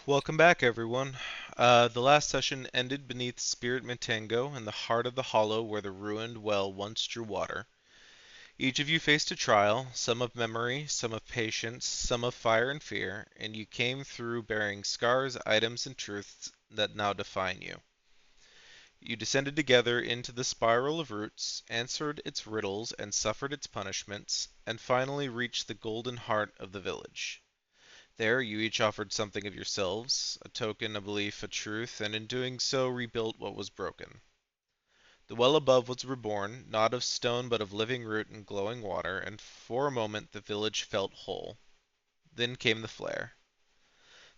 Welcome back, everyone. The last session ended beneath Spirit Matango in the heart of the hollow where the ruined well once drew water. Each of you faced a trial, some of memory, some of patience, some of fire and fear, and you came through bearing scars, items, and truths that now define you. You descended together into the spiral of roots, answered its riddles, and suffered its punishments, and finally reached the golden heart of the village. There you each offered something of yourselves, a token, a belief, a truth, and in doing so rebuilt what was broken. The well above was reborn, not of stone but of living root and glowing water, and for a moment the village felt whole. Then came the flare.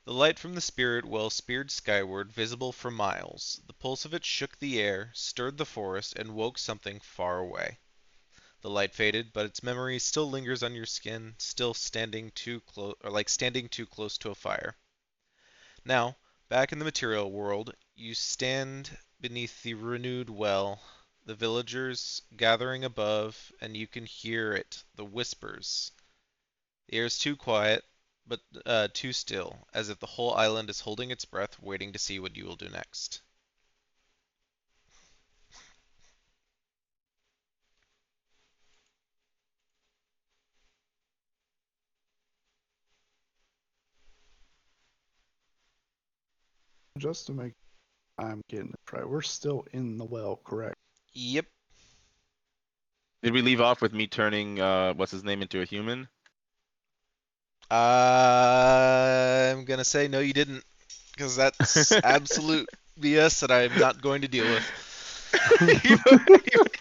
The light from the spirit well speared skyward, visible for miles. The pulse of it shook the air, stirred the forest, and woke something far away. The light faded, but its memory still lingers on your skin, still standing too close, or like standing too close to a fire. Now, back in the material world, you stand beneath the renewed well, the villagers gathering above, and you can hear it, the whispers. The air is too quiet, but too still, as if the whole island is holding its breath, waiting to see what you will do next. Just to make I'm getting it right, we're still in the well, correct? Yep. Did we leave off with me turning what's his name into a human? I'm gonna say no, you didn't, because that's absolute BS that I'm not going to deal with.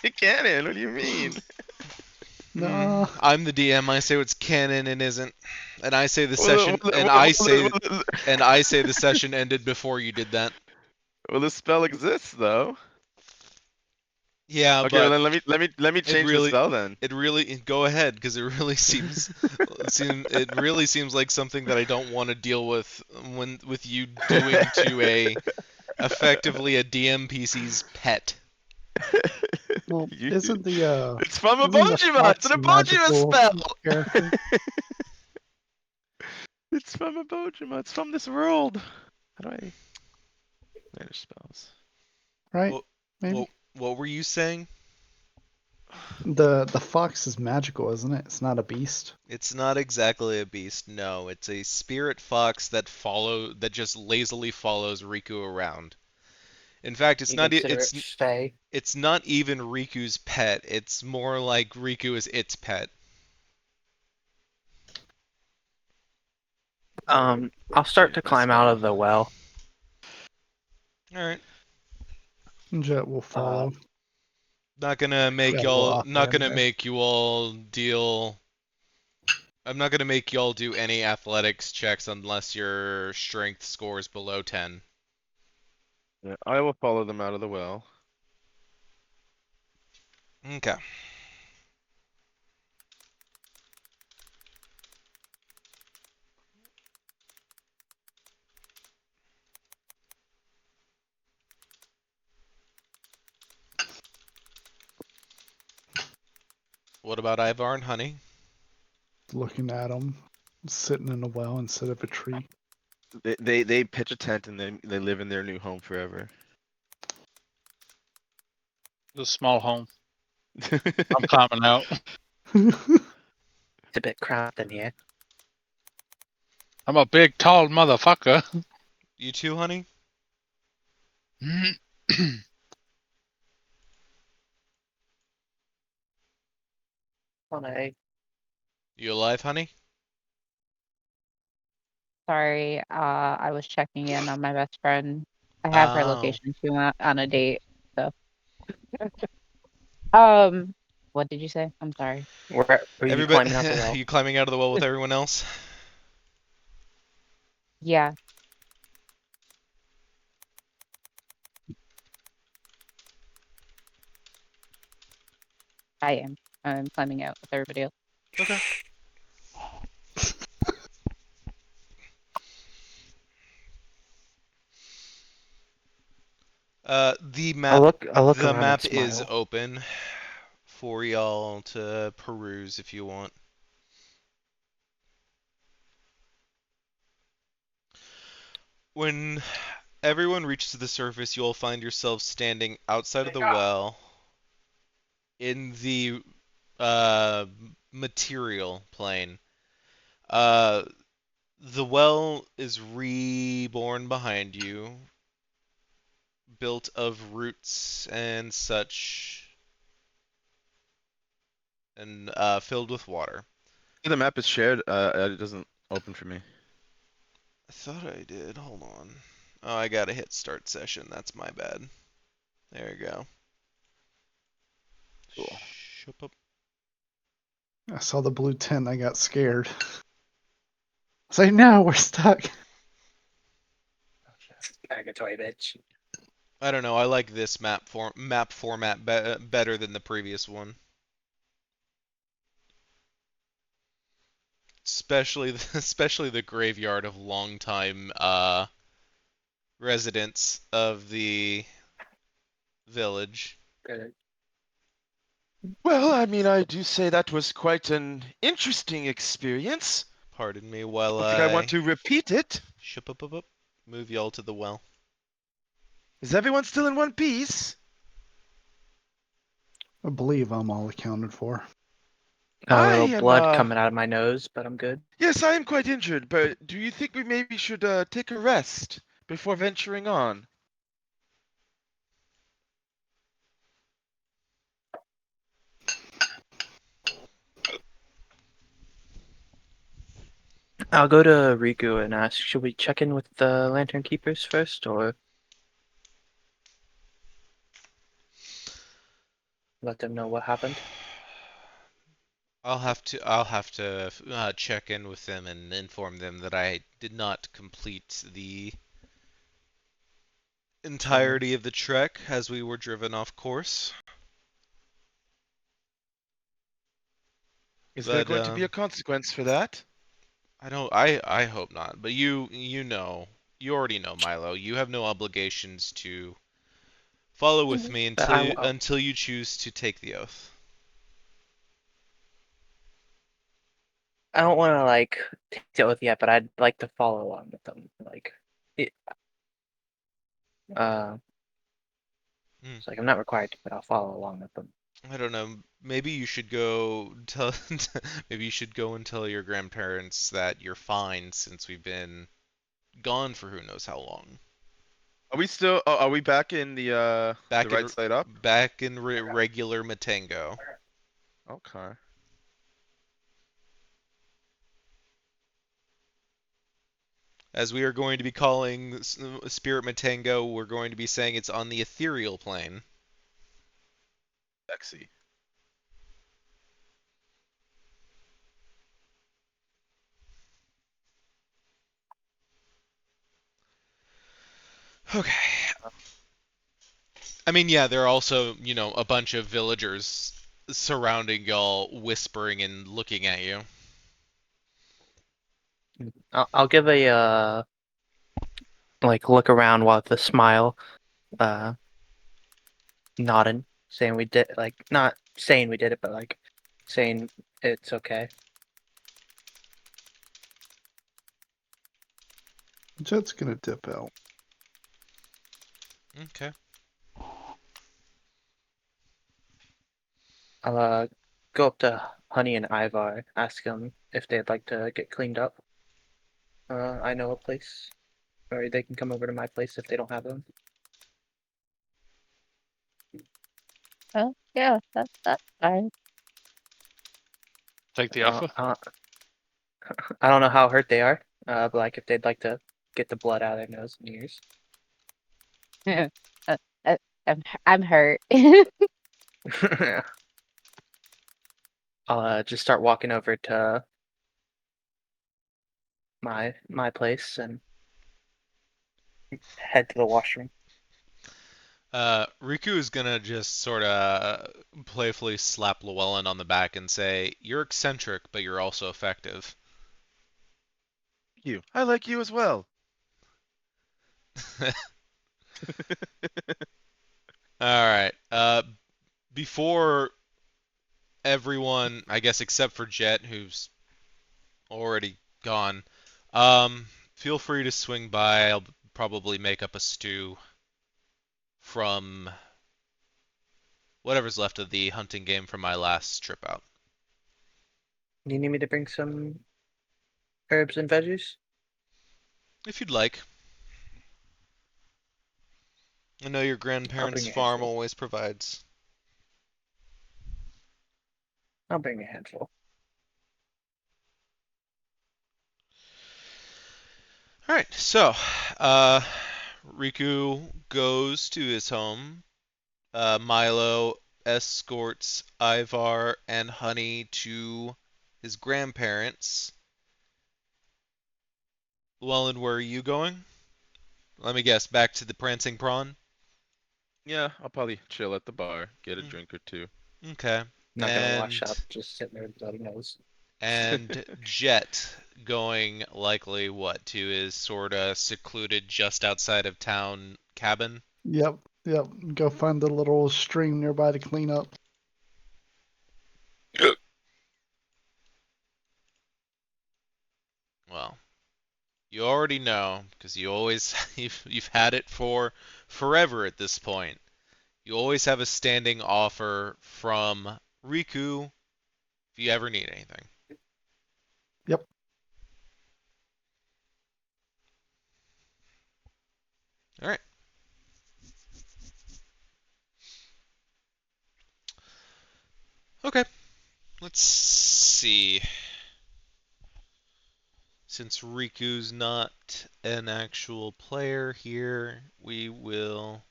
You canon. What do you mean? No. I'm the DM. I say what's canon and isn't, and I say the Well, session, well, and well, I say, well, and I say the session ended before you did that. well, the spell exists though. Yeah, Okay, well but then let me it change the really, spell then. it really, go ahead, because it really it really seems like something that I don't want to deal with with you doing to effectively a DM PC's pet. Well, You- isn't the it's from isn't the Abojima. It's fox an Abojima magical spell. character? It's from Abojima. It's from this world. How do I manage spells? Right? What, Maybe? what were you saying? The fox is magical, isn't it? It's not a beast. It's not exactly a beast, no. It's a spirit fox that just lazily follows Riku around. In fact, You consider it Fae? it's not even Riku's pet. It's more like Riku is its pet. I'll start to climb out of the well. All right. Jet will follow. Not gonna make Yeah, y'all. well, Not gonna anyway. make you all deal. I'm not gonna make y'all do any athletics checks unless your strength scores below 10. Yeah, I will follow them out of the well. Okay. What about Ivar and Honey? Looking at him, sitting in a well instead of a tree. They pitch a tent and they live in their new home forever. The small home. I'm climbing out. It's a bit cramped in here. I'm a big, tall motherfucker. You too, Honey? On a You alive, Honey? Sorry, I was checking in on my best friend. I have her Oh. location. She went on a date. So, what did you say? I'm sorry. where are you Everybody, climbing out the well? you climbing out of the well with everyone else? Yeah, I am. I'm climbing out with everybody else. Okay. The map. I'll look The around map and is smile. open for y'all to peruse if you want. When everyone reaches the surface, you'll find yourselves standing outside of the well in the uh, material plane. Uh, the well is reborn behind you, built of roots and such, and filled with water. The map is shared. It doesn't open for me. I thought I did. Hold on. Oh, I gotta hit start session. That's my bad. There you go. Cool. Shup up. I saw the blue tent. I got scared. I was like, no, we're stuck. Purgatory, bitch. I don't know. I like this map format better than the previous one. Especially the graveyard of longtime residents of the village. Good. Well, I mean, I do say that was quite an interesting experience. Pardon me while I think I want to repeat it. shup up up up. Move y'all to the well. Is everyone still in one piece? I believe I'm all accounted for. A I little am, blood coming out of my nose, but I'm good. Yes, I am quite injured, but do you think we maybe should take a rest before venturing on? I'll go to Riku and ask, should we check in with the Lantern Keepers first, or let them know what happened? I'll have to check in with them and inform them that I did not complete the entirety of the trek as we were driven off course. Is there But going to be a consequence for that? I hope not. But you already know, Milo. You have no obligations to follow with me But until you choose to take the oath. I don't want to like take it with yet, but I'd like to follow along with them. Like, it, Hmm. it's like I'm not required to, but I'll follow along with them. I don't know. Maybe you should go tell maybe you should go and tell your grandparents that you're fine since we've been gone for who knows how long. Are we still? Oh, are we back in the Back right in side up? back in regular Matango. Okay. As we are going to be calling Spirit Matango, we're going to be saying it's on the ethereal plane. Sexy. Okay. I mean, yeah, there are also, a bunch of villagers surrounding y'all, whispering and looking at you. I'll give a like look around while with a smile, uh, nodding, saying we did, like not saying we did it, but like saying it's okay. Jet's gonna dip out. Okay. I'll go up to Honey and Ivar, ask them if they'd like to get cleaned up. I know a place, or they can come over to my place if they don't have them. Oh, yeah, that's fine. Take the Uh, offer. I don't know how hurt they are, but like if they'd like to get the blood out of their nose and ears. Uh, I'm hurt. I'll just start walking over to my place and head to the washroom. Riku is gonna just sort of playfully slap Llewellyn on the back and say, "You're eccentric, but you're also effective." You. I like you as well. All right. Before everyone, I guess except for Jet, who's already gone, feel free to swing by. I'll probably make up a stew from whatever's left of the hunting game from my last trip out. Do you need me to bring some herbs and veggies? If you'd like. I know your I'll grandparents' bring a farm handful. always provides. I'll bring a handful. All right, so Riku goes to his home. Milo escorts Ivar and Honey to his grandparents. Llewellyn, where are you going? Let me guess, back to the Prancing Prawn? Yeah, I'll probably chill at the bar, get a Mm. drink or two. Okay. Not gonna wash And up, just sitting there without a nose. and Jet going likely what to his sort of secluded just outside of town cabin. Yep. Go find the little stream nearby to clean up. Well, you already know because you always you've had it for forever at this point. You always have a standing offer from Riku if you ever need anything. Yep. All right. Okay. Let's see. Since Riku's not an actual player here, we will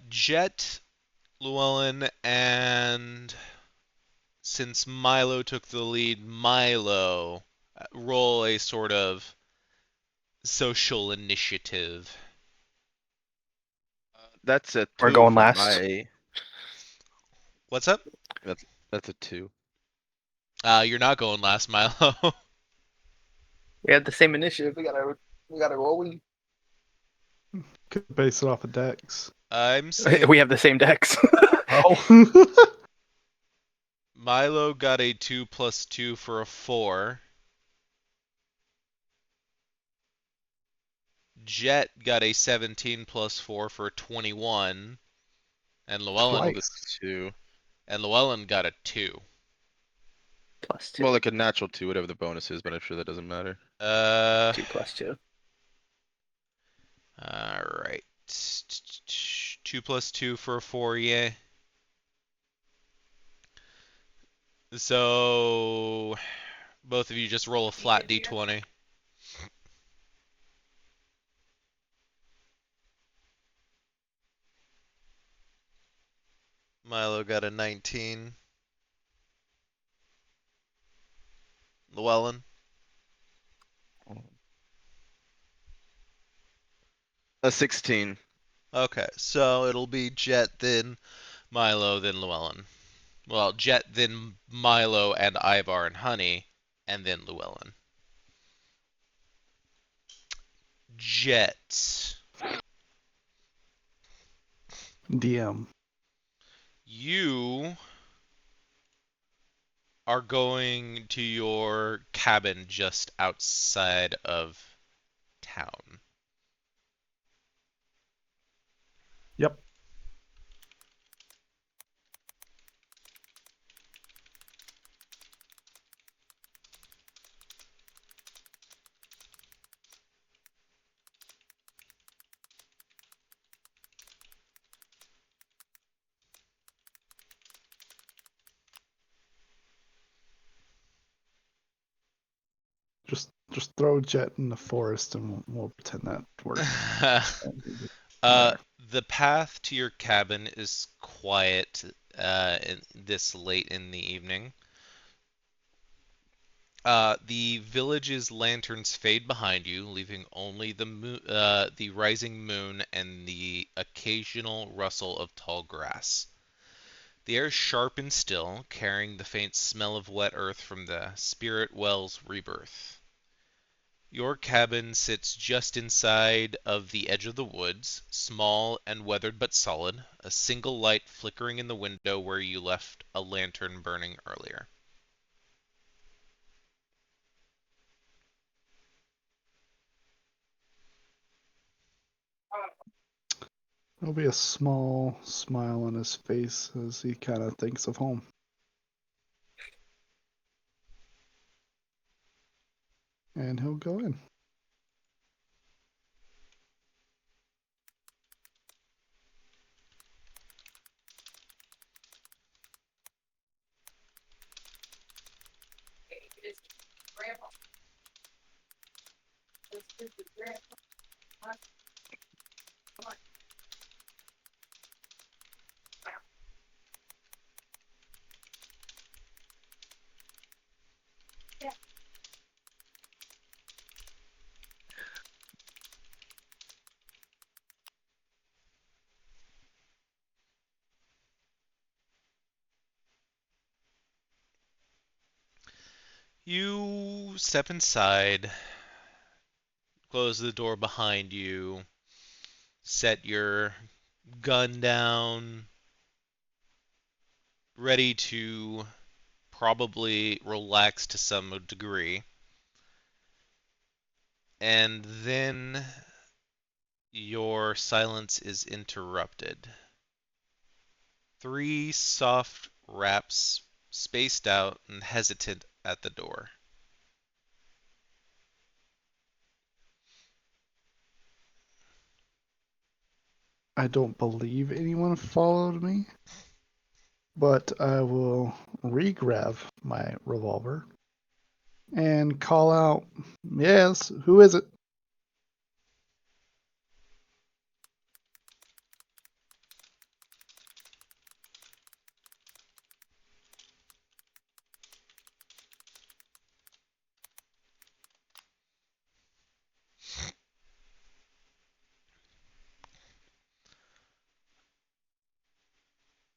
Jet, Llewellyn, and since Milo took the lead, Milo roll a sort of social initiative. That's a We're 2 going for last. my. What's up? That's a 2. You're not going last, Milo. We have the same initiative. We gotta roll. Could base it off of decks. I'm saying We have the same decks. Oh. Milo got a 2 plus 2 for a 4. Jet got a 17 plus 4 for a 21. And Llewellyn Twice. 2. got a 2. Plus 2. Well, like a natural 2, whatever the bonus is, but I'm sure that doesn't matter. 2 plus 2. Alright. 2 plus 2 for a 4, yeah. So, both of you just roll a flat d20. Milo got a 19. Llewellyn? A 16. Okay, so it'll be Jet, then Milo, then Llewellyn. Well, Jet, then Milo and Ivar and Honey, and then Llewellyn. Jet. DM. You are going to your cabin just outside of town. Yep. Just throw Jet in the forest and we'll pretend that works. Uh, the path to your cabin is quiet this late in the evening. The village's lanterns fade behind you, leaving only the rising moon and the occasional rustle of tall grass. The air is sharp and still, carrying the faint smell of wet earth from the spirit well's rebirth. Your cabin sits just inside of the edge of the woods, small and weathered but solid, a single light flickering in the window where you left a lantern burning earlier. There'll be a small smile on his face as he kind of thinks of home. And he'll go in. You step inside, close the door behind you, set your gun down, ready to probably relax to some degree. And then your silence is interrupted. 3 soft raps, spaced out and hesitant at the door. I don't believe anyone followed me, but I will re-grab my revolver and call out, "Yes, who is it?"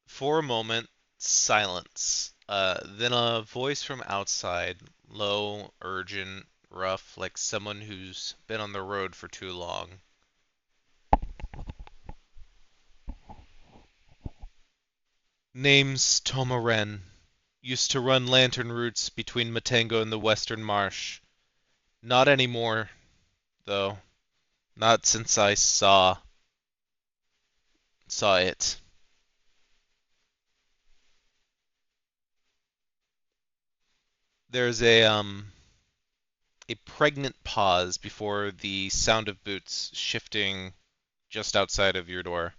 For a moment, silence. Then a voice from outside, low, urgent, rough, like someone who's been on the road for too long. Name's Tomaren. Used to run lantern routes between Matango and the Western Marsh. Not anymore, though. Not since I saw it. There's a pregnant pause before the sound of boots shifting just outside of your door.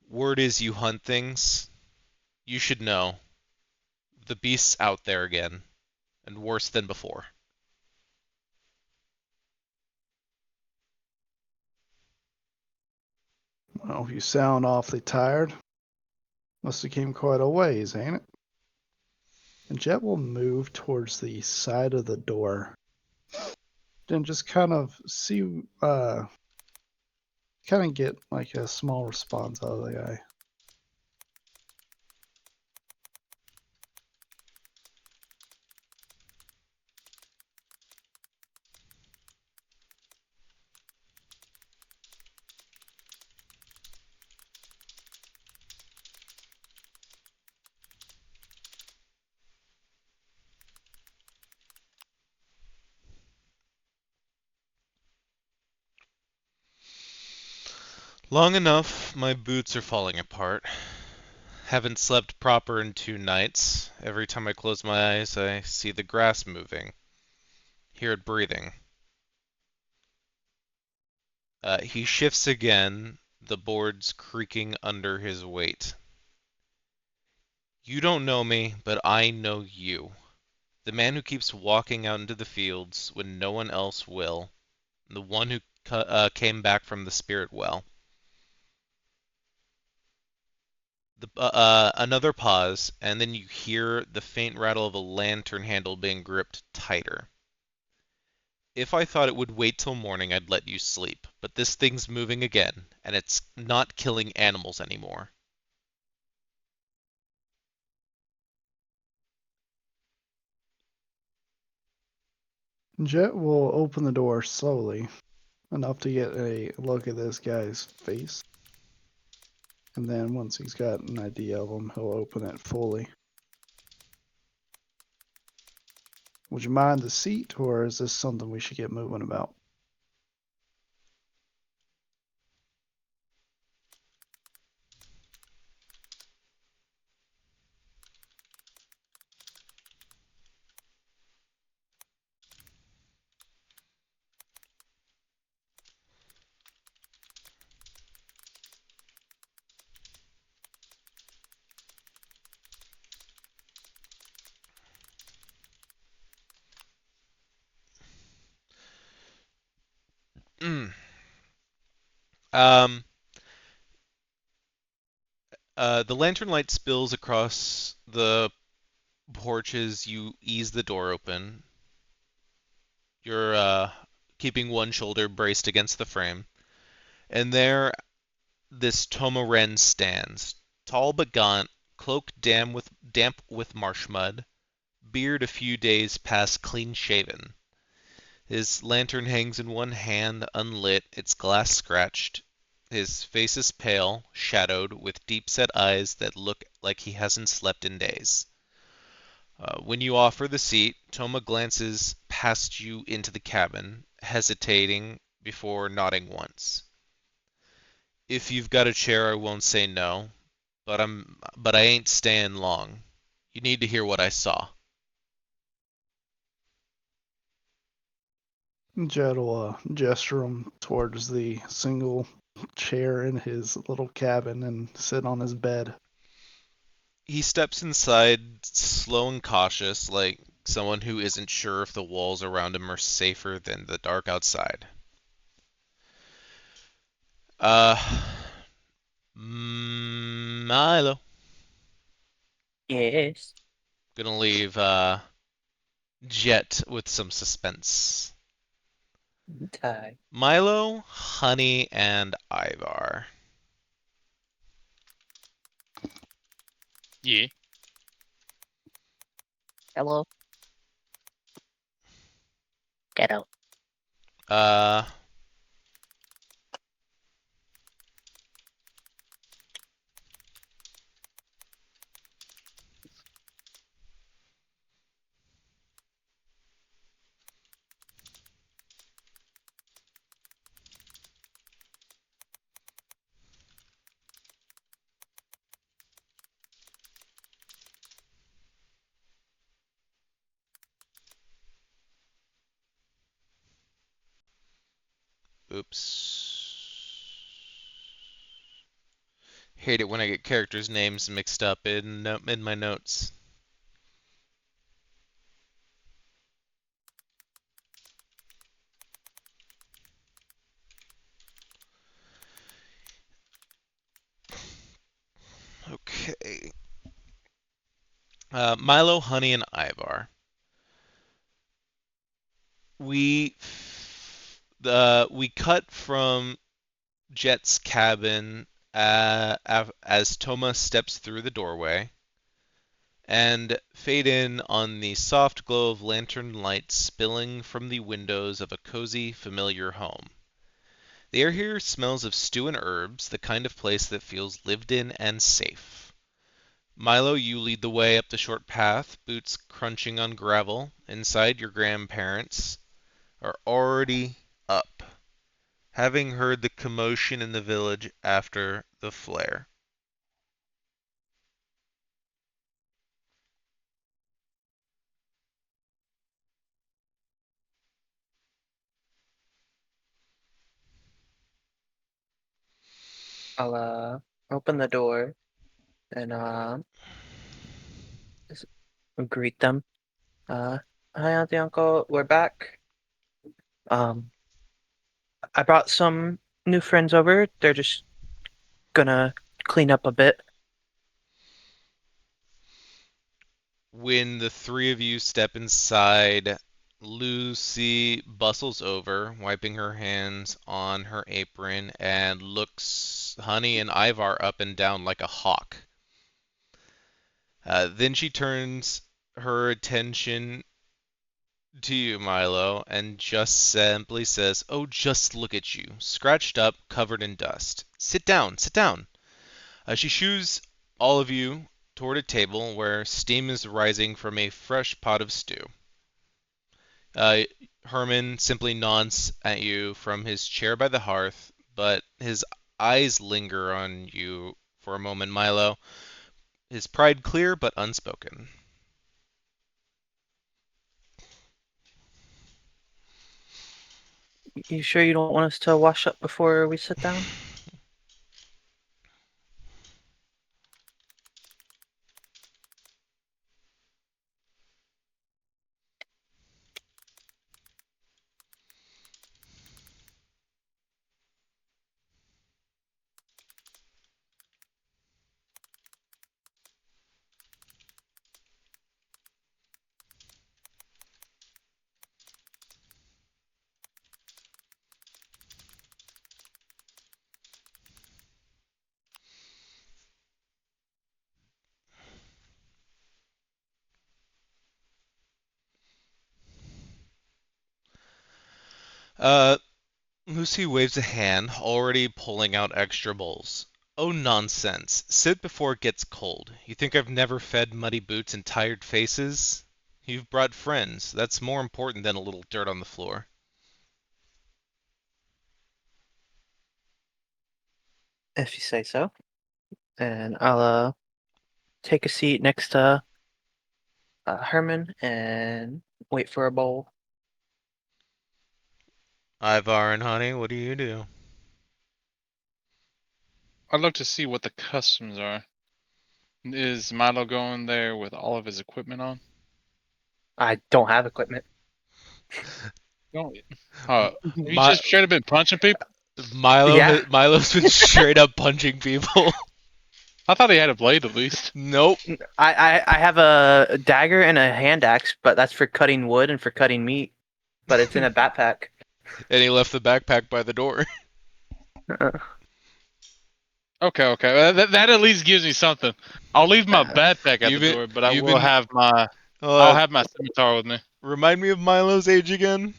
Word is you hunt things. You should know. The beast's out there again, and worse than before. Well, you sound awfully tired. Must have came quite a ways, ain't it? And Jet will move towards the side of the door. Then just kind of see, kind of get like a small response out of the guy. Long enough, my boots are falling apart. Haven't slept proper in 2 nights. Every time I close my eyes, I see the grass moving. Hear it breathing. He shifts again, the boards creaking under his weight. You don't know me, but I know you. The man who keeps walking out into the fields when no one else will. The one who came back from the spirit well. Another pause, and then you hear the faint rattle of a lantern handle being gripped tighter. If I thought it would wait till morning, I'd let you sleep, but this thing's moving again, and it's not killing animals anymore. Jet will open the door slowly, enough to get a look at this guy's face. And then once he's got an idea of him, he'll open it fully. Would you mind the seat, or is this something we should get moving about? Um, the lantern light spills across the porch as you ease the door open. You're keeping one shoulder braced against the frame. And there, this Tomoren stands, tall but gaunt, cloak damp with marsh mud, beard a few days past clean shaven. His lantern hangs in one hand, unlit, its glass scratched. His face is pale, shadowed, with deep-set eyes that look like he hasn't slept in days. When you offer the seat, Toma glances past you into the cabin, hesitating before nodding once. If you've got a chair, I won't say no, but I ain't staying long. You need to hear what I saw. Jet will gesture him towards the single chair in his little cabin and sit on his bed. He steps inside, slow and cautious, like someone who isn't sure if the walls around him are safer than the dark outside. Uh, Milo. Yes. Gonna leave Jet with some suspense. Tie. Milo, Honey, and Ivar. Yeah. Hello. Get out. Uh, oops. Hate it when I get characters' names mixed up in my notes. Okay. Milo, Honey, and Ivar. We we cut from Jet's cabin as Toma steps through the doorway, and fade in on the soft glow of lantern light spilling from the windows of a cozy, familiar home. The air here smells of stew and herbs, the kind of place that feels lived in and safe. Milo, you lead the way up the short path, boots crunching on gravel. Inside, your grandparents are already up, having heard the commotion in the village after the flare. I'll open the door and just greet them. Hi, Auntie, Uncle. We're back. Um, I brought some new friends over. They're just gonna clean up a bit. When the three of you step inside, Lucy bustles over, wiping her hands on her apron, and looks Honey and Ivar up and down like a hawk. Then she turns her attention to you, Milo, and just simply says, "Oh, just look at you, scratched up, covered in dust. Sit down, sit down." She shoos all of you toward a table where steam is rising from a fresh pot of stew. Uh, Herman simply nods at you from his chair by the hearth, but his eyes linger on you for a moment, Milo, his pride clear but unspoken. You sure you don't want us to wash up before we sit down? Uh, Lucy waves a hand, already pulling out extra bowls. Oh, nonsense. Sit before it gets cold. You think I've never fed muddy boots and tired faces? You've brought friends. That's more important than a little dirt on the floor. If you say so. And I'll take a seat next to Herman and wait for a bowl. Ivar and Honey, what do you do? I'd love to see what the customs are. Is Milo going there with all of his equipment on? I don't have equipment. Don't. Have you Mi- just straight up been punching people? Yeah. Milo's been straight up punching people. I thought he had a blade at least. Nope. I have a dagger and a hand axe, but that's for cutting wood and for cutting meat. But it's in a backpack. And he left the backpack by the door. Okay. That at least gives me something. I'll leave my backpack at You've the been- door, but I you've will been- have my Uh, I'll have my scimitar with me. Remind me of Milo's age again.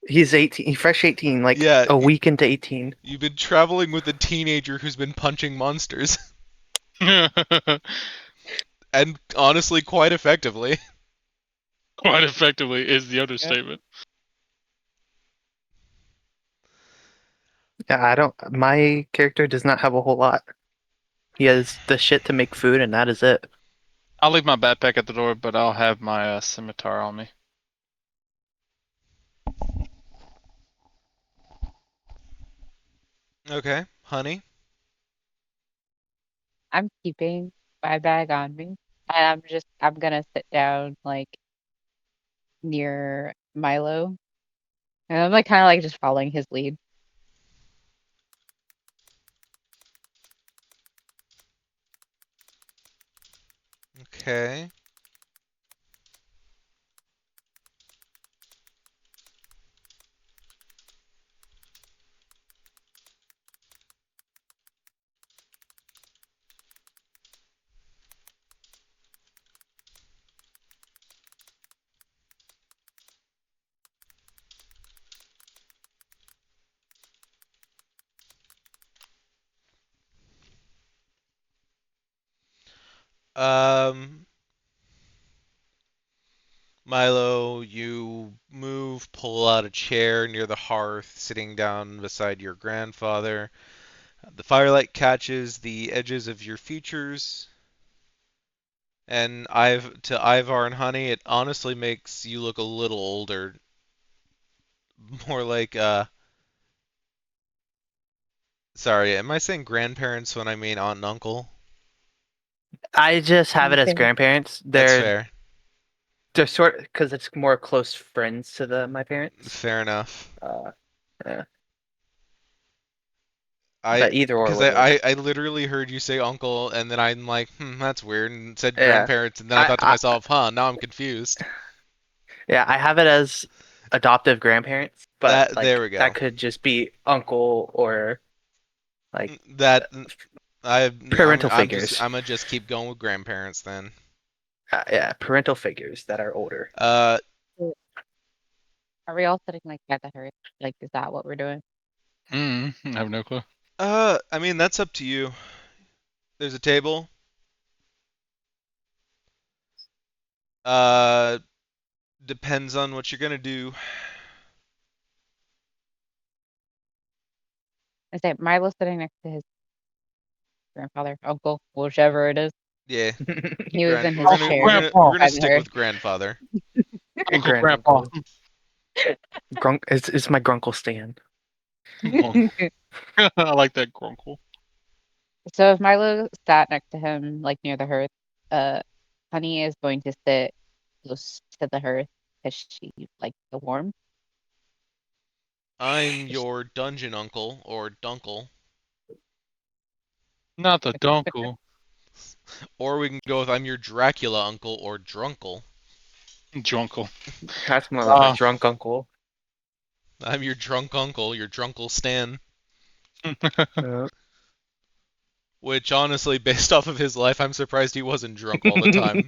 He's 18, fresh 18, like Yeah, a week into 18. You've been traveling with a teenager who's been punching monsters. And honestly, quite effectively. Quite effectively is the understatement. Yeah, my character does not have a whole lot. He has the shit to make food, and that is it. I'll leave my backpack at the door, but I'll have my scimitar on me. Okay, Honey. I'm keeping my bag on me, and I'm gonna sit down like near Milo, and I'm like kind of like just following his lead. Okay. Um, Milo, you move, pull out a chair near the hearth, sitting down beside your grandfather. The firelight catches the edges of your features, and to Ivar and Honey, it honestly makes you look a little older. More like, sorry, am I saying grandparents when I mean aunt and uncle? I just have it as Okay. grandparents. That's fair. They're sort because it's more close friends to my parents. Fair enough. Yeah. I But either or because would I, work. I literally heard you say uncle, and then I'm like, that's weird, and said Yeah. grandparents, and then I thought to myself, now I'm confused. Yeah, I have it as adoptive grandparents, but There we go. that could just be uncle or like That parental I'm figures. I'm gonna just keep going with grandparents then. Yeah, parental figures that are older. Are we all sitting like by the hearth? Like, is that what we're doing? I have no clue. I mean, that's up to you. There's a table. Uh, depends on what you're gonna do. I say Milo's sitting next to his grandfather, uncle, whichever it is. Yeah, He was in his Uncle chair Grandpa. we're gonna by the stick hearth. with grandfather. Uncle Grand Grandpa. uncle. It's my grunkle Stan. I like that grunkle. So if Milo sat next to him, like near the hearth, Honey is going to sit close to the hearth because she likes the warmth. I'm your dungeon uncle or dunkle, Not the dunkle. or we can go with I'm your Dracula uncle or drunkle. Junkle. That's more like Uh, a drunk uncle. I'm your drunk uncle, your drunkle Stan. Uh, Which honestly, based off of his life, I'm surprised he wasn't drunk all the time.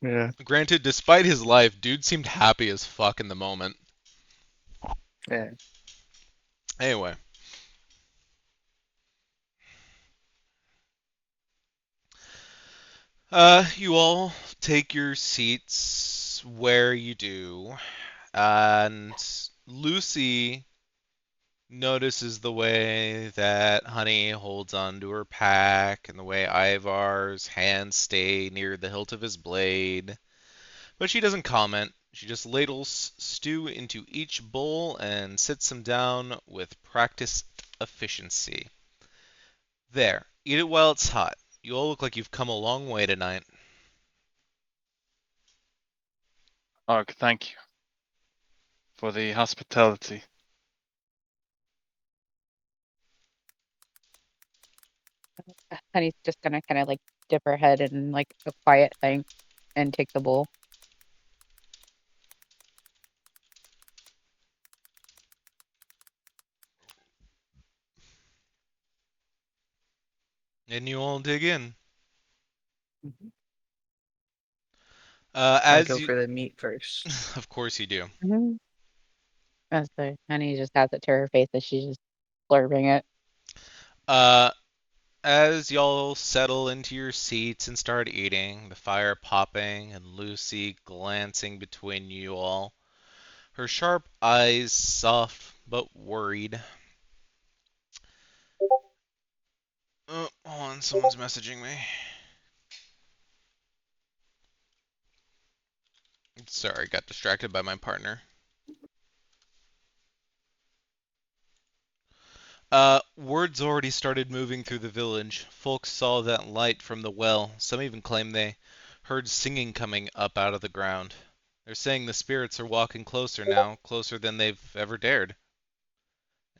yeah. Granted, despite his life, dude seemed happy as fuck in the moment. Yeah. Anyway. You all take your seats where you do, and Lucy notices the way that Honey holds onto her pack and the way Ivar's hands stay near the hilt of his blade. But she doesn't comment. She just ladles stew into each bowl and sits them down with practiced efficiency. There, eat it while it's hot. You all look like you've come a long way tonight. Ark, thank you for the hospitality. Honey's just gonna kind of like dip her head in like a quiet thing and take the bowl. And you all dig in. Mhm. I As go you, for the meat first. of course you do. Mm-hmm. So Honey just has it to her face as she's just blurbing it. Uh, as y'all settle into your seats and start eating, the fire popping and Lucy glancing between you all, her sharp eyes soft but worried. Oh, hold on, someone's messaging me. Sorry, got distracted by my partner. Word's already started moving through the village. Folks saw that light from the well. Some even claim they heard singing coming up out of the ground. They're saying the spirits are walking closer now, closer than they've ever dared.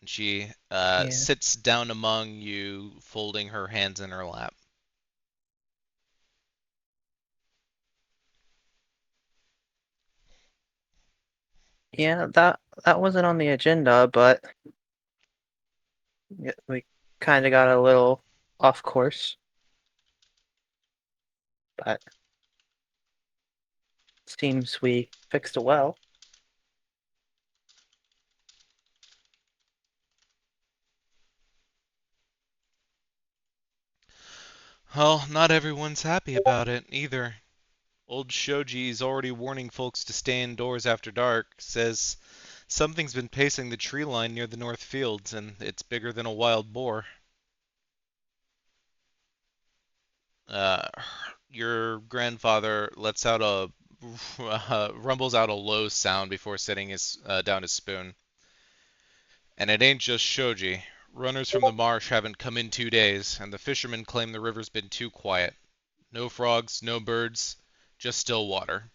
And she Yeah. sits down among you, folding her hands in her lap. Yeah, that wasn't on the agenda, but we kind of got a little off course. But seems we fixed it well. Well, not everyone's happy about it either. Old Shoji's already warning folks to stay indoors after dark. Says something's been pacing the tree line near the north fields, and it's bigger than a wild boar. Uh, your grandfather lets out a rumbles out a low sound before setting his down his spoon. And it ain't just Shoji. Runners from the marsh haven't come in 2 days, and the fishermen claim the river's been too quiet. No frogs, no birds, just still water.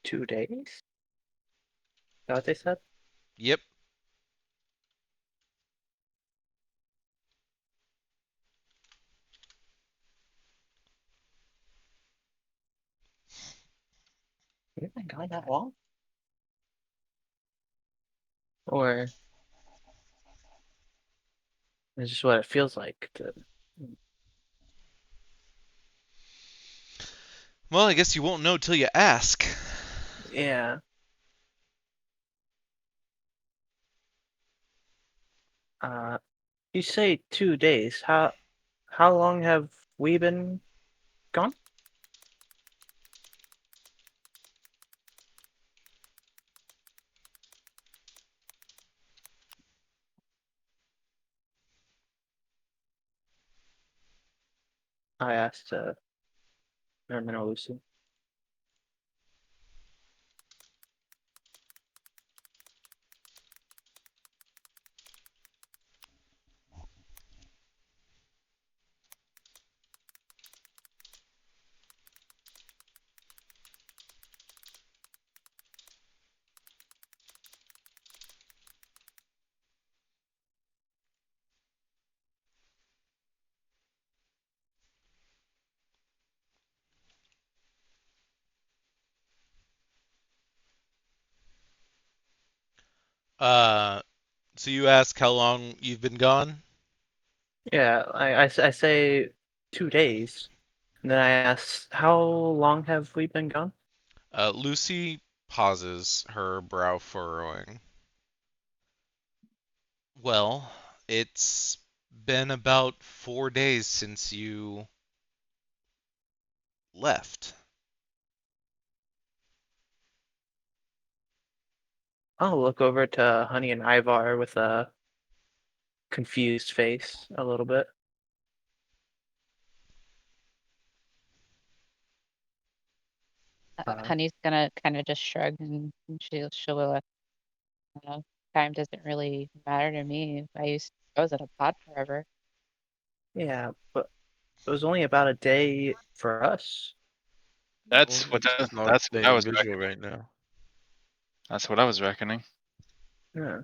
2 days? Is that what they said? Yep. You been gone that long? Or It's just what it feels like. Well, I guess you won't know till you ask. Yeah. Uh, you say 2 days. How long have we been gone? I asked Norman or Lucy. Uh, so you ask how long you've been gone? Yeah, I say 2 days. And then I ask, how long have we been gone? Lucy pauses, her brow furrowing. Well, it's been about 4 days since you left. I'll look over to Honey and Ivar with a confused face a little bit. Uh, Honey's gonna kind of just shrug and she'll you know, time doesn't really matter to me. I was at a pod forever. yeah, but it was only about a day for us. That's Well, what it's just not that's the what I was individual reckoning. right now. That's what I was reckoning. Yeah.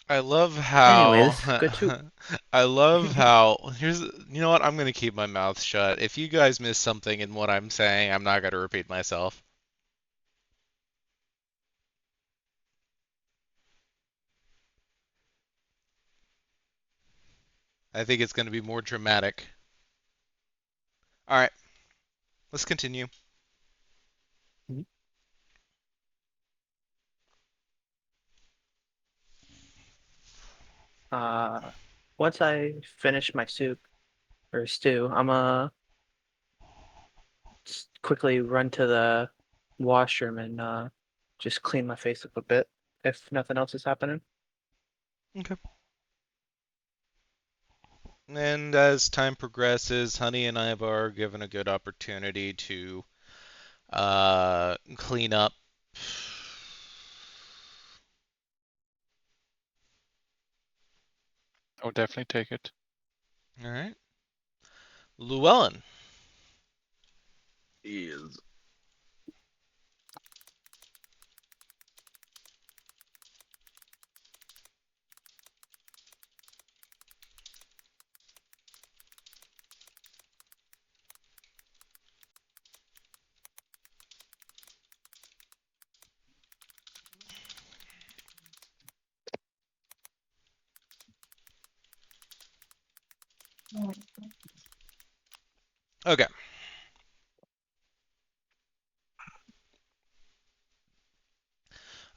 I love Anyways, how good too. I love how here's you know what, I'm gonna keep my mouth shut. If you guys miss something in what I'm saying, I'm not gonna repeat myself. I think it's gonna be more dramatic. Alright, let's continue. Uh, Once I finish my soup or stew, I'm quickly run to the washroom and just clean my face up a bit if nothing else is happening. Okay. And as time progresses, Honey and Ivar are given a good opportunity to clean up. I would definitely take it. Alright. Llewellyn. Is Okay.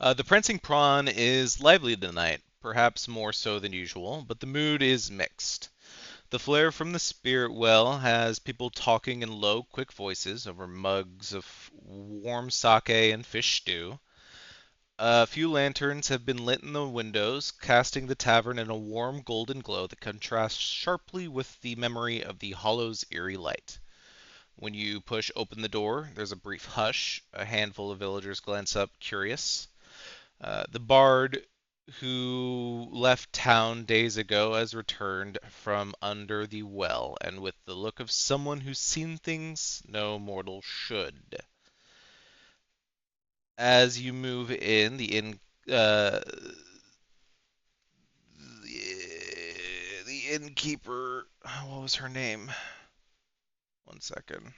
The Prancing Prawn is lively tonight, perhaps more so than usual, but the mood is mixed. The flare from the spirit well has people talking in low, quick voices over mugs of warm sake and fish stew. A few lanterns have been lit in the windows, casting the tavern in a warm golden glow that contrasts sharply with the memory of the hollow's eerie light. When you push open the door, there's a brief hush. A handful of villagers glance up, curious. The bard who left town days ago has returned from under the well, and with the look of someone who's seen things no mortal should. As you move in, uh, the innkeeper, what was her name? 1 second.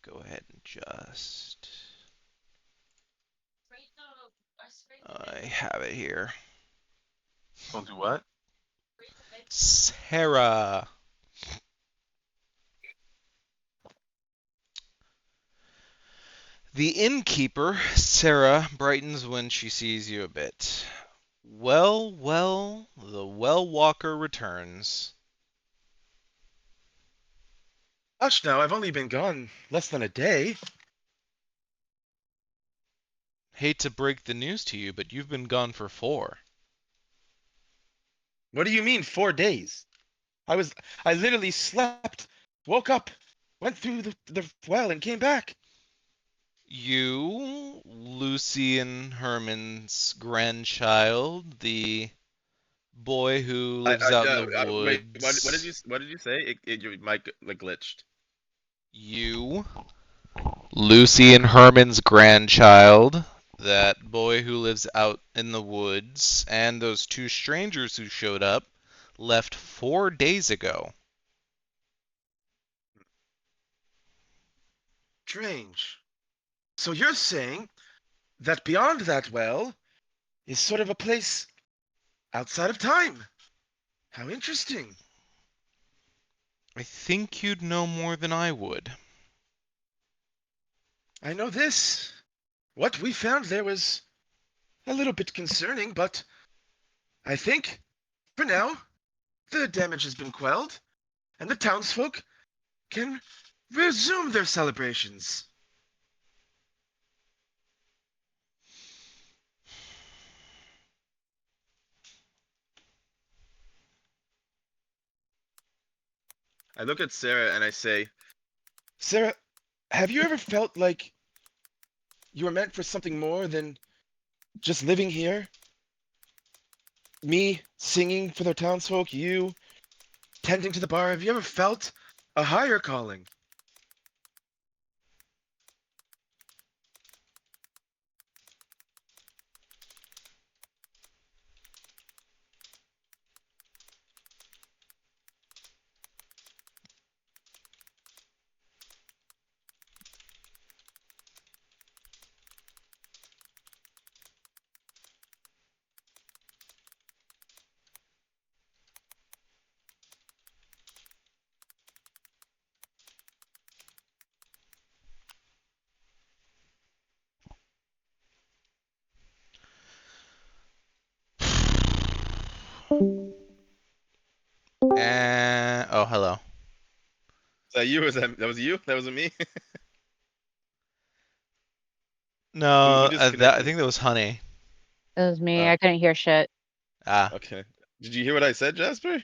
Go ahead and just. I have it here. Don't do what? Sarah. The innkeeper, Sarah, brightens when she sees you a bit. Well, well, the well walker returns. Hush now, I've only been gone less than a day. Hate to break the news to you, but you've been gone for 4. What do you mean 4 days? I literally slept, woke up, went through the well and came back. You, Lucy and Herman's grandchild, the boy who lives out in the Wait, what did woods. you say? Your mic like glitched. You, Lucy and Herman's grandchild, that boy who lives out in the woods, and those 2 strangers who showed up, left 4 days ago. Strange. So you're saying that beyond that well is sort of a place outside of time. How interesting. I think you'd know more than I would. I know this. What we found there was a little bit concerning, but I think, for now, the damage has been quelled, and the townsfolk can resume their celebrations. I look at Sarah and I say, Sarah, have you ever felt like you were meant for something more than just living here? Me singing for the townsfolk, you tending to the bar. Have you ever felt a higher calling? Oh, hello. Is that you? That was you? That wasn't me? who, No, who I disconnected? think that was Honey. It was me. Oh, I couldn't hear shit. Ah, okay. Did you hear what I said, Jasper?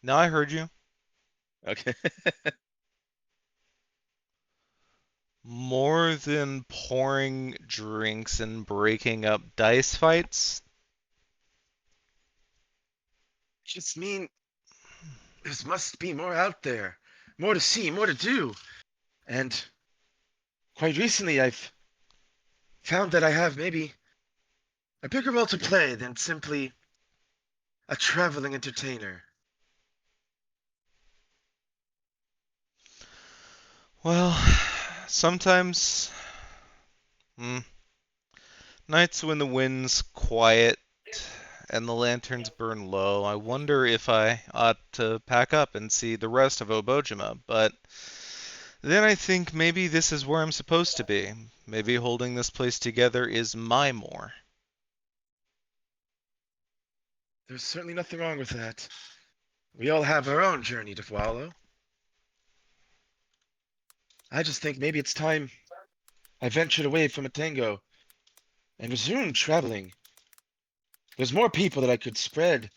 no, I heard you. Okay. More than pouring drinks and breaking up dice fights? Just mean there must be more out there. More to see, more to do. And quite recently I've found that I have maybe a bigger role to play than simply a traveling entertainer. Well, sometimes, hmm, nights when the wind's quiet and the lanterns burn low, I wonder if I ought to pack up and see the rest of Obojima, but then I think maybe this is where I'm supposed to be. Maybe holding this place together is my more. There's certainly nothing wrong with that. We all have our own journey to follow. I just think maybe it's time I ventured away from Atengo and resumed traveling. There's more people that I could spread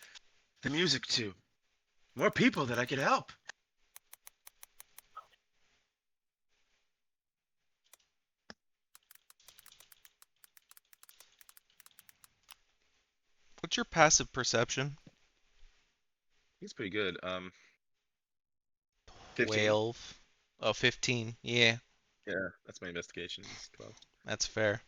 the music to. More people that I could help. What's your passive perception? He's pretty good. 15. 12. Oh, 15. Yeah, Yeah, that's my investigation. It's 12. that's fair.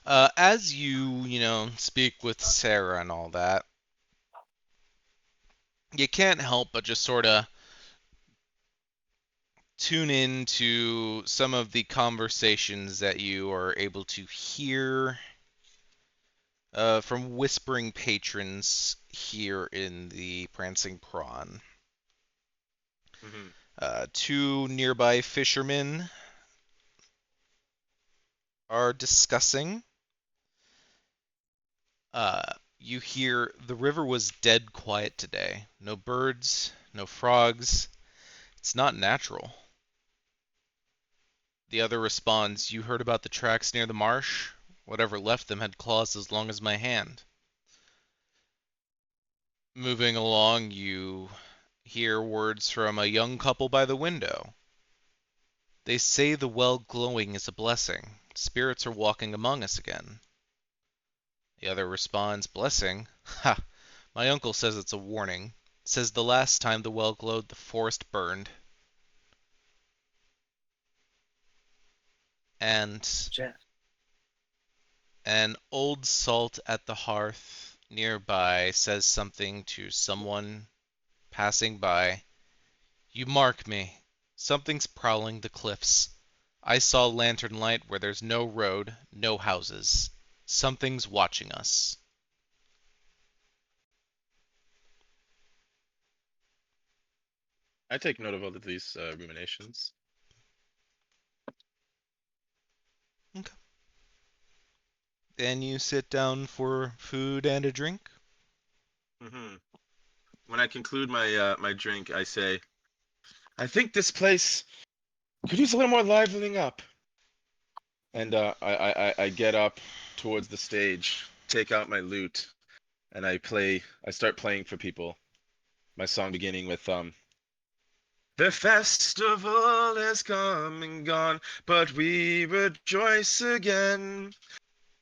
As you speak with Sarah and all that, you can't help but just sort of tune in to some of the conversations that you are able to hear from whispering patrons here in the Prancing Prawn. Mhm. Two nearby fishermen are discussing. Uh, you hear the river was dead quiet today. No birds, no frogs. It's not natural. The other responds, "You heard about the tracks near the marsh? Whatever left them had claws as long as my hand." Moving along, you hear words from a young couple by the window. "They say the well glowing is a blessing. Spirits are walking among us again." The other responds, "Blessing? Ha! My uncle says it's a warning. Says the last time the well glowed, the forest burned." And Jeff. an old salt at the hearth nearby says something to someone passing by. "You mark me. Something's prowling the cliffs. I saw Lanternlight where there's no road, no houses. Something's watching us." I take note of all of these ruminations. Okay. Then you sit down for food and a drink. Hmm. When I conclude my drink, I say, "I think this place could use a little more livening up." And I get up towards the stage, take out my lute, and I start playing for people. My song beginning with "The festival has come and gone, but we rejoice again.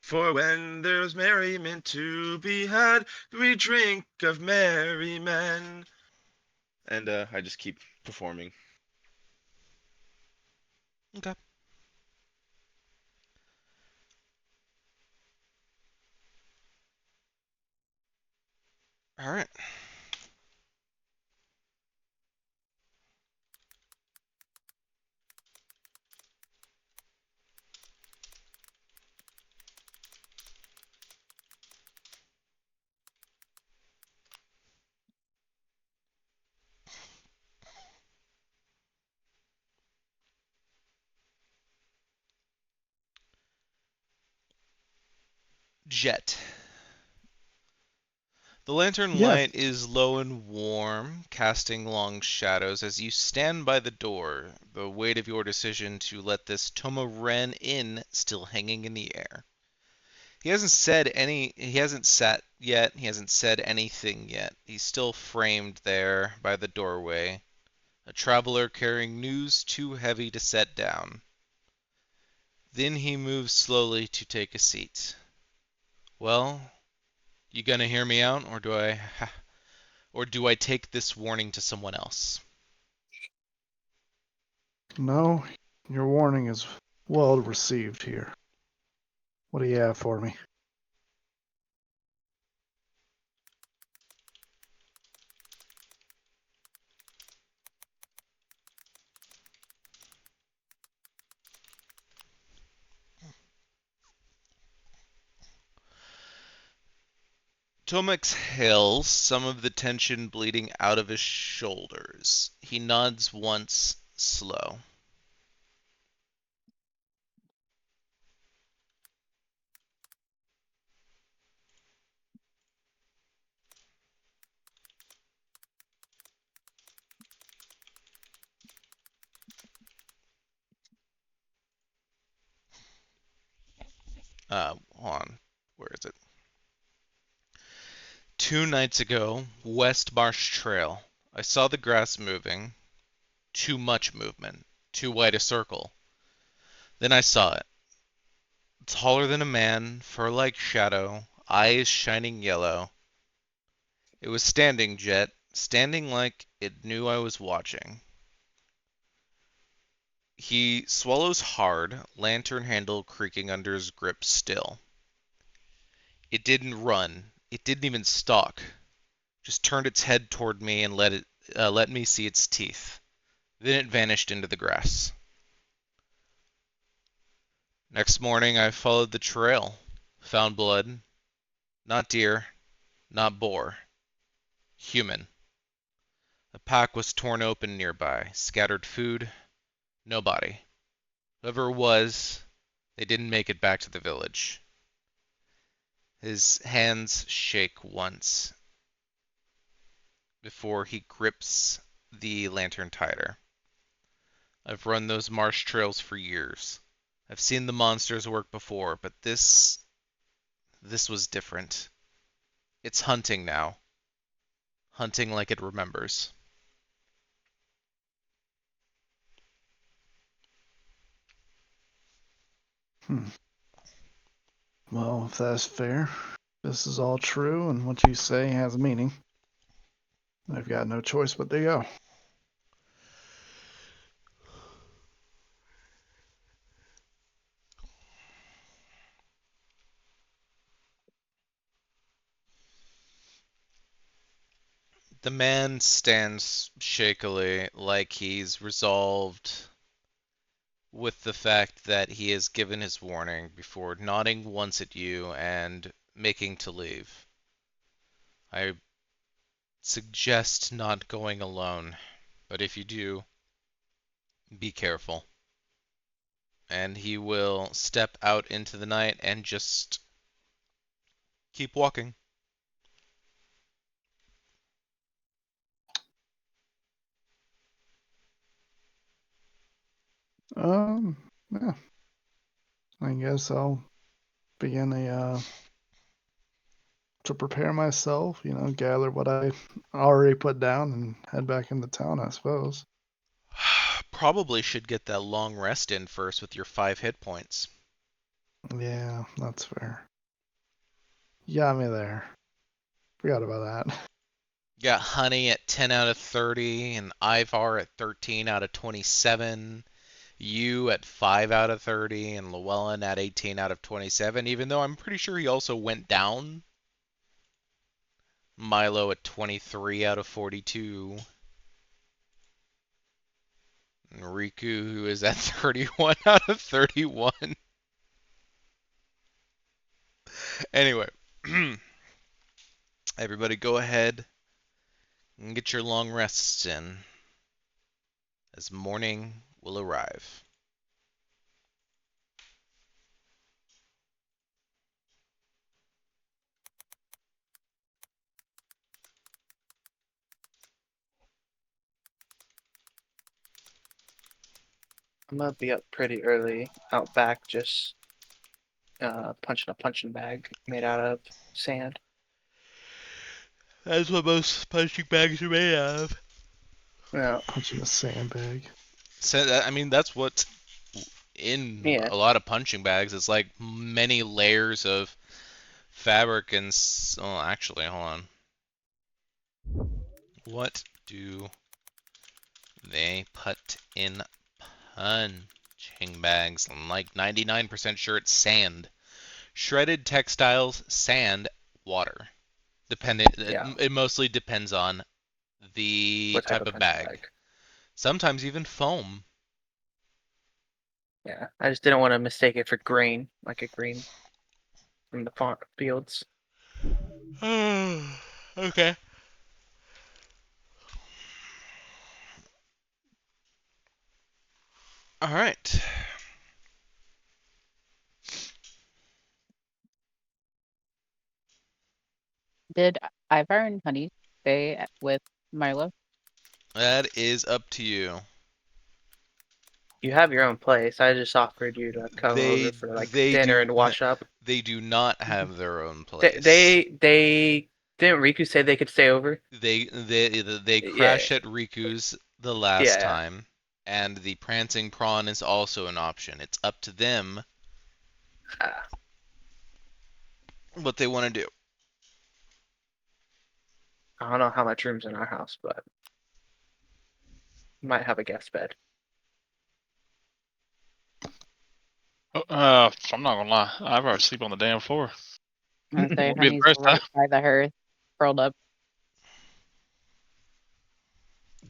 For when there's merriment to be had, we drink of merry men." And I just keep performing. Okay. All right. Jet. The lantern Yes. light is low and warm, casting long shadows as you stand by the door, the weight of your decision to let this Toma Ren in still hanging in the air. He hasn't sat yet, he hasn't said anything yet. He's still framed there by the doorway, a traveler carrying news too heavy to set down. Then he moves slowly to take a seat. "Well, you gonna hear me out, or do I take this warning to someone else?" No, your warning is well received here. What do you have for me? Tom exhales, some of the tension bleeding out of his shoulders. He nods once, slow. Hold on. Where is it? 2 nights ago, West Marsh Trail. I saw the grass moving. Too much movement. Too wide a circle. Then I saw it. Taller than a man, fur-like shadow, eyes shining yellow. It was standing, Jet, standing like it knew I was watching. He swallows hard, lantern handle creaking under his grip still. It didn't run. It didn't even stalk. Just turned its head toward me and let me see its teeth. Then it vanished into the grass. Next morning, I followed the trail. Found blood. Not deer. Not boar. Human. A pack was torn open nearby. Scattered food. No body. Whoever it was, they didn't make it back to the village. His hands shake once before he grips the lantern tighter. I've run those marsh trails for years. I've seen the monsters work before, but this was different. It's hunting now. Hunting like it remembers. Well, if that's fair, this is all true, and what you say has meaning. I've got no choice but to go. The man stands shakily, like he's resolved with the fact that he has given his warning before nodding once at you and making to leave. I suggest not going alone, but if you do, be careful. And he will step out into the night and just keep walking. Yeah. I guess I'll begin to prepare myself, gather what I already put down and head back into town, I suppose. Probably should get that long rest in first with your 5 hit points. Yeah, that's fair. You got me there. Forgot about that. Got Honey at 10 out of 30, and Ivar at 13 out of 27, you at 5 out of 30, and Llewellyn at 18 out of 27, even though I'm pretty sure he also went down. Milo at 23 out of 42. And Riku, who is at 31 out of 31. Anyway, everybody go ahead and get your long rests in, as morning will arrive. I'm gonna be up pretty early, out back, just punching a punching bag made out of sand. That's what most punching bags are made of. Yeah, Punching a sandbag. So, I mean, that's what's in yeah. a lot of punching bags. It's like many layers of fabric and. Oh, actually, hold on. What do they put in punching bags? I'm like 99% sure it's sand. Shredded textiles, sand, water. Dependent. Yeah. It mostly depends on the What type type of of punching bag. bag? Sometimes even foam. Yeah, I just didn't want to mistake it for grain, like a grain from the farm fields. Okay. All right. Did Ivar and Honey stay with Milo? That is up to you. You have your own place. I just offered you to come over They for like they dinner do and wash up. they do not have their own They place. they didn't Riku say they could stay over? They Yeah, crash at Riku's the last yeah. time, and the prancing prawn is also an option. It's up to them Ah, what they want to do. I don't know how much room's in our house, but might have a guest bed. I'm not gonna lie. I'd rather sleep on the damn floor. I'm gonna say Won't be the Honey's first time. right by the hearth, curled up.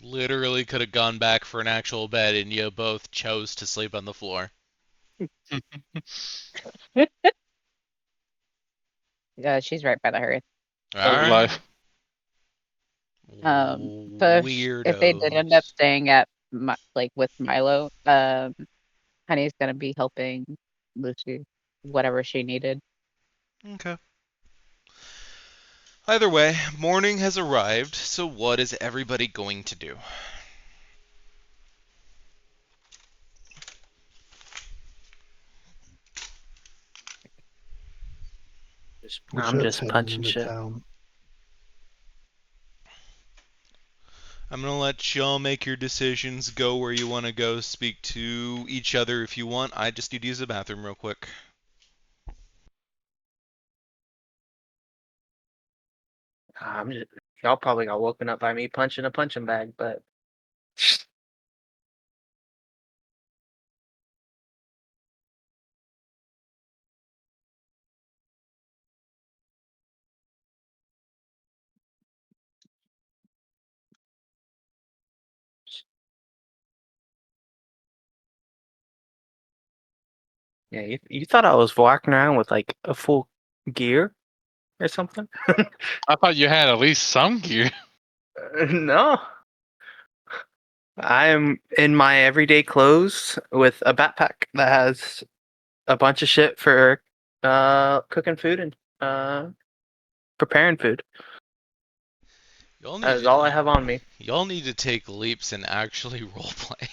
Literally could have gone back for an actual bed, and you both chose to sleep on the floor. She's right by the hearth. Thug life. So if they did end up Weirdos. staying at with Milo, Honey's gonna be helping Lucy, whatever she needed. Okay. Either way, morning has arrived, so what is everybody going to do? I'm Jet's just heading punching into shit. town. I'm gonna let y'all make your decisions, go where you want to go, speak to each other if you want. I just need to use the bathroom real quick. Y'all probably got woken up by me punching a punching bag, but yeah, you thought I was walking around with like a full gear or something? I thought you had at least some gear. No. I'm in my everyday clothes with a backpack that has a bunch of shit for cooking food and preparing food. Y'all That need is all I to, have on me. y'all need to take leaps and actually roleplay.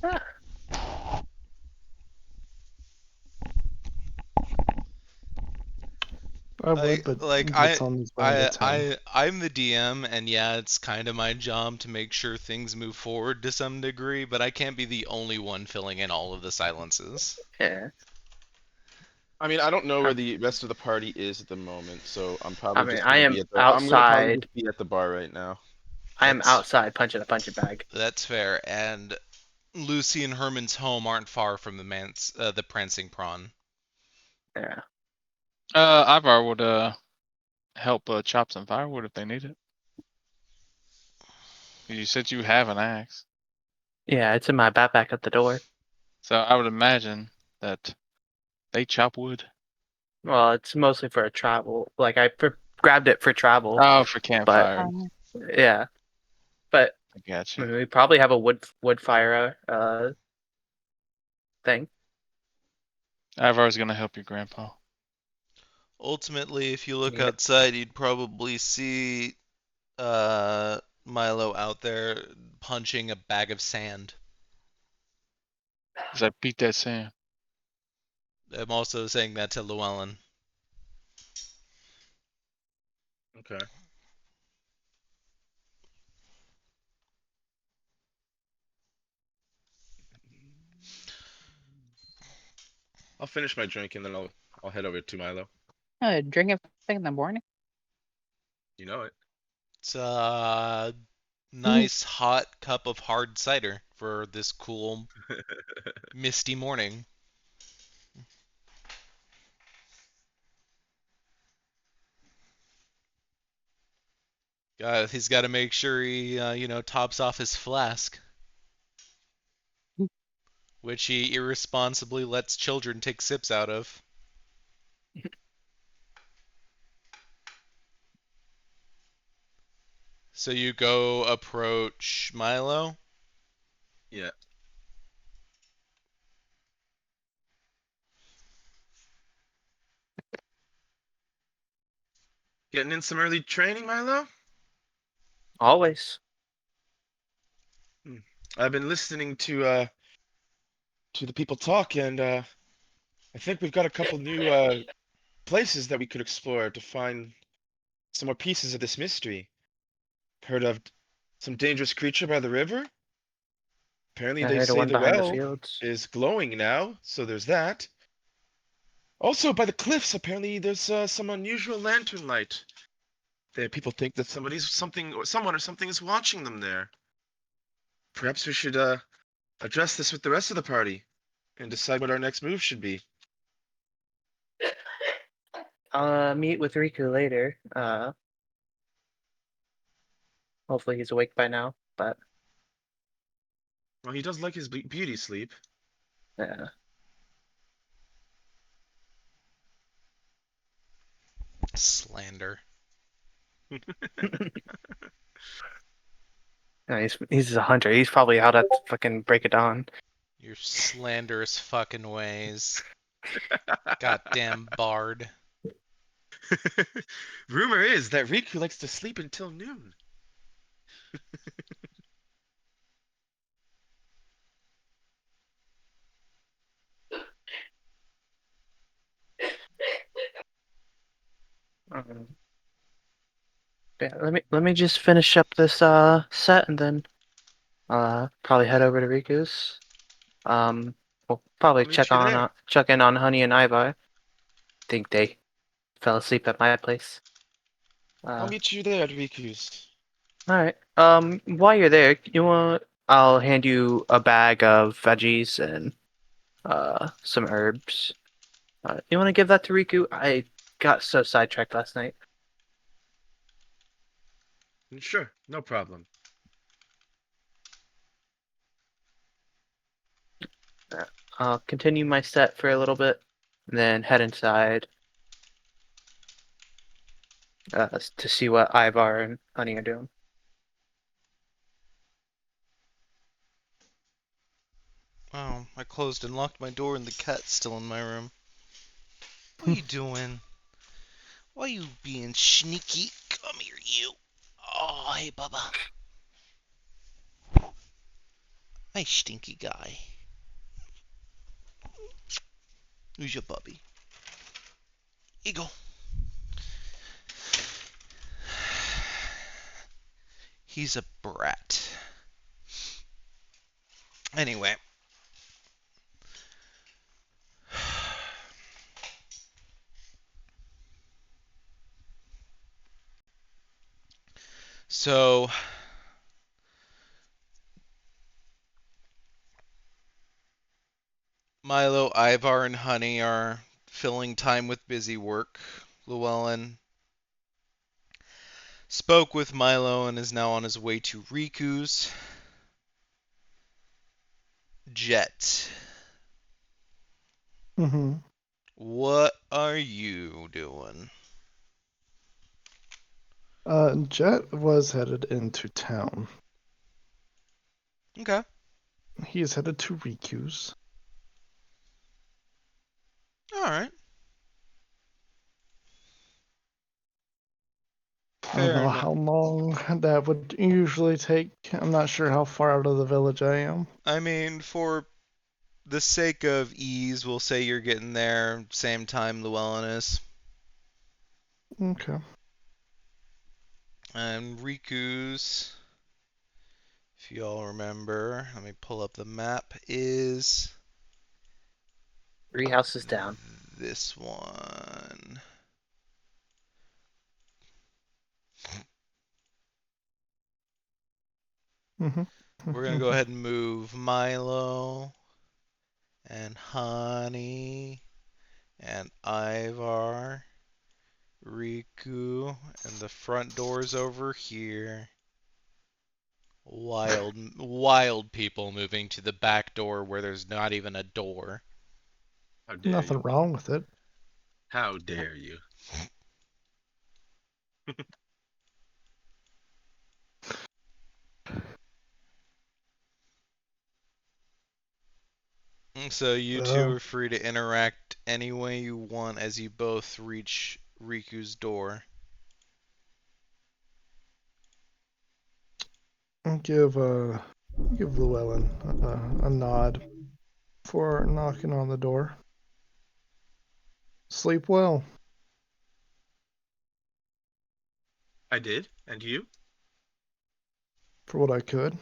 Ah, I would, but Like Jet's on his way to town. I'm the DM, and yeah, it's kind of my job to make sure things move forward to some degree, but I can't be the only one filling in all of the silences. yeah. I mean, I don't know where I'm- the rest of the party is at the moment, so I'm I probably mean, just I gonna am be at the. I'm gonna probably outside. just be at the bar right now. I am That's outside punching a punching bag. that's fair, and Lucy and Herman's home aren't far from the Prancing Prawn. Yeah. Ivar would help chop some firewood if they need it. You said you have an axe, Yeah, it's in my backpack at the door. so I would imagine that they chop wood. Well, it's mostly for a travel. Like I grabbed it for travel, Oh, for but campfire. yeah. But I got I you. mean, we probably have a wood fire thing. Ivar's gonna help your grandpa. Ultimately, if you look Yeah. outside, you'd probably see Milo out there punching a bag of sand. Cause I beat that sand. I'm also saying that to Llewellyn. Okay. I'll finish my drink and then I'll head over to Milo. Drink it first thing in the morning. You know it. It's a nice hot cup of hard cider for this cool, misty morning. He's got to make sure he, tops off his flask, which he irresponsibly lets children take sips out of. So you go approach Milo. Yeah. Getting in some early training, Milo? Always. I've been listening to the people talk, and I think we've got a couple new places that we could explore to find some more pieces of this mystery. Heard of some dangerous creature by the river? Apparently, I they heard the say one the behind the well fields. is glowing now, so there's that. Also, by the cliffs, apparently there's some unusual lantern light. There, people think that someone or something is watching them there. Perhaps we should address this with the rest of the party and decide what our next move should be. meet with Riku later. Hopefully he's awake by now. But Well, he does like his beauty sleep. yeah. Slander. No, he's a hunter. He's probably out at fucking break of dawn. Your slanderous fucking ways. Goddamn bard. Rumor is that Riku likes to sleep until noon. Yeah, let me just finish up this set and then probably head over to Riku's. We'll probably I'll meet you there. check in on Honey and Ivar. Think they fell asleep at my place. I'll meet you there at Riku's. All right. While you're there, I'll hand you a bag of veggies and some herbs. You want to give that to Riku? I got so sidetracked last night. Sure, no problem. I'll continue my set for a little bit, and then head inside to see what Ivar and Honey are doing. Wow, I closed and locked my door and the cat's still in my room. What are you doing? Why you being sneaky? Come here, you. Oh, hey, Bubba. Hey, stinky guy. Who's your puppy? Here you go. He's a brat. Anyway. So, Milo, Ivar, and Honey are filling time with busy work. Llewellyn spoke with Milo and is now on his way to Riku's. Jet, Mm-hmm. what are you doing? Jet was headed into town. Okay. He is headed to Riku's. All right. I don't Fair know enough. how long that would usually take. I'm not sure how far out of the village I am. I mean, for the sake of ease, we'll say you're getting there same time Llewellyn is. Okay. And Riku's, if you all remember, let me pull up the map, is 3 houses down. this one. Mm-hmm. We're going to go ahead and move Milo and Honey and Ivar, Riku, and the front door's over here. Wild people moving to the back door where there's not even a door. How dare Nothing you? wrong with it. How dare you? So you two are free to interact any way you want as you both reach Riku's door. Give Llewellyn a nod for knocking on the door. Sleep well. I did, and you? For what I could.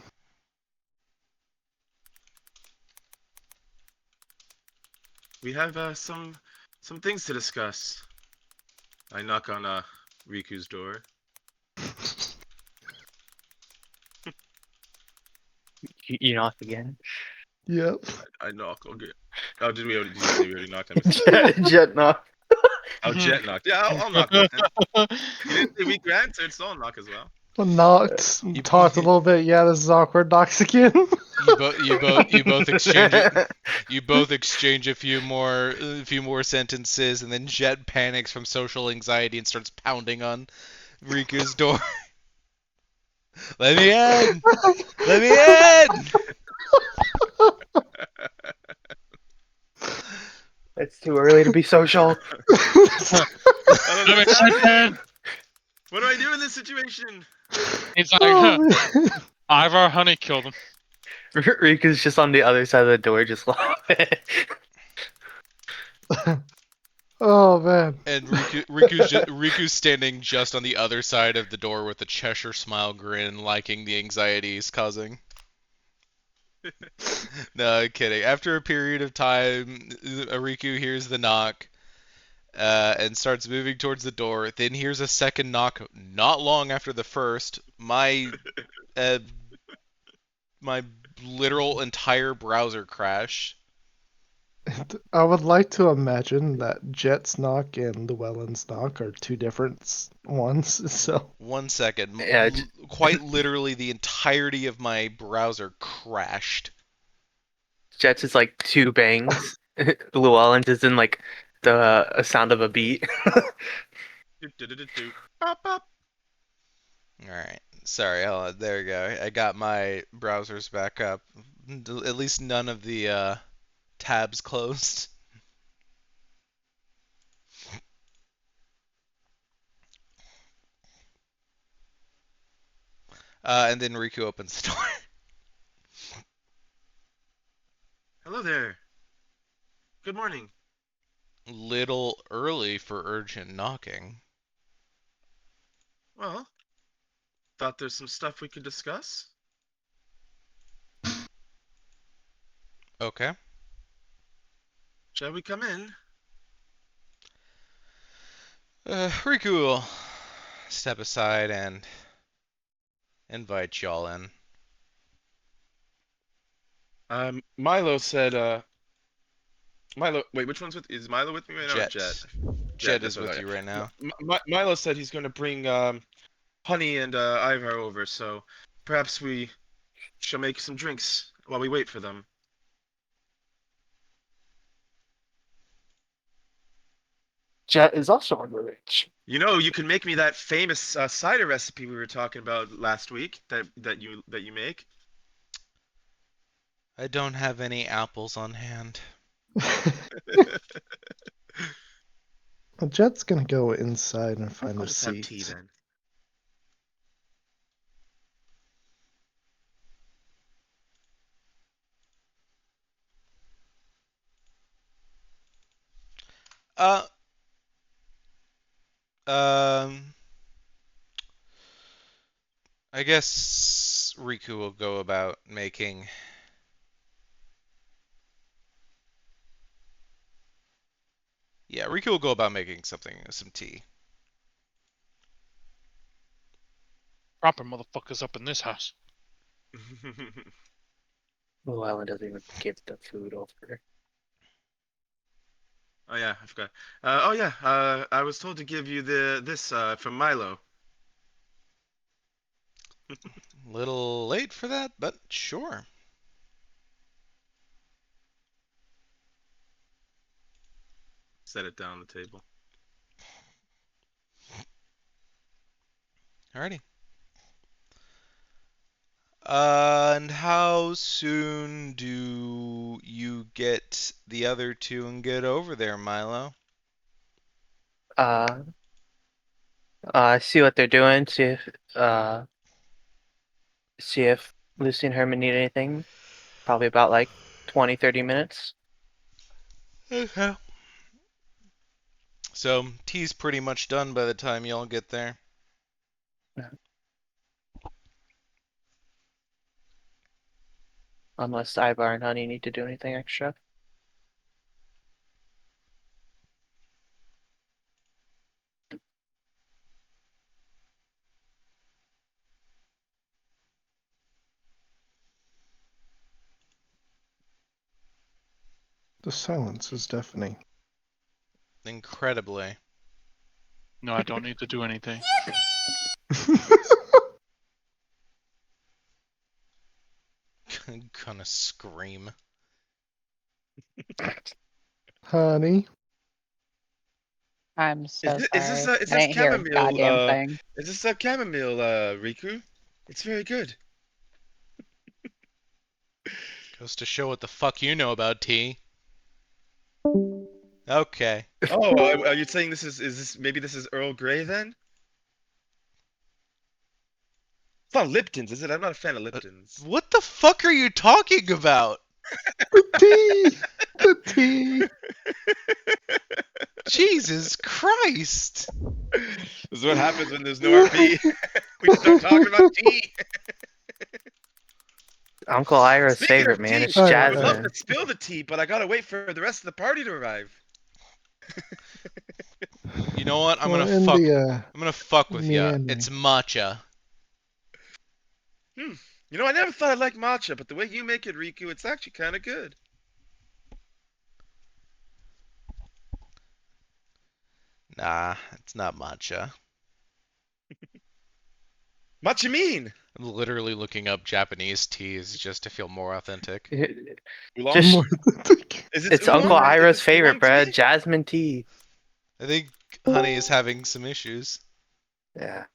We have some things to discuss. I knock on Riku's door. You knock again. Yep. I knock. Okay. Oh, did you say we already knocked? I missed that. Jet knock. Oh, Jet knocked. Yeah, I'll knock with him. You didn't say weak answered, so I'll knock as well. Well, knocked, You- talked a little bit. Yeah, this is awkward. Knocks again. You both exchange it. You both exchange a few more sentences, and then Jet panics from social anxiety and starts pounding on Riku's door. Let me in! Let me in! It's too early to be social. I don't know I'm what's happening. excited. What do I do in this situation? He's like, Oh, man. Ivar Honey killed him. Riku's just on the other side of the door, just laughing. Oh man. And Riku's standing just on the other side of the door with a Cheshire smile grin, liking the anxiety he's causing. No, kidding. After a period of time, Riku hears the knock and starts moving towards the door. Then hears a second knock not long after the first. Uh, my literal entire browser crashed. I would like to imagine that Jet's knock and Llewellyn's knock are two different ones. So 1 second. Yeah, Quite literally, the entirety of my browser crashed. Jets is like two bangs. Llewellyn's is in like a sound of a beat. Do-do-do-do-do. Pop, pop. Alright. Sorry, hold on. There we go. I got my browsers back up. At least none of the tabs closed. And then Riku opens the door. Hello there. Good morning. Little early for urgent knocking. Well, thought there's some stuff we could discuss. Okay. Shall we come in? Riku will step aside and invite y'all in. Milo said, Milo, wait, which one's with, is Milo with me right now or Jet. Jet? Jet that's is what with I you got. right now. Milo said he's going to bring, Honey and, Ivar over, so perhaps we shall make some drinks while we wait for them. Jet is also underage. You know, you can make me that famous cider recipe we were talking about last week that you make. I don't have any apples on hand. Well, Jet's gonna go inside and find I'll a just have tea seat. then. Uh, um, I guess Riku will go about making. Yeah, Riku will go about making some tea. Proper motherfuckers up in this house. Llewellyn doesn't even give the food over. Oh yeah, I forgot. Oh yeah, I was told to give you this from Milo. Little late for that, but sure. Set it down on the table. Alrighty. And how soon do you get the other two and get over there, Milo? See what they're doing. See if Lucy and Herman need anything. Probably about like 20, 30 minutes. Okay. So, tea's pretty much done by the time y'all get there. Unless Ivar and Honey need to do anything extra. The silence is deafening. Incredibly. No, I don't need to do anything. Gonna scream. Honey. I'm so Is this sorry. it I says didn't hear a chamomile? goddamn thing. Is this a chamomile, Riku? It's very good. Goes to show what the fuck you know about tea. Okay. Oh, are you saying this is this maybe this is Earl Grey then? It's not Lipton's, is it? I'm not a fan of Lipton's. What the fuck are you talking about? The tea. The tea. Jesus Christ. This is what happens when there's no RP. We start talking about tea. Uncle Ira's Speaking favorite, of man. tea, It's Alright, I would love Jasmine. to spill the tea, but I gotta wait for the rest of the party to arrive. You know what? I'm Well, gonna in fuck. the I'm gonna fuck with ya. meandering. It's matcha. You know, I never thought I'd like matcha, but the way you make it, Riku, it's actually kind of good. Nah, it's not matcha. Matcha mean? I'm literally looking up Japanese teas just to feel more authentic. Oolong? Just- More authentic. Is it It's oolong? Uncle Is Ira's it favorite, oolong bruh. tea? Jasmine tea. I think Honey is having some issues. Yeah.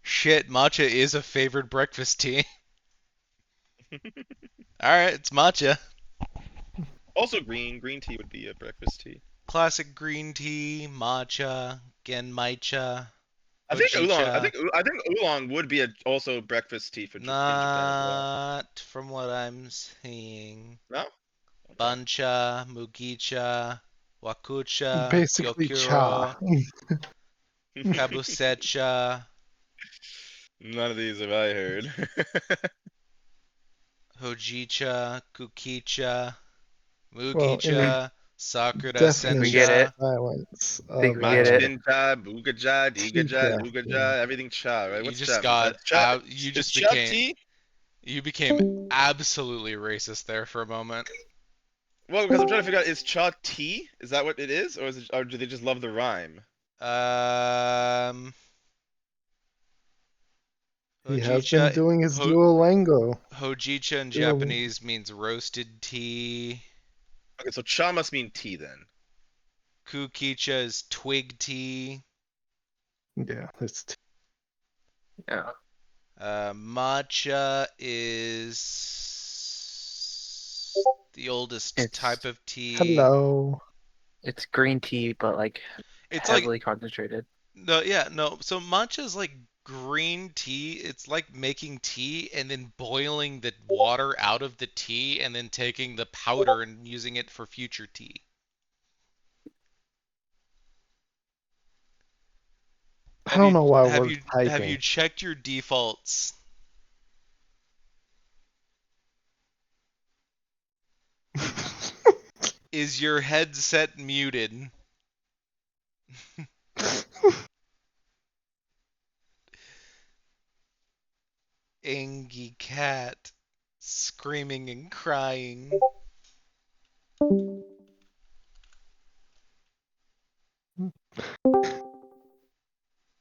Shit, matcha is a favored breakfast tea. Alright, it's matcha. Also green. Green tea would be a breakfast tea. Classic green tea, matcha, genmaicha, I think oolong. hojicha. I think oolong would be also breakfast tea in Japan as well. Not from what I'm seeing. No? Bancha, mugicha, wakucha, Basically cha. gyokuro, kabusecha, None of these have I heard. hojicha, kukicha, Well, in the mugicha, sakura definition We get sencha. it. silence Think of we get it. Machin-cha, Bugaja, tea Digaja, crafting. Lugaja, everything cha, right? You What's just cha? got Cha? you Is just cha became tea? you became absolutely racist there for a moment. Well, because I'm trying to figure out, is cha tea? Is that what it is? Or do they just love the rhyme? He has been Hojicha, doing his ho, Duolingo. hojicha in Duolingo. Japanese means roasted tea. Okay, so cha must mean tea then. Kukicha is twig tea. Yeah, it's Yeah. Matcha is the oldest It's- type of tea. hello. It's green tea, but like It's heavily concentrated. no, yeah, no. So matcha is like green tea. It's like making tea and then boiling the water out of the tea and then taking the powder and using it for future tea. I don't know why have we're you have you typing. checked your defaults? Is your headset muted? Angie cat screaming and crying.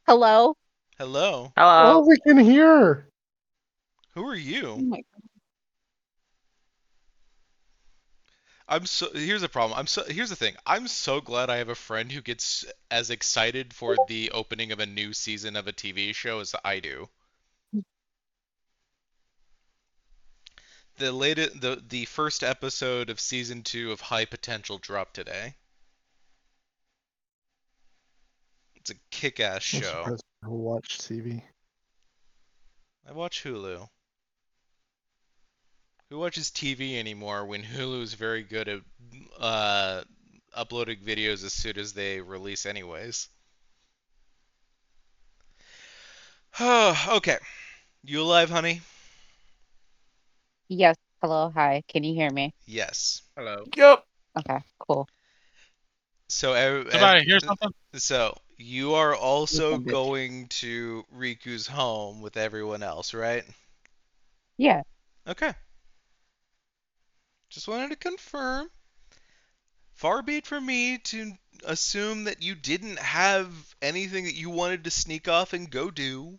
Hello? Hello. Oh, Hello. we can hear. Who are Oh you? my Here's the problem. Here's the thing. I'm so glad I have a friend who gets as excited for the opening of a new season of a TV show as I do. The first episode of season 2 of High Potential dropped today. It's a kick-ass I'm show. surprised people watch TV. I watch Hulu. Who watches TV anymore when Hulu is very good at uploading videos as soon as they release anyways? Okay. You alive, honey? Yes. Hello. Hi. Can you hear me? Yes. Hello. Yep. Okay. Cool. So, Somebody hear something? so you are also Listen, bitch. going to Riku's home with everyone else, right? Yeah. Okay. Just wanted to confirm. Far be it from me to assume that you didn't have anything that you wanted to sneak off and go do.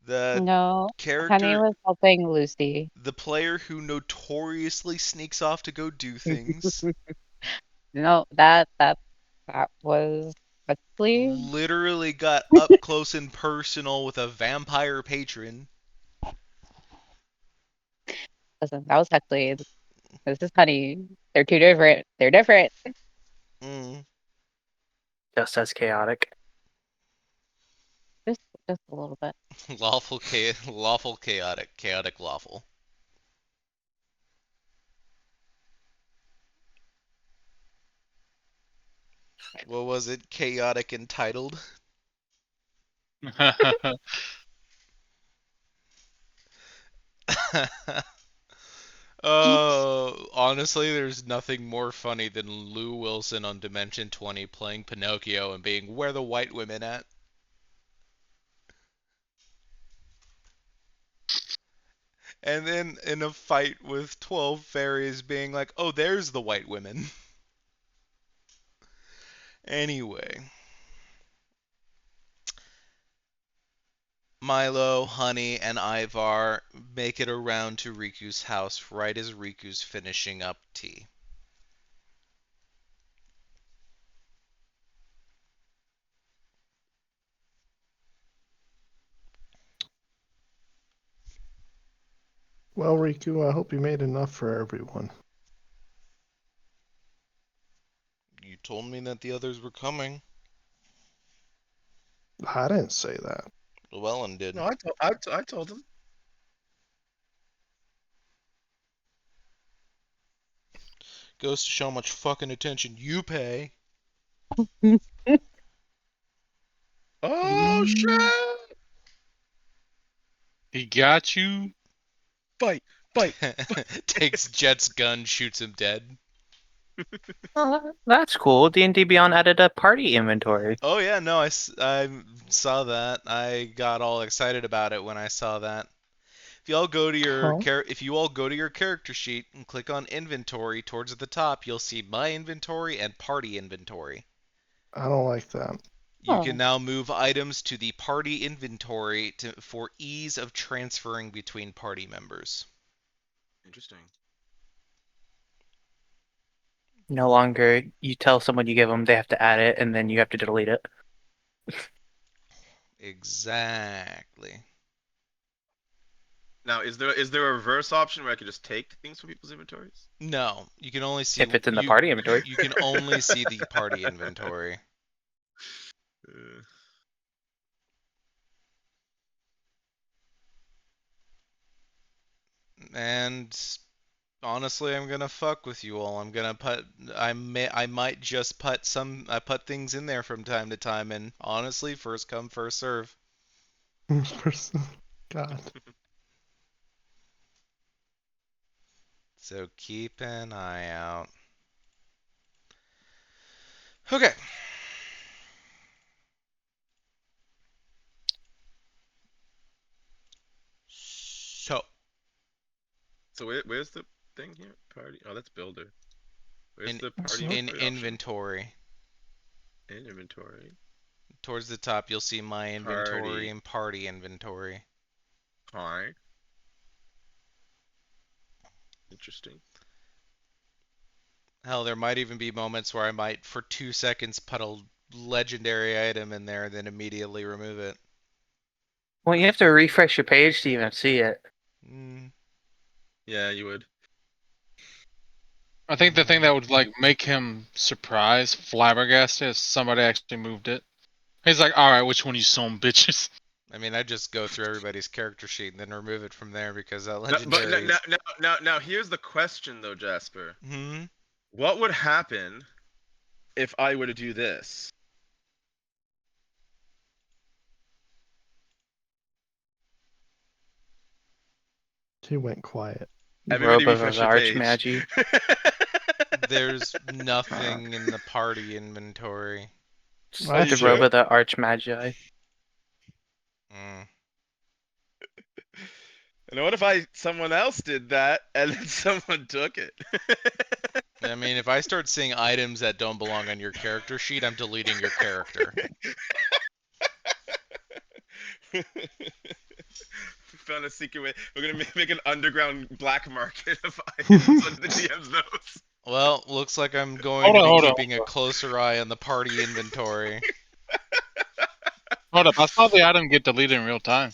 The No, Honey character, was helping Lucy. the player who notoriously sneaks off to go do things, No, that was Huxley. literally got up close and personal with a vampire patron. Listen, that was Huxley. This is Honey. They're two different. They're different. Mm. Just as chaotic. Just a little bit. Lawful chaotic, chaotic lawful. What was it? Chaotic entitled? Oh, honestly, there's nothing more funny than Lou Wilson on Dimension 20 playing Pinocchio and being, "Where the white women at?" And then in a fight with 12 fairies being like, "Oh, there's the white women." Anyway, Milo, Honey, and Ivar make it around to Riku's house right as Riku's finishing up tea. Well, Riku, I hope you made enough for everyone. You told me that the others were coming. I didn't say that. Llewellyn did. No, I told him. Goes to show how much fucking attention you pay. Oh shit! He got you. Bite. Takes Jet's gun, shoots him dead. Oh, that's cool. D&D Beyond added a party inventory. Oh yeah, no, I saw that. I got all excited about it when I saw that. If you all go to your Huh? if you all go to your character sheet and click on inventory towards the top, you'll see my inventory and party inventory. I don't like that. You can Oh. now move items to the party inventory for ease of transferring between party members. Interesting. No longer you tell someone you give them, they have to add it, and then you have to delete it. Exactly. Now, is there a reverse option where I could just take things from people's inventories? No, you can only see If it's in the party inventory. you can only see the party inventory. And honestly, I'm gonna fuck with you all. I'm gonna put I might just put I put things in there from time to time, and honestly, first come first serve. God. So keep an eye out. Okay. So where's the thing here? Party. Oh, that's builder. Where's in the party So- in inventory option? inventory, In inventory. towards the top, you'll see my inventory Party. and party inventory. Hi. Interesting. Hell, there might even be moments where I might, for 2 seconds, put a legendary item in there, then immediately remove it. Well, you have to refresh your page to even see it. Mm. Yeah, you would. I think the thing that would like make him surprised, flabbergasted, is somebody actually moved it. He's like, "All right, which one of you son bitches?" I mean, I just go through everybody's character sheet and then remove it from there because that But legendary. now, here's the question though, Jasper. Hmm. What would happen if I were to do this? He went quiet. Everybody Robe of refresh the your page. Archmagi. There's nothing in the party inventory. Just Are you the sure? Robe of the Archmagi. Mm. And what if someone else did that and then someone took it? I mean, if I start seeing items that don't belong on your character sheet, I'm deleting your character. We found a secret way. We're gonna make an underground black market of items under the DM's nose. Well, looks like I'm going to be Hold on. keeping a closer eye on the party inventory. Hold up, I saw the item get deleted in real time.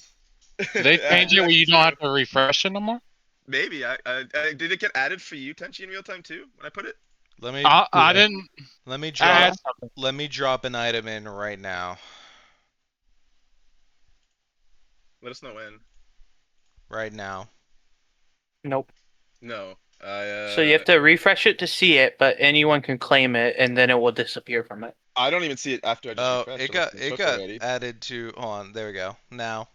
Did they change it where you don't have to refresh it no more? Maybe. Did it get added for you, Tenchi, in real time too? When I put it? Let me I didn't add something. let me drop an item in right now. Let us know when. Right now. Nope. No. So you have to refresh it to see it, but anyone can claim it, and then it will disappear from it. I don't even see it after I just Oh, refreshed. it got added to. Hold on, there we go. Now.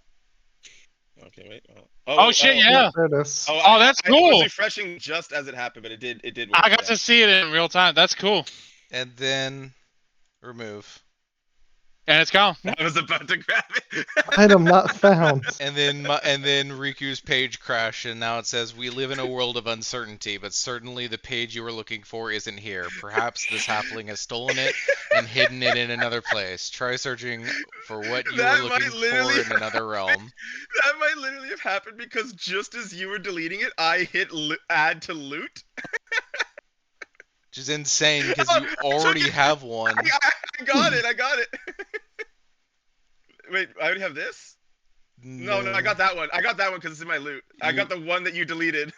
Okay, wait. Oh shit, yeah. There it is. Oh, that's I cool. was refreshing just as it happened, but it did work. I got to see it in real time. That's cool. And then remove. And it's gone. I was about to grab it. Item not found. And then Riku's page crashed, and now it says, "We live in a world of uncertainty, but certainly the page you were looking for isn't here. Perhaps this halfling has stolen it and hidden it in another place. Try searching for what you were looking for in another realm." That might literally have happened because just as you were deleting it, I hit add to loot. Which is insane because you already have one. I got it. Wait, I already have this? No, I got that one. I got that one because it's in my loot. I got the one that you deleted.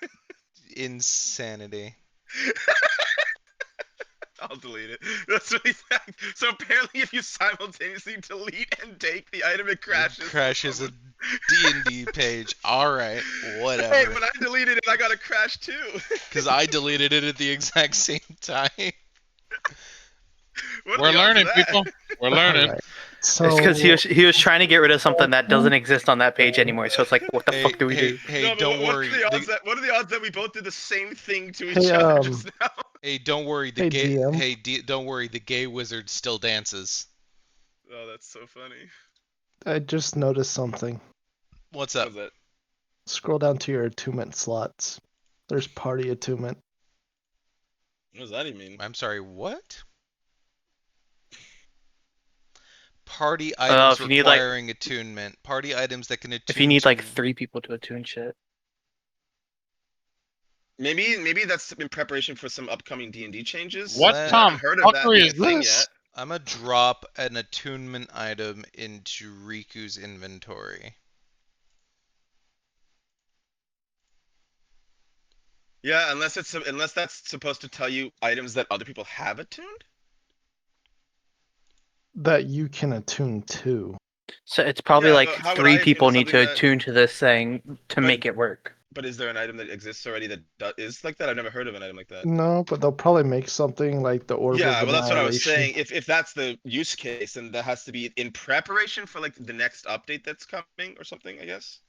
Insanity. I'll delete it. That's really sad. So apparently if you simultaneously delete and take the item, it crashes. It crashes a D&D page. Alright, whatever. Hey, when I deleted it, I got a crash too. Because I deleted it at the exact same time. We're learning, people. We're learning. Right. So It's because he was trying to get rid of something that doesn't exist on that page anymore. So it's like, what the fuck do we do? Hey, don't worry. What are the odds that we both did the same thing to each Hey, other just now? Hey, don't worry. Hey, DM. Don't worry. The gay wizard still dances. Oh, that's so funny. I just noticed something. What's up? What was that? Scroll down to your attunement slots. There's party attunement. What does that even mean? I'm sorry. What? Party items if you need, requiring attunement. Party items that can attune. If you need like 3 people to attune shit. Maybe that's in preparation for some upcoming D&D changes. What I haven't Tom heard of that fuckery being is a thing this? yet. I'm gonna drop an attunement item into Riku's inventory. Yeah, unless that's supposed to tell you items that other people have attuned. That you can attune to. So it's probably Yeah, like but how would 3 I people attune need to something that- attune to this thing to But- make it work. But is there an item that exists already that is like that? I've never heard of an item like that. No, but they'll probably make something like the Orb Yeah, of well, that's what I was Annihilation. saying. If that's the use case, then that has to be in preparation for like the next update that's coming or something, I guess.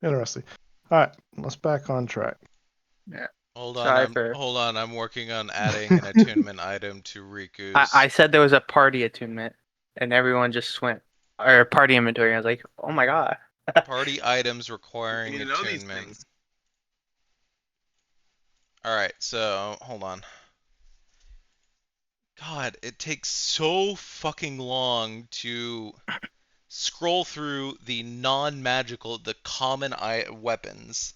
Interesting. All right, let's back on track. Hold Sorry on. for- Hold on. I'm working on adding an attunement item to Riku's. I said there was a party attunement, and everyone just went, or party inventory. I was like, oh my god. Party items requiring You need to know these attunement. things. Alright, so hold on. God, it takes so fucking long to scroll through the non-magical, the common weapons.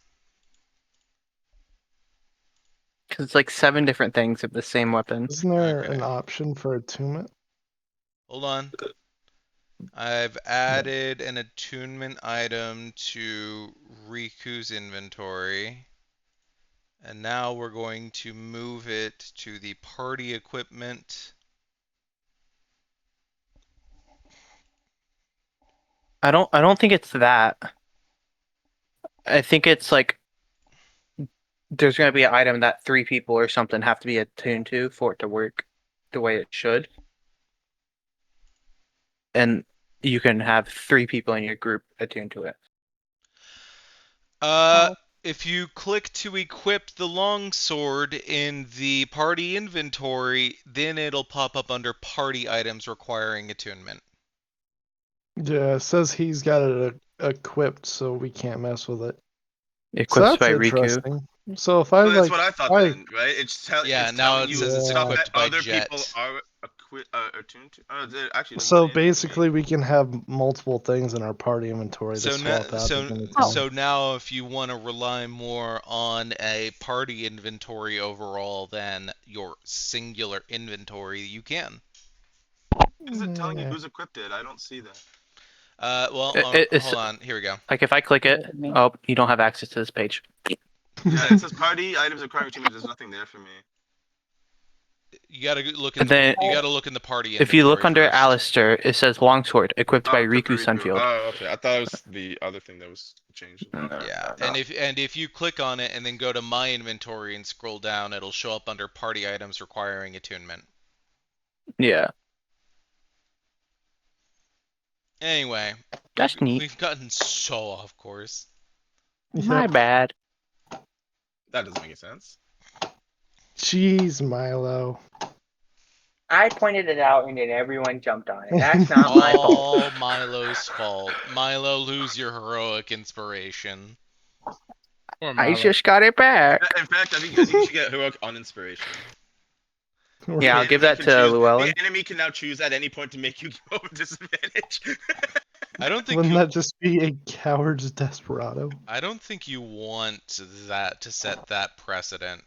Because it's like 7 different things of the same weapon. Isn't there Okay. an option for attunement? Hold on. I've added an attunement item to Riku's inventory. And now we're going to move it to the party equipment. I don't think it's that. I think it's like there's gonna be an item that 3 people or something have to be attuned to for it to work the way it should. And you can have 3 people in your group attuned to it. If you click to equip the longsword in the party inventory, then it'll pop up under party items requiring attunement. Yeah, it says he's got it equipped, so we can't mess with it. So Equipped that's by Riku. interesting. So if I Well, that's like, what I thought I then, right? Yeah, It's now telling it you says it's Yeah. stuff that equipped by other Jet. people are attuned to. Oh, actually, it doesn't so say anything to me. basically we can have multiple things in our party inventory to So now, swap out. so at any time. so now, if you want to rely more on a party inventory overall than your singular inventory, you can. Is it telling you Yeah. who's equipped it? I don't see that. Well, It's hold on. Here we go. like if I click it, Me. oh, you don't have access to this page. Yeah, it says party items requiring achievement. There's nothing there for me. You gotta look in And then you gotta look in the party if you look inventory under first. Alistair, it says longsword equipped by equipped by Riku Sunfield. Oh, okay. I thought it was the other thing that was changed. Okay. Yeah, No. and if you click on it and then go to my inventory and scroll down, it'll show up under party items requiring attunement. Yeah, Anyway, that's neat. we've gotten so off course. My Yep. bad. That doesn't make any sense. Jeez, Milo. I pointed it out and then everyone jumped on it. That's not my fault. All Milo's fault. Milo, lose your heroic inspiration. Poor I Milo. just got it back. In fact, I think you should get heroic on inspiration. Yeah, I'll The give enemy that can to choose- Llewellyn. The enemy can now choose at any point to make you go with disadvantage. I don't think Wouldn't you. that just be a coward's desperado? I don't think you want that to set that precedent.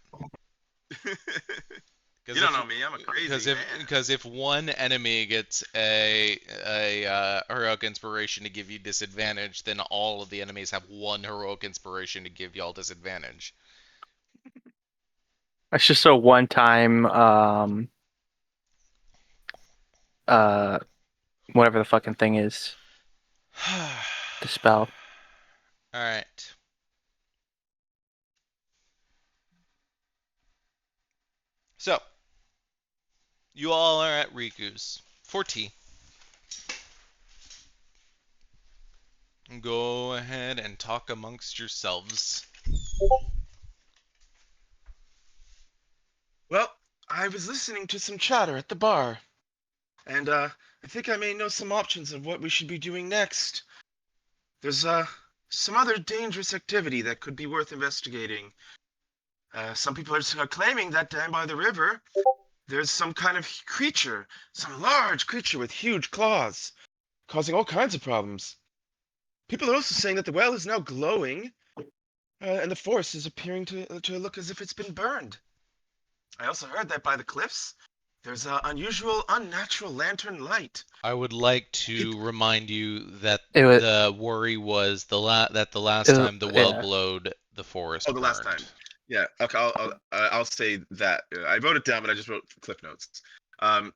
You don't know me. I'm a crazy man. Because if one enemy gets a heroic inspiration to give you disadvantage, then all of the enemies have one heroic inspiration to give y'all disadvantage. That's just a one-time, whatever the fucking thing is, the spell. All right. So, you all are at Riku's for tea. Go ahead and talk amongst yourselves. Well, I was listening to some chatter at the bar, and I think I may know some options of what we should be doing next. There's some other dangerous activity that could be worth investigating. Some people are claiming that down by the river, there's some kind of creature, some large creature with huge claws, causing all kinds of problems. People are also saying that the well is now glowing, and the forest is appearing to look as if it's been burned. I also heard that by the cliffs, there's unusual, unnatural lantern light. I would like to remind you that It was- the worry was that the last It- time the well yeah. glowed, the forest Oh, the last burned. time. Yeah, okay, I'll say that. I wrote it down, but I just wrote cliff notes. And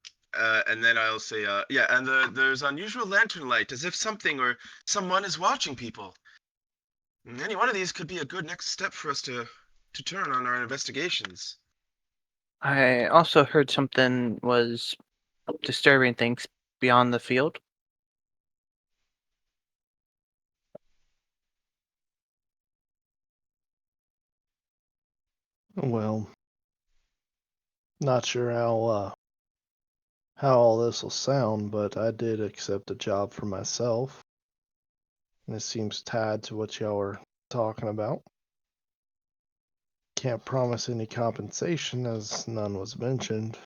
then I'll say, yeah, and there's unusual lantern light, as if something or someone is watching people. And any one of these could be a good next step for us to turn on our investigations. I also heard something was disturbing things beyond the field. Well, not sure how all this will sound, but I did accept a job for myself, and it seems tied to what y'all are talking about. Can't promise any compensation, as none was mentioned,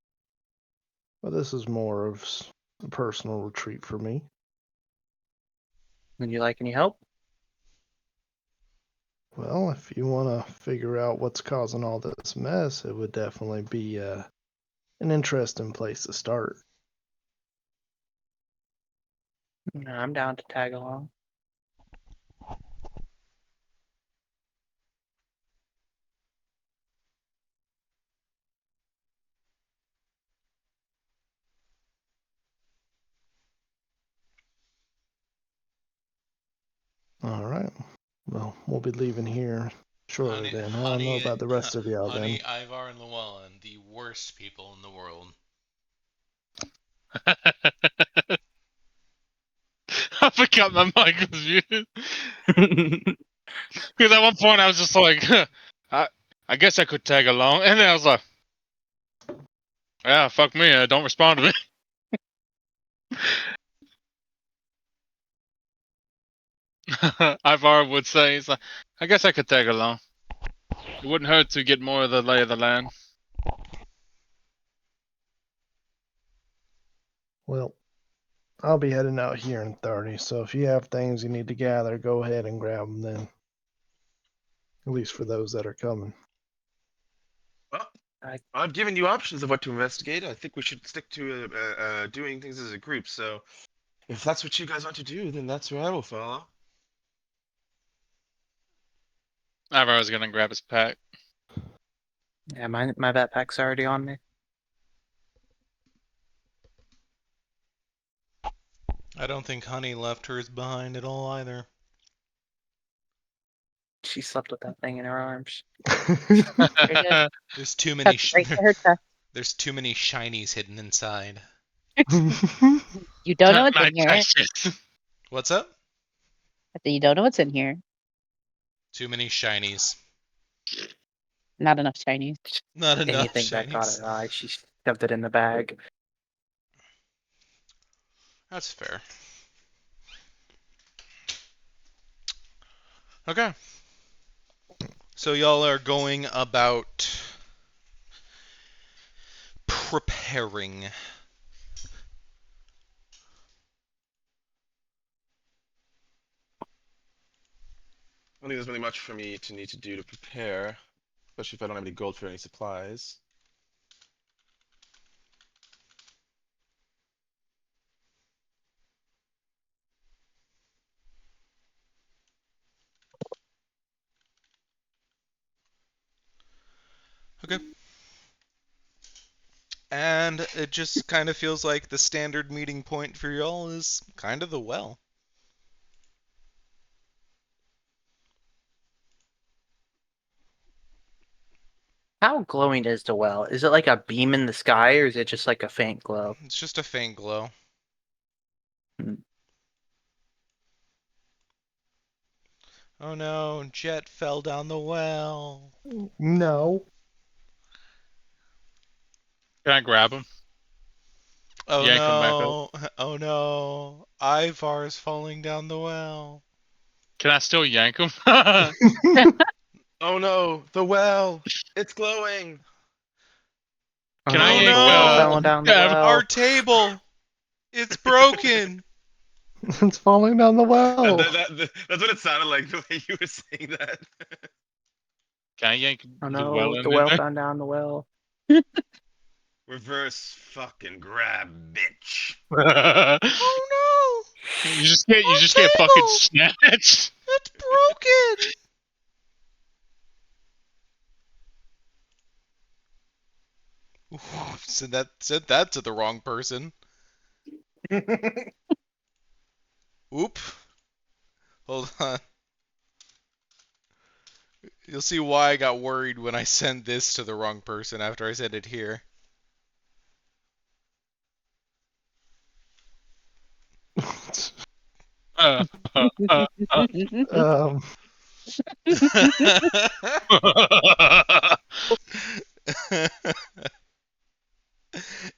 but this is more of a personal retreat for me. Would you like any help? Well, if you want to figure out what's causing all this mess, it would definitely be an interesting place to start. No, I'm down to tag along. All right. Well, we'll be leaving here shortly then. I don't know about the rest of y'all then. Honey, Ivar, and Llewellyn, the worst people in the world. I forgot my mic was muted. Because at one point I was just like, I guess I could tag along. And then I was like, yeah, fuck me. Don't respond to me. Ivar would say, he's like, I guess I could tag along. It wouldn't hurt to get more of the lay of the land. Well, I'll be heading out here in 30, so if you have things you need to gather, go ahead and grab them then. At least for those that are coming. Well, I- I've given you options of what to investigate. I think we should stick to doing things as a group. So, if that's what you guys want to do, then that's where I will follow. Ivar was gonna grab his pack. Yeah, my backpack's already on me. I don't think Honey left hers behind at all either. She slept with that thing in her arms. There's too many. Tucked right to her chest. There's too many shinies hidden inside. You don't know what's in here. Shit. What's up? I said you don't know what's in here. Too many shinies. Not enough Chinese. Not enough Anything that caught shinies. her eye, she shoved it in the bag. That's fair. Okay. So y'all are going about preparing. I don't think there's really much for me to need to do to prepare, especially if I don't have any gold for any supplies. Okay. And it just kind of feels like the standard meeting point for y'all is kind of the well. How glowing is the well? Is it like a beam in the sky, or is it just like a faint glow? It's just a faint glow. Hmm. Oh no, Jet fell down the well. No. Can I grab him? Oh Yank him back up. no. Oh no. Ivar's falling down the well. Can I still yank him? Oh no, the well! It's glowing! Can Oh, I Oh yank the well no! fell down the Deb? well. Our table! It's broken! It's falling down the well. That's what it sounded like the way you were saying that. Can I yank Oh the well no, in the well there? fell down the well. Reverse fucking grab, bitch. Oh You just Our get fucking table! snatched. no! It's broken! Ooh, said that to the wrong person. Oop. Hold on. You'll see why I got worried when I sent this to the wrong person after I sent it here. Uh, uh, uh, uh. um,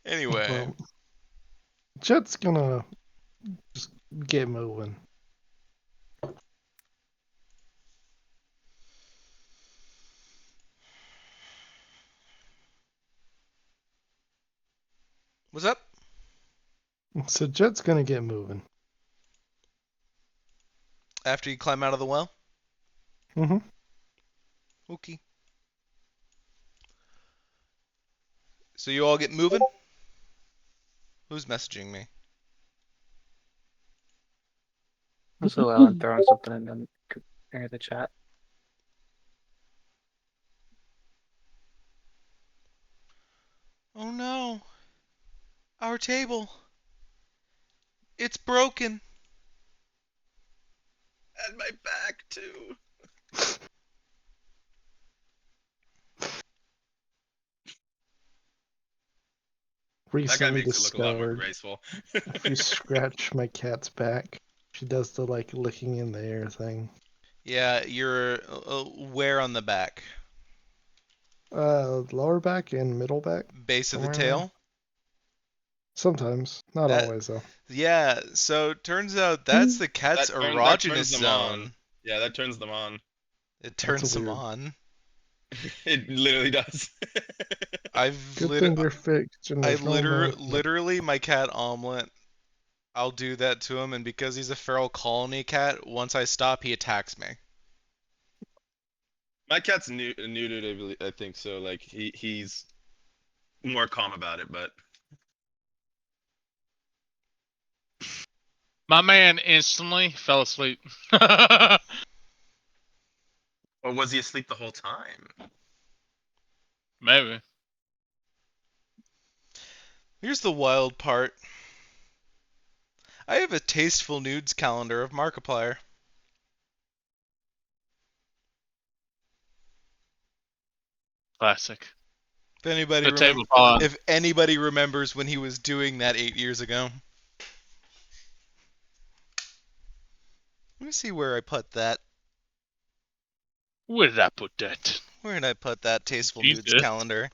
Anyway. well, Jet's gonna just get moving. What's up? So Jet's gonna get moving. After you climb out of the well? Mm-hmm. Okay. So you all get moving? Who's messaging me? So I'm throwing something in the chat. Oh no. Our table. It's broken. And my back too. That guy Recently makes it look a lot more discovered. graceful. If you scratch my cat's back, she does the like licking in the air thing. Yeah, you're where on the back? Lower back and middle back. Base of the Somewhere in there. tail? Sometimes, not That- always though. Yeah, so turns out that's the cat's That erogenous turns them on. zone. Yeah, that turns them on. It turns them weird. on. It literally does. Good thing you're fixed and there's no more. literally my cat Omelet. I'll do that to him, and because he's a feral colony cat, once I stop, he attacks me. My cat's neutered, I think so. Like he's more calm about it, but My man instantly fell asleep. or was he asleep the whole time? Maybe. Here's the wild part. I have a tasteful nudes calendar of Markiplier. Classic. If anybody remembers when he was doing that 8 years ago. Let me see where I put that. Where did I put that? Where did I put that tasteful Jesus. nudes calendar?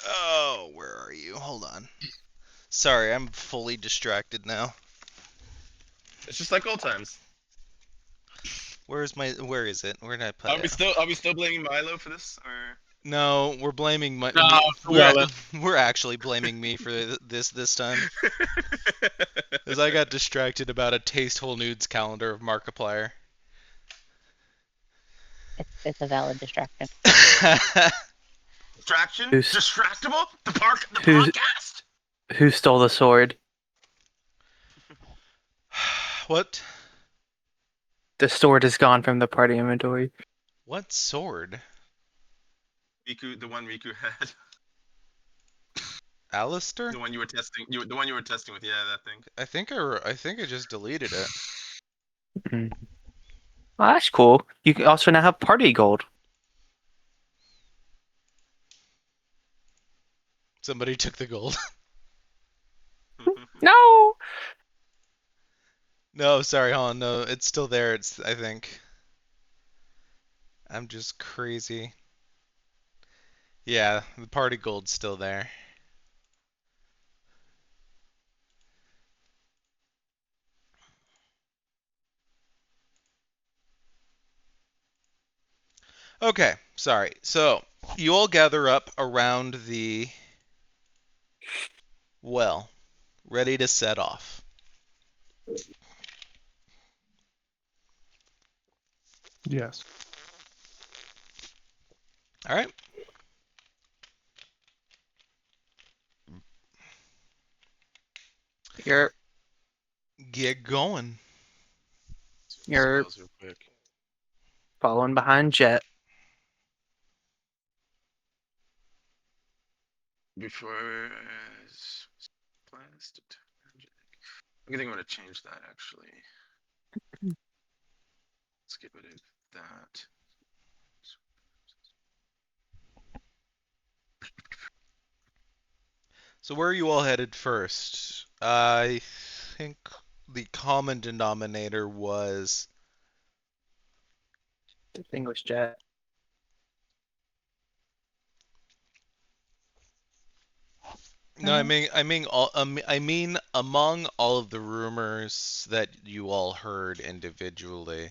Oh, where are you? Hold on. Sorry, I'm fully distracted now. It's just like old times. Where is it? Where did I put Are it? we still blaming Milo for this, or? No, we're blaming my. No, We're actually blaming me for this time, because I got distracted about a tasteful nudes calendar of Markiplier. It's a valid distraction. Distraction? Who's- Distractible? The who's- podcast? Who stole the sword? What? The sword is gone from the party inventory. What sword? Riku, the one Riku had. Alistair? The one you were testing. The one you were testing with. Yeah, that thing. I think I just deleted it. Mm. Well, that's cool. You can also now have party gold. Somebody took the gold. No. No, sorry, hold on. No, it's still there. I think. I'm just crazy. Yeah, the party gold's still there. Okay, sorry. So, you all gather up around the well, ready to set off. Yes. All right. You're Get going. You're- Spells real quick. following behind Jet. Before plans. I think I'm gonna change that actually. Let's get rid of that. So where are you all headed first? I think the common denominator was Distinguished Jet. no, I mean among all of the rumors that you all heard individually, I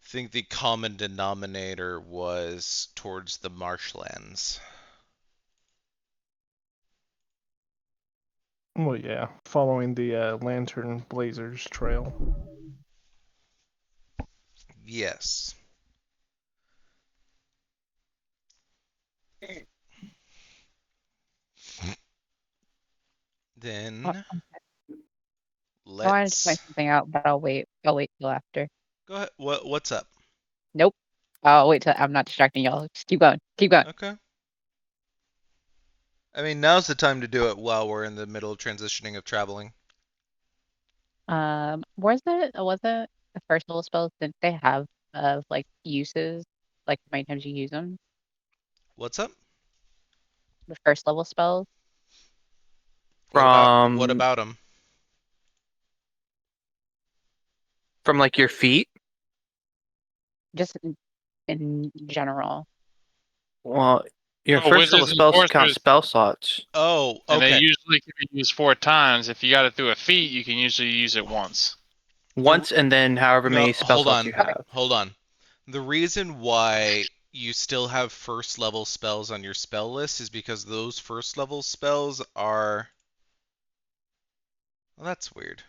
think the common denominator was towards the marshlands. Well, yeah. Following the Lantern Blazers trail. Yes. Then I wanted to let's point something out, but I'll wait. I'll wait till after. go ahead. What's up? Nope. I'll wait till I'm not distracting y'all. Just keep going. Keep going. Okay. I mean, now's the time to do it while we're in the middle of transitioning of traveling. Was it the first level spells? Didn't they have like uses, like how many times you use them? What's up? The first level spells. What about them? From like your feet. Just in general. Well, Your Oh, first level wizards and spells count sorcerers, spell slots. Oh, and they okay. usually can be used 4 times. If you got it through a feat, you can usually use it once. Once, and then however No, many spell hold slots you on. have. Hold on. The reason why you still have first level spells on your spell list is because those first level spells are. Well, that's weird.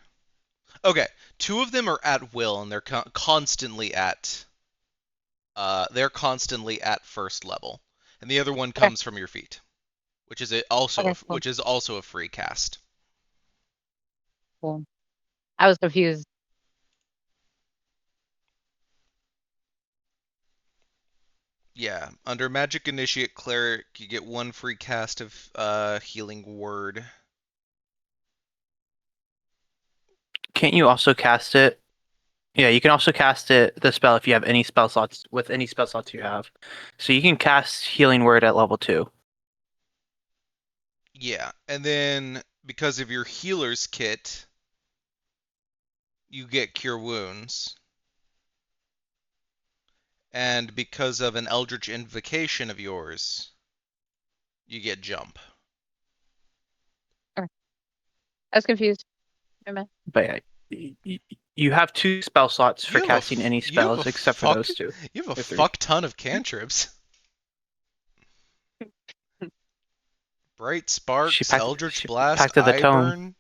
Okay, 2 of them are at will, and they're constantly at. They're constantly at first level, and the other one Okay. comes from your feet, which is also Okay, cool. which is also a free cast. Cool. I was confused. Yeah, under Magic Initiate Cleric, you get 1 free cast of Healing Word. Can't you also cast it? Yeah, you can also cast the spell if you have any spell slots with any spell slots you have. So you can cast Healing Word at level 2. Yeah, and then because of your healer's kit, you get Cure Wounds. And because of an Eldritch Invocation of yours, you get Jump. I was confused. Never mind. But yeah, you have 2 spell slots for You have a casting any you have a spells except for fuck those 2. you have a Or 3. fuck ton of cantrips. Bright Sparks, Eldritch She Blast, packed to the tome. Eyeburn,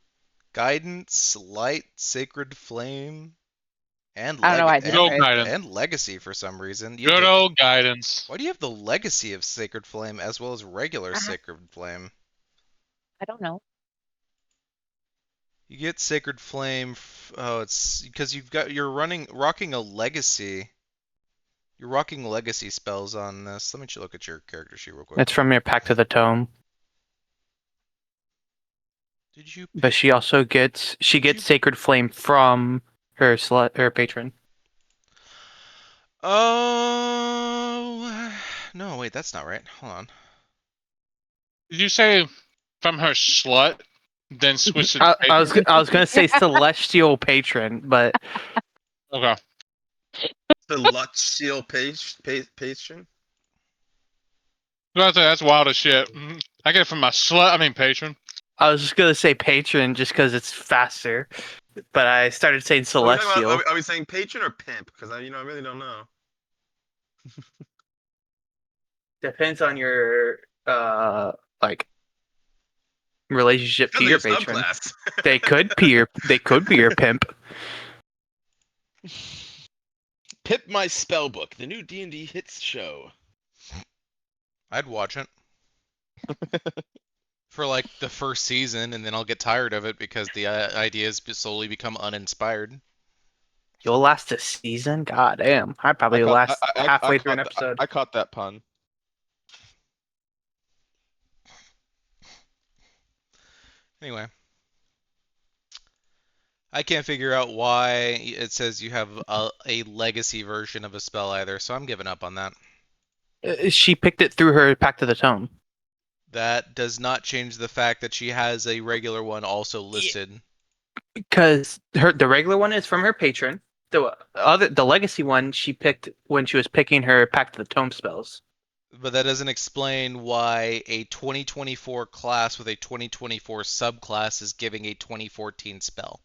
Guidance, Light, Sacred Flame, and I don't know why I did Good it old right. guidance. and Legacy for some reason. Good old guidance. Why do you have the Legacy of Sacred Flame as well as regular Uh-huh. Sacred Flame? I don't know. You get Sacred Flame. Oh, it's because you're rocking a Legacy. You're rocking Legacy spells on this. Let me look at your character sheet real quick. It's from your pack to the tome. Did you? But she also gets Sacred Flame from her patron. Oh no! Wait, that's not right. Hold on. Did you say from her slut, then switch to I was gonna say Celestial Patron, but Okay. The Luxial patron. That's wild as shit. I get it from my slut. I mean patron. I was just gonna say Patron just because it's faster. But I started saying Are we, talking about, Celestial. are we saying patron or pimp? Because I really don't know. Depends on your like relationship to Depends on your your patron. subclass. They could be your pimp. Pip My Spellbook, the new D&D hits show. I'd watch it for like the first season, and then I'll get tired of it because the ideas slowly become uninspired. You'll last a season? God damn. I probably last halfway through an episode. I caught that pun. Anyway, I can't figure out why it says you have a legacy version of a spell either, so I'm giving up on that. She picked it through her pack to the tome. That does not change the fact that she has a regular one also listed. Because the regular one is from her patron. The legacy one she picked when she was picking her pack to the tome spells. But that doesn't explain why a 2024 class with a 2024 subclass is giving a 2014 spell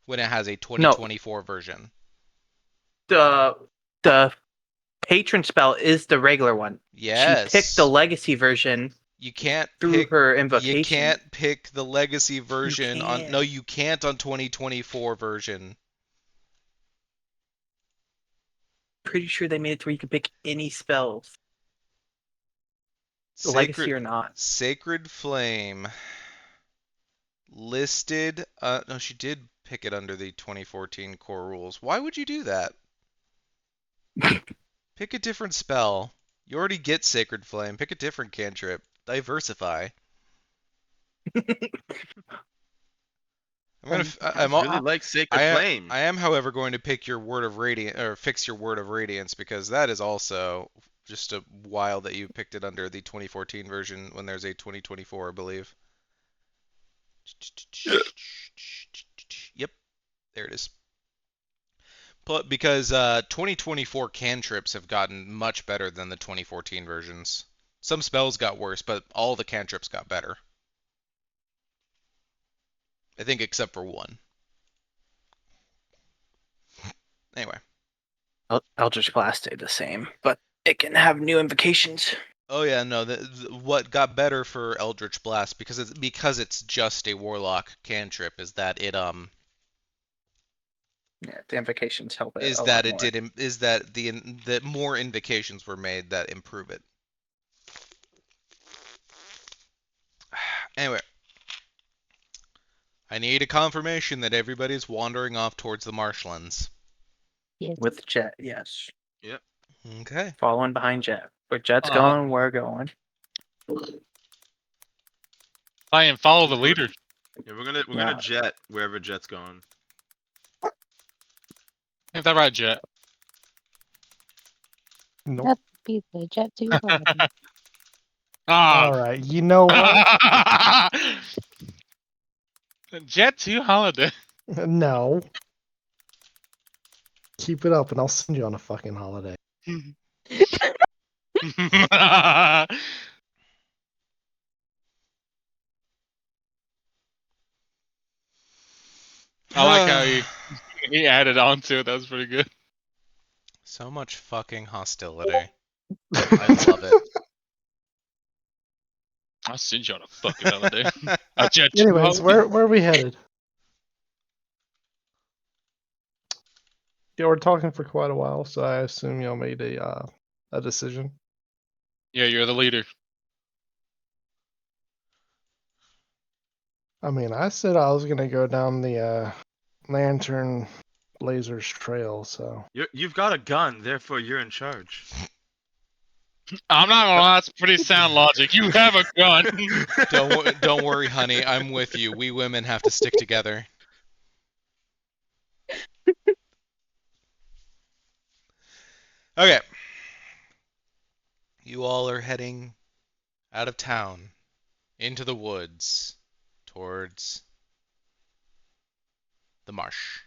when it has a 2024 version. The patron spell is the regular one. Yes. She picked the legacy version. You can't through her invocation. You can't pick the legacy version on. No, You you can't on 2024 version. Pretty sure they made it to where you can pick any spells. Legacy or not. Sacred Flame listed. No, she did pick it under the 2014 core rules. Why would you do that? Pick a different spell. You already get Sacred Flame. Pick a different cantrip. Diversify. I really like Sacred Flame. I am, however, going to pick your Word of Radiance or fix your Word of Radiance because that is also just a wild that you picked it under the 2014 version when there's a 2024, I believe. Yep, there it is. But because 2024 cantrips have gotten much better than the 2014 versions. Some spells got worse, but all the cantrips got better. I think except for one. Anyway. Eldritch Blast stayed the same, but it can have new invocations. Oh yeah, no. What got better for Eldritch Blast because it's just a warlock cantrip is that it Yeah, the invocations help it is a that lot it more. did is that that more invocations were made that improve it. Anyway, I need a confirmation that everybody's wandering off towards the marshlands. Yes. With Jet, yes. Yep. Okay. Following behind Jet. Where Jet's Uh, going, we're going. Try and follow the leader. Yeah, we're gonna Nah. jet wherever Jet's going. Ain't that right, Jet? Nope. That be the jet too hard. Ah. All right. You know what? Jet 2 holiday. No. Keep it up, and I'll send you on a fucking holiday. I like how he added on to it. That was pretty good. So much fucking hostility. I love it. I'll send you on a fucking holiday. A Jet 2 Anyways, holiday. where are we headed? Yeah, we're talking for quite a while, so I assume y'all made a decision. Yeah, you're the leader. I mean, I said I was gonna go down the Lantern Blazers trail, so You've got a gun, therefore you're in charge. I'm not gonna lie, that's pretty sound logic. You have a gun. Don't worry, honey. I'm with you. We women have to stick together. Okay. You all are heading out of town into the woods towards the marsh.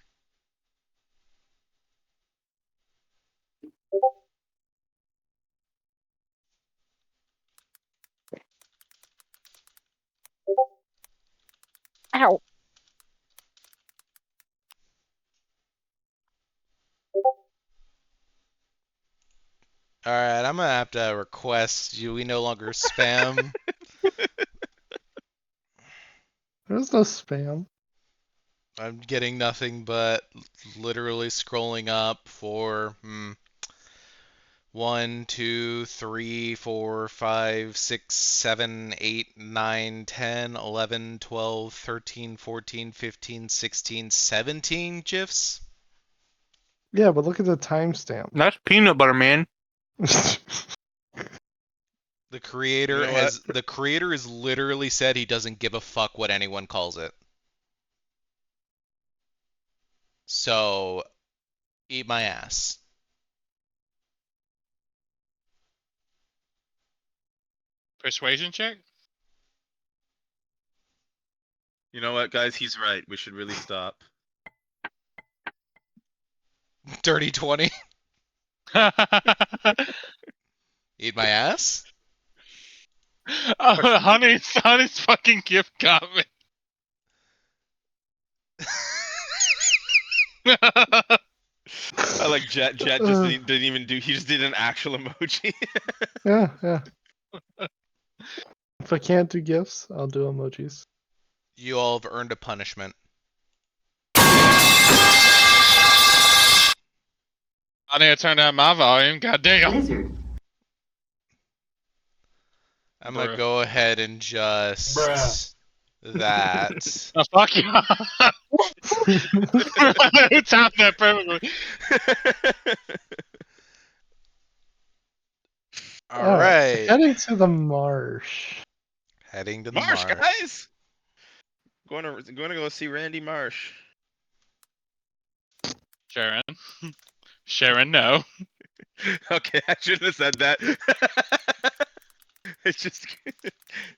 Ow. All right, I'm gonna have to request we no longer spam. there's no spam. I'm getting nothing but literally scrolling up for 1, 2, 3, 4, 5, 6, 7, 8, 9, 10, 11, 12, 13, 14, 15, 16, 17 GIFs. Yeah, but look at the timestamp. That's peanut butter, man. The creator You know what? has literally said he doesn't give a fuck what anyone calls it. So, eat my ass. Persuasion check? You know what, guys? He's right. We should really stop. Dirty 20. Eat my ass? Oh, honey's fucking gift got me. I like Jet. Jet just didn't even do. He just did an actual emoji. Yeah. If I can't do gifts, I'll do emojis. You all have earned a punishment. I need to turn down my volume. Goddamn. Blizzard. I'm gonna Bruh. go ahead and just that. Oh, fuck you. Who timed that perfectly? All right. Heading to the marsh. Heading to the Marsh, marsh. guys. Going to go see Randy Marsh. Sharon, no. Okay, I shouldn't have said that. It's just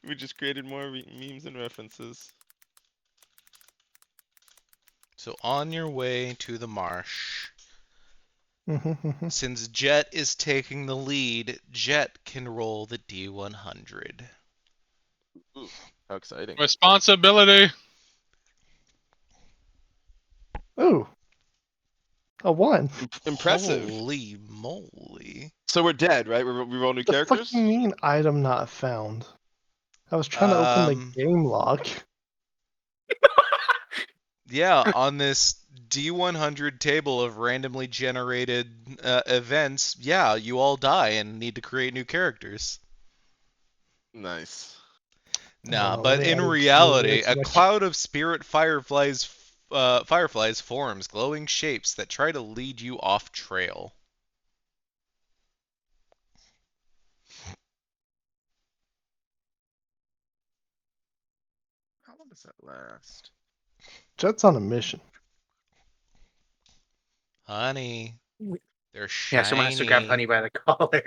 we just created more memes and references. So on your way to the marsh, Since Jet is taking the lead, Jet can roll the D100. Ooh, how exciting. Responsibility. Ooh. A 1. Impressive. Holy moly. So we're dead, right? We roll new The characters? fucking mean item not found. I was trying to open the game log. Yeah, on this D100 table of randomly generated events, yeah, you all die and need to create new characters. Nice. Nah, Let but me in add it to reality, a my- cloud of spirit fireflies forms, glowing shapes that try to lead you off trail. How long does that last? Jet's on a mission. Honey, they're Yeah, someone has to grab shiny. Honey by the collar.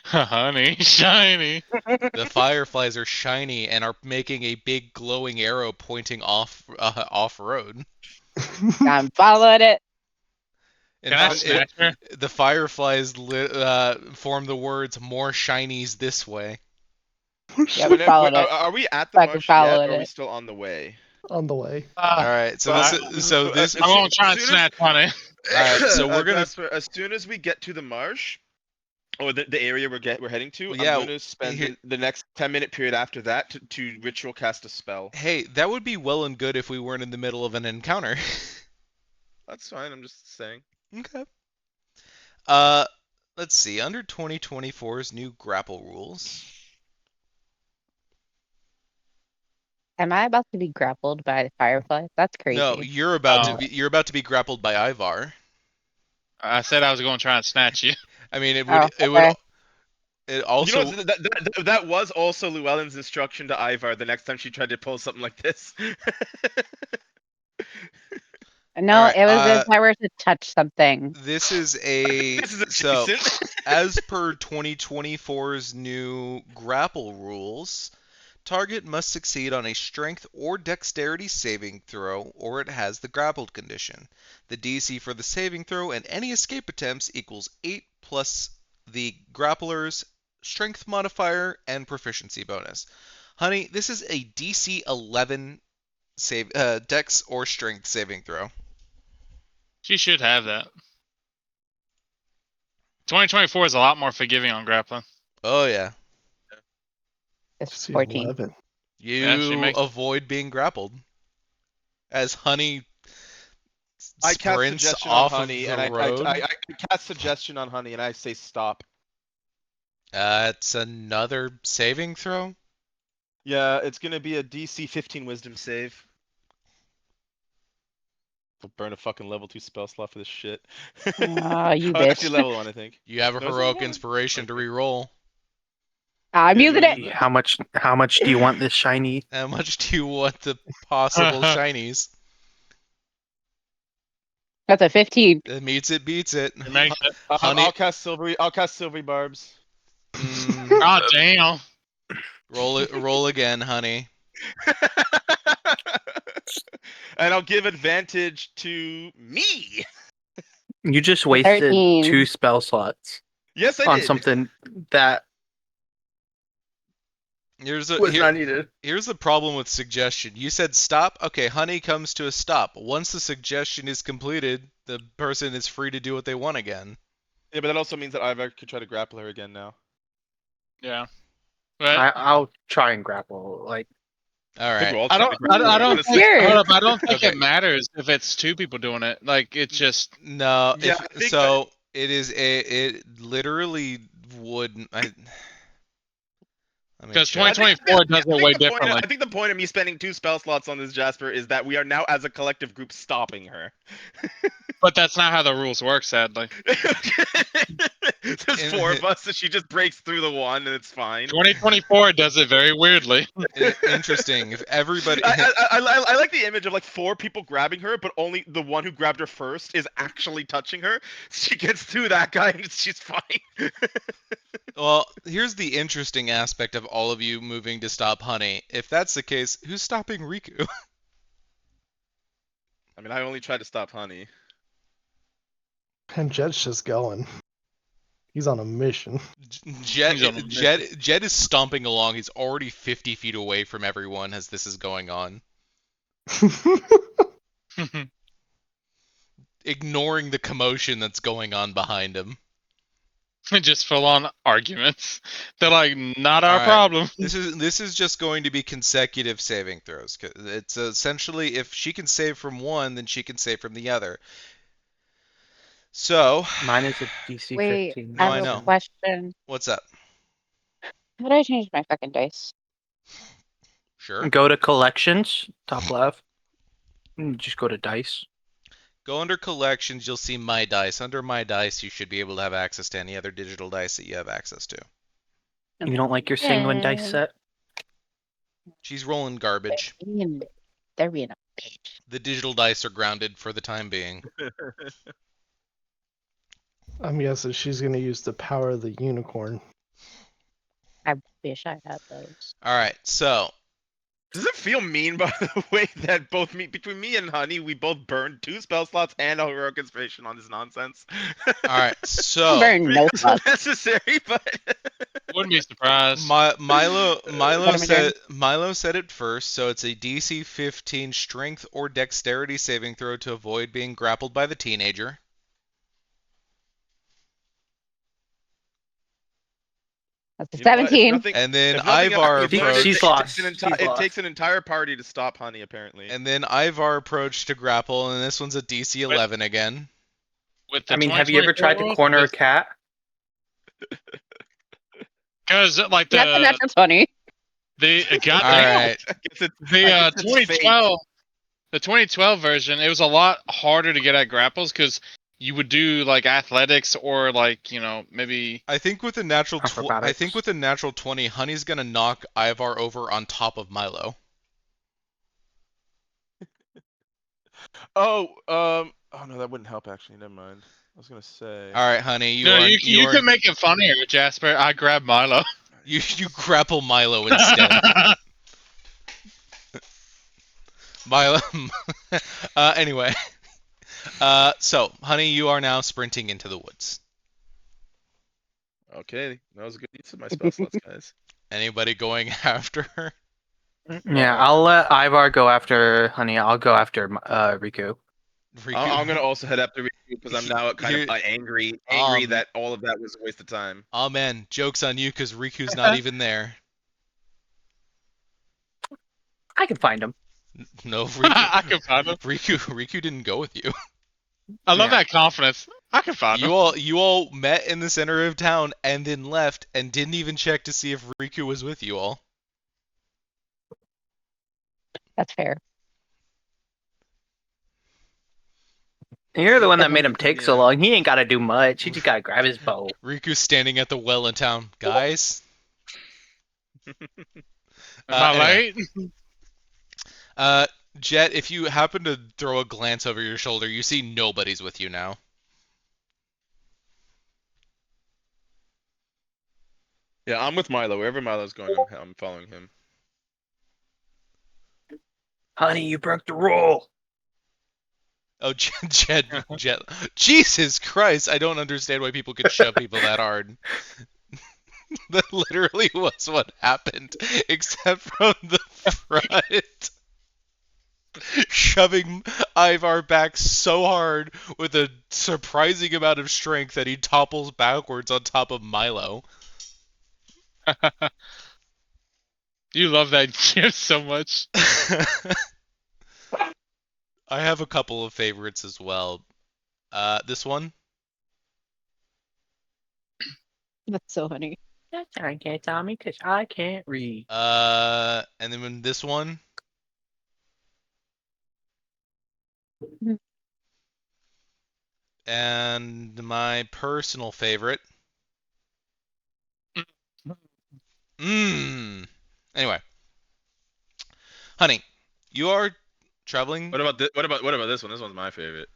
Honey, shiny. The fireflies are shiny and are making a big glowing arrow pointing off road. I'm following it. In Can I fact, snatch her? the fireflies form the words "more shinies this way." Yeah, we followed it. Are we at the Fucking marsh yet, followed or are we it. still on the way? On the way. All right, so this I won't try and soon as- snatch Honey. all right, so we're gonna Jasper, as soon as we get to the marsh, or the area we're heading to, Well, yeah, I'm going to spend the next 10-minute period after that to ritual cast a spell. hey, that would be well and good if we weren't in the middle of an encounter. That's fine. I'm just saying. Okay. Let's see. Under 2024's new grapple rules. Am I about to be grappled by the firefly? That's crazy. No, you're about Oh. to be grappled by Ivar. I said I was going to try and snatch you. I mean, it Oh, would okay. it also You know, that was also Llewellyn's instruction to Ivar the next time she tried to pull something like this. No, Alright, it was if I were to touch something. this is a This is so adjacent. as per 2024's new grapple rules, target must succeed on a strength or dexterity saving throw, or it has the grappled condition. The DC for the saving throw and any escape attempts equals 8 plus the grappler's strength modifier and proficiency bonus. Honey, this is a DC 11 save dex or strength saving throw. She should have that. 2024 is a lot more forgiving on grappling. Oh yeah. It's See 14. 11. Yeah, she You makes- avoid being grappled as Honey I cast sprints suggestion on off of Honey, the and I road. cast suggestion on Honey, and I say stop. It's another saving throw. Yeah, it's gonna be a DC 15 Wisdom save. I'll burn a fucking level 2 spell slot for this shit. You Oh, bitch. actually level 1, I think. You have a No, it's heroic not. inspiration to re-roll. I'm Yeah, using no, it. How much do you want this shiny? How much do you want the possible shinies? That's a 15. It meets it, beats it. It makes it. Honey- I'll cast silvery barbs. Mm, God damn. roll again, Honey. And I'll give advantage to me. You just wasted 13. 2 spell slots Yes, I on did. something that Here's not needed. Here's the problem with suggestion. You said stop. Okay, Honey comes to a stop. Once the suggestion is completed, the person is free to do what they want again. Yeah, but that also means that Ivar could try to grapple her again now. Yeah. But I'll try and grapple. Like, All I think we're right. all I trying don't. to grapple I her, don't. honestly. Think, Sure. hold up, I don't think Okay. it matters if it's 2 people doing it. Like it's just. No, Yeah, I think so it is it literally would let me Because check. 2024 does it way differently. I think the point of me spending 2 spell slots on this Jasper is that we are now, as a collective group, stopping her. But that's not how the rules work, sadly. There's 4 of us, so she just breaks through the 1, and it's fine. 2024 does it very weirdly. Interesting. If everybody I like the image of like 4 people grabbing her, but only the one who grabbed her first is actually touching her. She gets through that guy, and she's fine. Well, here's the interesting aspect of all of you moving to stop Honey. If that's the case, who's stopping Riku? I mean, I only tried to stop Honey. And Jet's just going. He's on a mission. Jet, He's on a Jet is stomping along. He's already 50 feet away from everyone as this is going on, ignoring the commotion that's going on behind him. Just full on arguments. They're like, not our Alright. problem. This is just going to be consecutive saving throws. It's essentially if she can save from one, then she can save from the other. So Mine is a DC Wait, 15. No, I I have know. a question. what's up? How do I change my fucking dice? Sure. Go to collections, top left. And just go to dice. Go under collections. You'll see my dice. Under my dice, you should be able to have access to any other digital dice that you have access to. You don't like your sanguine dice set? She's rolling garbage. They're being a bitch. The digital dice are grounded for the time being. I'm guessing she's going to use the power of the unicorn. I wish I had those. All right. So Does it feel mean, by the way, that between me and Honey, we both burned 2 spell slots and a heroic inspiration on this nonsense? all right. So Burn no It's fuck. unnecessary, but Wouldn't be surprised. Milo What am I doing? said it first. So it's a DC 15 Strength or Dexterity saving throw to avoid being grappled by the teenager. That's a you know what? If 17. nothing- And then if nothing else, Ivar we've learned approached. She's lost. It takes an entire party to stop Honey, apparently. And then Ivar approached to grapple, and this one's a DC 11 again. With the I mean, have you ever tried to corner a cat? Because like That's a the natural 20. goddamn All right. I guess it's, the I guess it's fate. 2012 version, it was a lot harder to get at grapples because you would do like athletics or like maybe I think with a natural Acrobatics. I think with a natural 20, Honey's gonna knock Ivar over on top of Milo. Oh no, that wouldn't help actually. Never mind. I was gonna say. All right, Honey, you no, are you are can make it funnier, Jasper. I grab Milo. you grapple Milo instead. Milo. Anyway. So, Honey, you are now sprinting into the woods. Okay, that was a good use of my spell slots, guys. Anybody going after her? Yeah, I'll let Ivar go after Honey. I'll go after Riku. Riku? I'm gonna also head after Riku because I'm now kind Here- of angry Um, that all of that was a waste of time. Oh man, joke's on you because Riku's not even there. I can find him. No, I can find him. Riku didn't go with you. I love Yeah. that confidence. I can find him. You all met in the center of town and then left and didn't even check to see if Riku was with you all. That's fair. You're the one that made him take so long. He ain't got to do much. He just got to grab his bow. Riku's standing at the well in town. Guys? Am I anyway. late? Jet, if you happen to throw a glance over your shoulder, you see nobody's with you now. Yeah, I'm with Milo. Wherever Milo's going, I'm following him. Honey, you broke the rule. Oh, Jet. Jesus Christ, I don't understand why people could shove people that hard. That literally was what happened, except from the front. Shoving Ivar back so hard with a surprising amount of strength that he topples backwards on top of Milo. You love that gif so much. I have a couple of favorites as well. This one. That's so funny. I can't tell me because I can't read. And then when this one. And my personal favorite. Anyway, Honey, you are traveling. What about this one? This one's my favorite.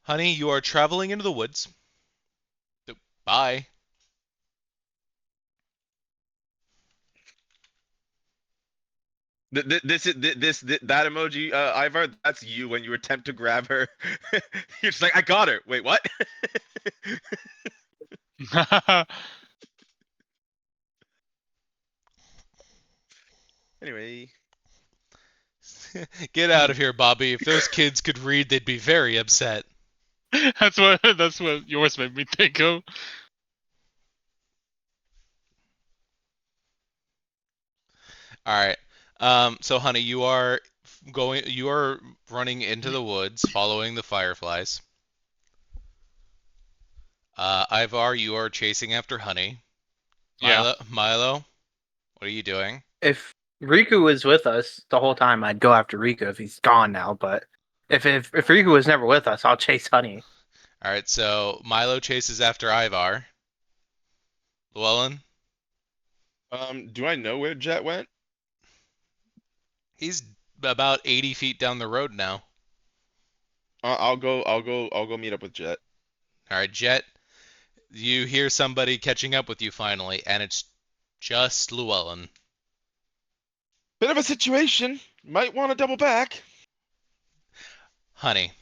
Honey, you are traveling into the woods. Bye. That emoji, Ivar. That's you when you attempt to grab her. You're just like, I got her. Wait, what? Anyway, Get out of here, Bobby. If those kids could read, they'd be very upset. That's what yours made me think of. All right. So, honey, you are running into the woods, following the fireflies. Ivar, you are chasing after honey. Yeah. Milo, what are you doing? If Riku was with us the whole time, I'd go after Riku if he's gone now. But if Riku was never with us, I'll chase Honey. All right. So Milo chases after Ivar. Llewellyn, do I know where Jet went? he's about 80 feet down the road now. I'll go meet up with Jet. All right, Jet, you hear somebody catching up with you finally, and it's just Llewellyn. Bit of a situation. Might want to double back. Honey,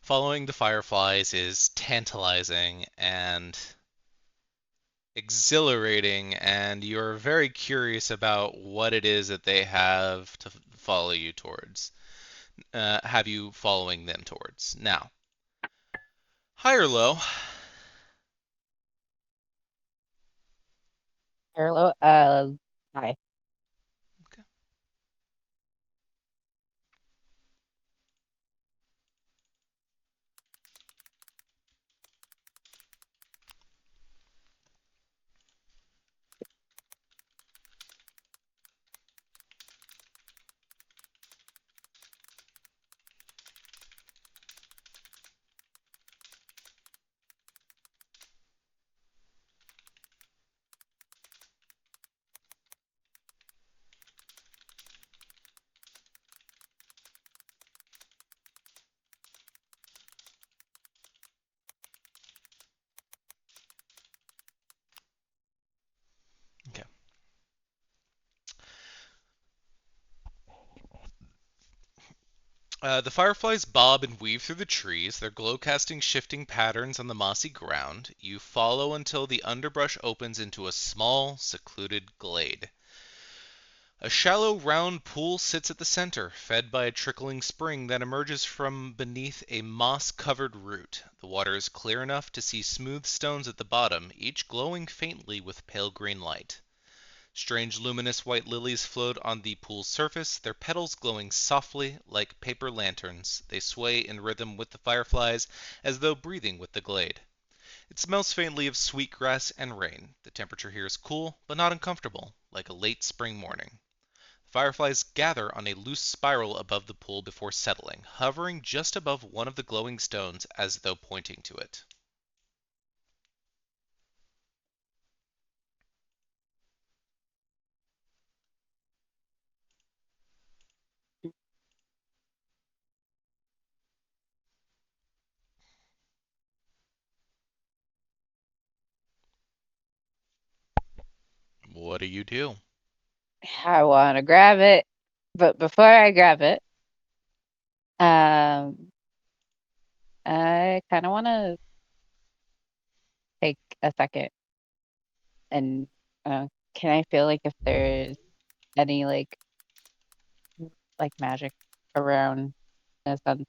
following the fireflies is tantalizing and exhilarating, and you're very curious about what it is that they have to follow you towards. Have you following them towards. Now, high or low? Hello, hi. Okay. Okay. The fireflies bob and weave through the trees, their glow casting shifting patterns on the mossy ground. You follow until the underbrush opens into a small, secluded glade. A shallow, round pool sits at the center, fed by a trickling spring that emerges from beneath a moss-covered root. The water is clear enough to see smooth stones at the bottom, each glowing faintly with pale green light. Strange luminous white lilies float on the pool's surface, their petals glowing softly like paper lanterns. They sway in rhythm with the fireflies, as though breathing with the glade. It smells faintly of sweet grass and rain. The temperature here is cool, but not uncomfortable, like a late spring morning. Fireflies gather on a loose spiral above the pool before settling, hovering just above one of the glowing stones as though pointing to it. What do you do? I want to grab it, but before I grab it, um, I kind of want to take a second and can I feel like if there's any like magic around in a sense?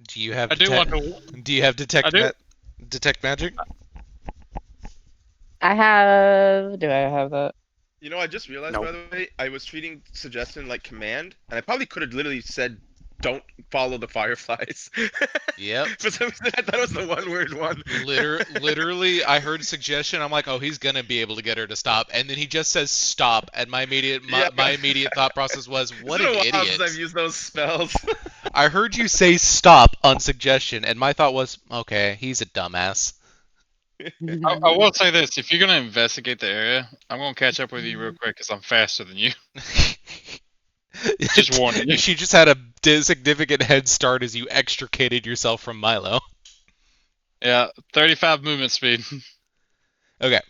Do you have I do want to. Do you have I do. detect magic? I have. Do I have that? You know, I just realized, Nope. by the way, I was treating suggestion like command, and I probably could have literally said, "Don't follow the fireflies." Yep. For some reason, I thought it was the one-word one. Literally, I heard suggestion. I'm like, oh, he's gonna be able to get her to stop, and then he just says stop, and my immediate thought process was, what It's an been a while idiot. since I've used those spells. I heard you say stop on suggestion, and my thought was, okay, he's a dumbass. I will say this: if you're gonna investigate the area, I'm gonna catch up with you real quick because I'm faster than you. Just warning you. She just had a significant head start as you extricated yourself from Milo. Yeah, 35 movement speed. Okay.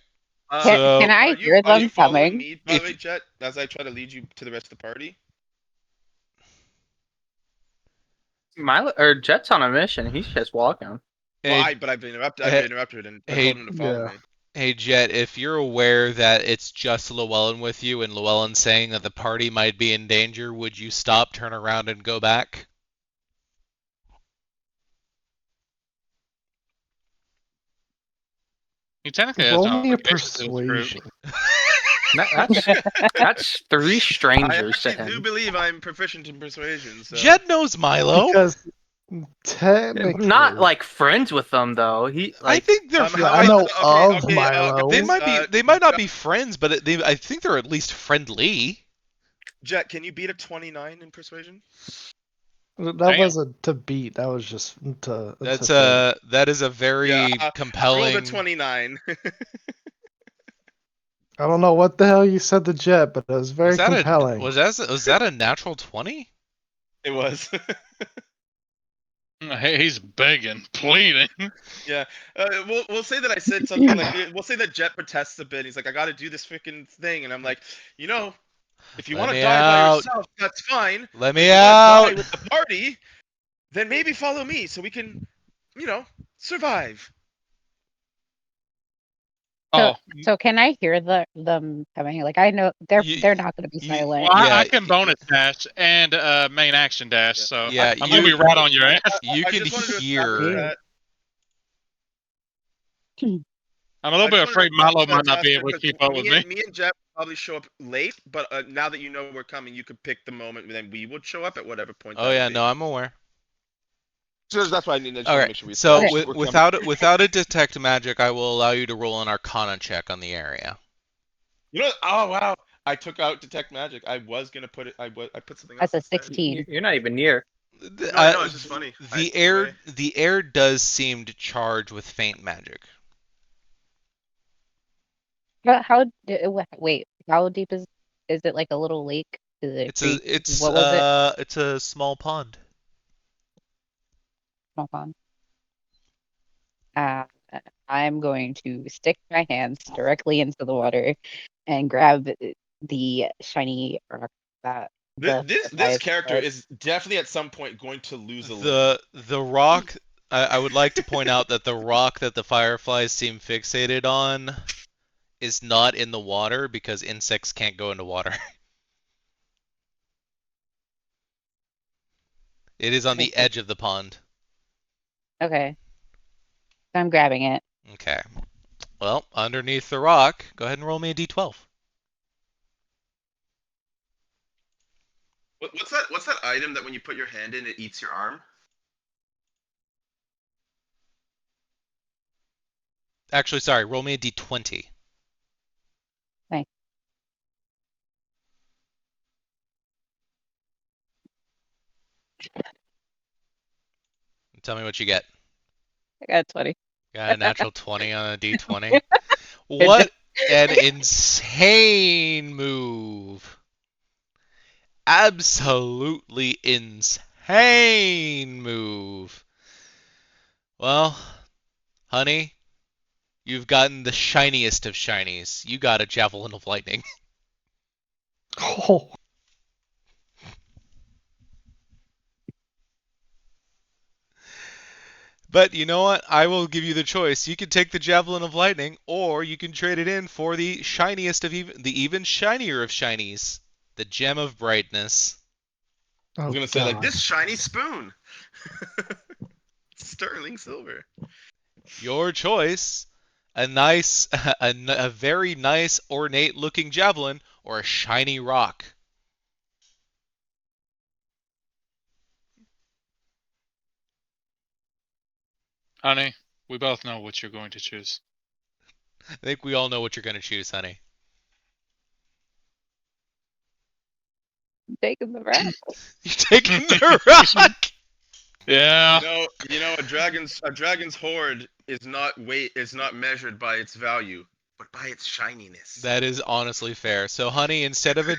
So- Can I Are hear you them following coming? me, by If- the way, Jet, as I try to lead you to the rest of the party? Milo or Jet's on a mission. He's just walking. Well, Hey, but I've been interrupted. hey- And I hey- told him to follow Yeah. me. Hey Jet, if you're aware that it's just Llewellyn with you and Llewellyn's saying that the party might be in danger, would you stop, turn around, and go back? He technically has Roll no me a obligation to this group. persuasion. That's three I strangers to actually do him. believe I'm proficient in persuasion. So. Jet knows Milo. Because technically, Not like friends with them though. He I like think they're. Yeah, how I about- know of okay, Milo. They guys, might be. They might not be friends, but I think they're at least friendly. Jet, can you beat a 29 in persuasion? That Damn. wasn't to beat. That was just to. That's to that is a very Yeah, I rolled a compelling. 29. I don't know what the hell you said to Jet, but it was very Was that compelling. was that a natural 20? It was. Hey, he's begging, pleading. Yeah. We'll say that I said something like we'll say that Jet protests a bit. He's like, I got to do this freaking thing, and I'm like, if you Let want to me die by out. yourself, that's fine. Let If me you wanna die out. with the party, then maybe follow me so we can, survive. Oh, So can I hear them coming? Like I know they're not going to be silent. well, Yeah, I can bonus dash and main action dash, so Yeah, I'm gonna be right on your ass. You I can just wanted to hear. establish that. I'm a little I bit just afraid wanted to Milo establish might not that be able to because keep up with me. Me and Jeff probably show up late, but now that you know we're coming, you could pick the moment when we would show up at whatever point. Oh yeah, no, I'm aware. So that's why I need to All right. make sure we. So establish we're without a detect magic, I will allow you to roll an Arcana check on the area. Oh wow! I took out detect magic. I was gonna put it. I put something else. That's a instead. 16. You're not even near. No, I know, it's just funny. The Anyway. air does seem to charge with faint magic. Wait, how deep is it? Like a little lake? Is it creek? It's What was it? it's a small pond. Small pond. I'm going to stick my hands directly into the water and grab the shiny rock that This character is definitely at some point going to lose a limb. The rock. I would like to point out that the rock that the fireflies seem fixated on is not in the water because insects can't go into water. It is on the edge of the pond. Okay. So I'm grabbing it. Okay. Well, underneath the rock, go ahead and roll me a d12. What's that item that when you put your hand in, it eats your arm? Actually, sorry, roll me a d20. Thanks. Tell me what you get. I got 20. Got a natural 20 on a d20. What an insane move. Absolutely insane move. Well, honey, you've gotten the shiniest of shinies. You got a javelin of lightning. Oh, But you know what? I will give you the choice. You can take the javelin of lightning, or you can trade it in for the shiniest of the even shinier of shinies, the gem of brightness. I was oh gonna say like God. this shiny spoon, sterling silver. Your choice. A nice, a very nice, ornate-looking javelin, or a shiny rock. Honey, we both know what you're going to choose. I think we all know what you're going to choose, honey. I'm taking the rock. You're taking the rock. Yeah. A dragon's hoard is not measured by its value, but by its shininess. That is honestly fair. So, honey, instead of a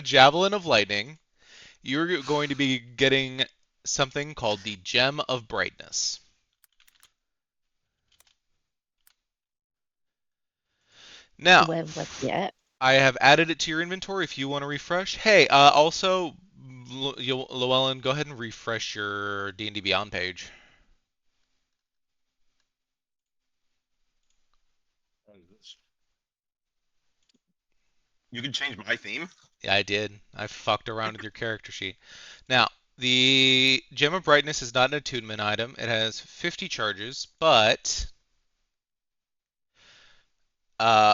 javelin of lightning, you're going to be getting something called the gem of brightness. Now, What's yet? I have added it to your inventory if you want to refresh. Hey, also, Llewellyn, go ahead and refresh your D&D Beyond page. You can change my theme. Yeah, I did. I fucked around with your character sheet. Now, the Gem of Brightness is not an attunement item. It has 50 charges, but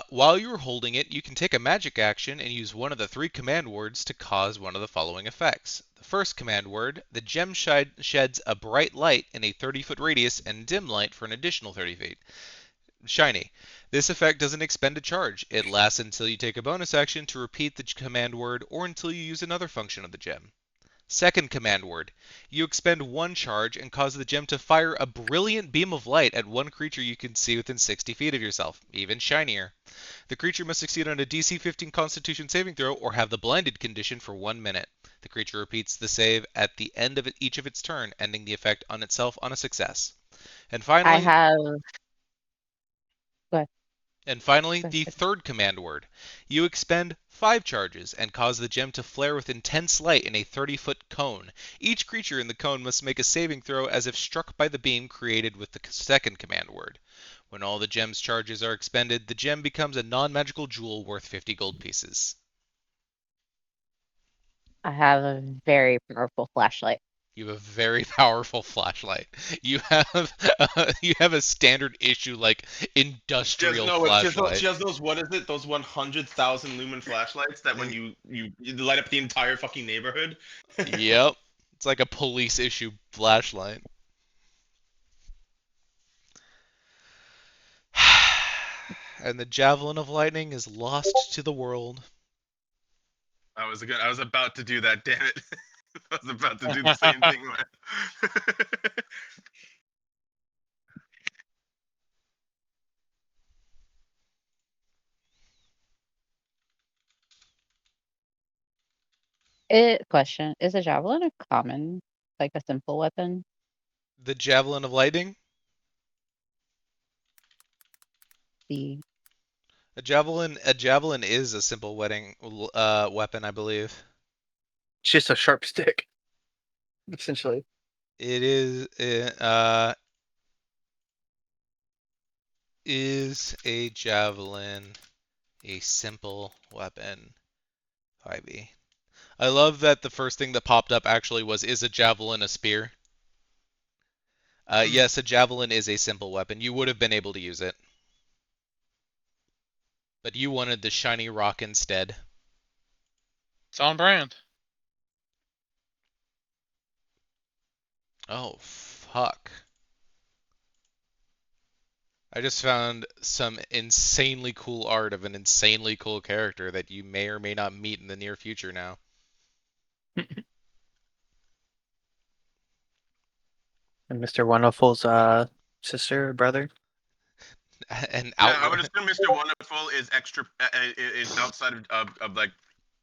while you're holding it, you can take a magic action and use one of the 3 command words to cause one of the following effects. The first command word, the gem sheds a bright light in a 30-foot radius and dim light for an additional 30 feet. Shiny. This effect doesn't expend a charge. It lasts until you take a bonus action to repeat the command word or until you use another function of the gem. Second command word. You expend 1 charge and cause the gem to fire a brilliant beam of light at one creature you can see within 60 feet of yourself, even shinier. The creature must succeed on a DC 15 Constitution saving throw or have the blinded condition for 1 minute. The creature repeats the save at the end of each of its turn, ending the effect on itself on a success. And I finally, have. What? The third command word. You expend 5 charges and cause the gem to flare with intense light in a 30-foot cone. Each creature in the cone must make a saving throw as if struck by the beam created with the second command word. When all the gem's charges are expended, the gem becomes a non-magical jewel worth 50 gold pieces. I have a very powerful flashlight. You have a very powerful flashlight. You have a standard issue like industrial flashlight. She has those, what is it? Those 100,000 lumen flashlights that when you light up the entire fucking neighborhood. Yep. It's like a police issue flashlight. And the javelin of lightning is lost to the world. I was about to do that, damn it. I was about to do the same thing. Question: is a javelin a common, like a simple weapon? The javelin of lightning? The A javelin is a simple weapon, I believe. It's just a sharp stick, essentially. It is a javelin a simple weapon? 5e. I love that the first thing that popped up actually was, is a javelin a spear? Yes, a javelin is a simple weapon. You would have been able to use it. But you wanted the shiny rock instead. It's on brand. Oh, fuck. I just found some insanely cool art of an insanely cool character that you may or may not meet in the near future now. And Mr. Wonderful's sister or brother. And Yeah, I would assume Mr. Wonderful is is outside of like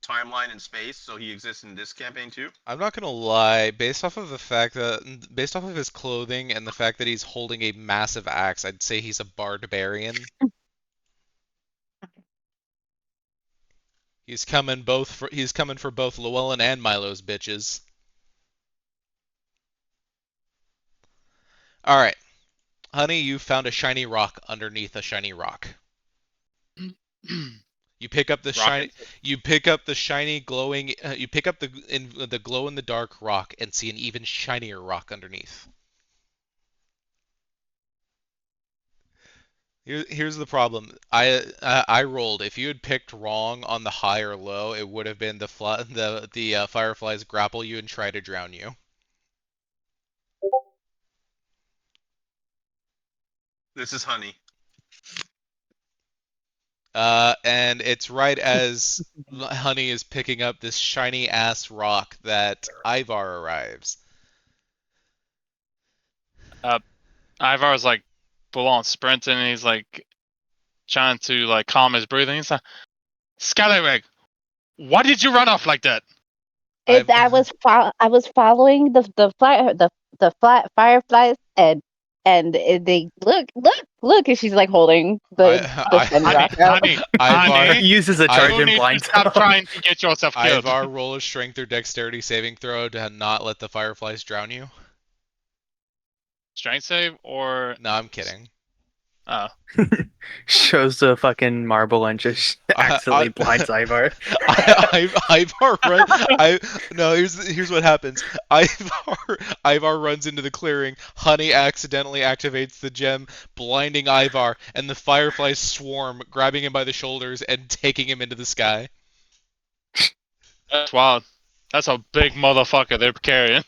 timeline and space, so he exists in this campaign too. I'm not gonna lie, based off of his clothing and the fact that he's holding a massive axe, I'd say he's a barbarian. He's coming for both Llewellyn and Milo's bitches. All right, honey, you found a shiny rock underneath a shiny rock. You pick up the shiny glowing. You pick up the glow in the dark rock and see an even shinier rock underneath. Here's the problem. I rolled. If you had picked wrong on the high or low, it would have been the fireflies grapple you and try to drown you. This is honey. And it's right as Honey is picking up this shiny ass rock that Ivar arrives. Ivar's like full on sprinting and he's like trying to like calm his breathing. He's like, Scallywag, why did you run off like that? I was following the fireflies, and and they look, and she's like holding the shiny Honey, rock out. honey, Ivar, honey. Uses a charge You in need to blind. stop trying to get yourself killed. Ivar, roll a strength or dexterity saving throw to not let the fireflies drown you. Strength save or No, I'm kidding. oh. Shows the fucking marble and just accidentally blinds Ivar. Ivar run. No. Here's what happens. Ivar runs into the clearing. Honey accidentally activates the gem, blinding Ivar, and the fireflies swarm, grabbing him by the shoulders and taking him into the sky. That's wild. That's a big motherfucker they're carrying.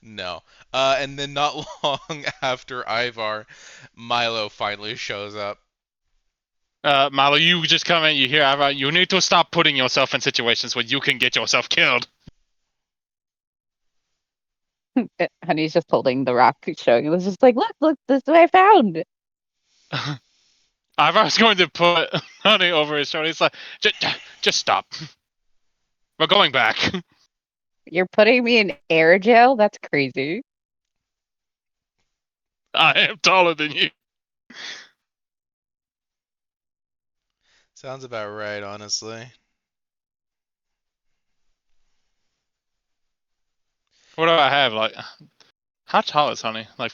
No. And then not long after Ivar, Milo finally shows up. Milo, you just come in, you hear Ivar, you need to stop putting yourself in situations where you can get yourself killed. Honey's just holding the rock, showing it. Was just like, look, this is what I found. Ivar's going to put Honey over his shoulder. He's like, just stop. We're going back. You're putting me in air jail? That's crazy. I am taller than you. Sounds about right, honestly. What do I have? Like, how tall is Honey? Like,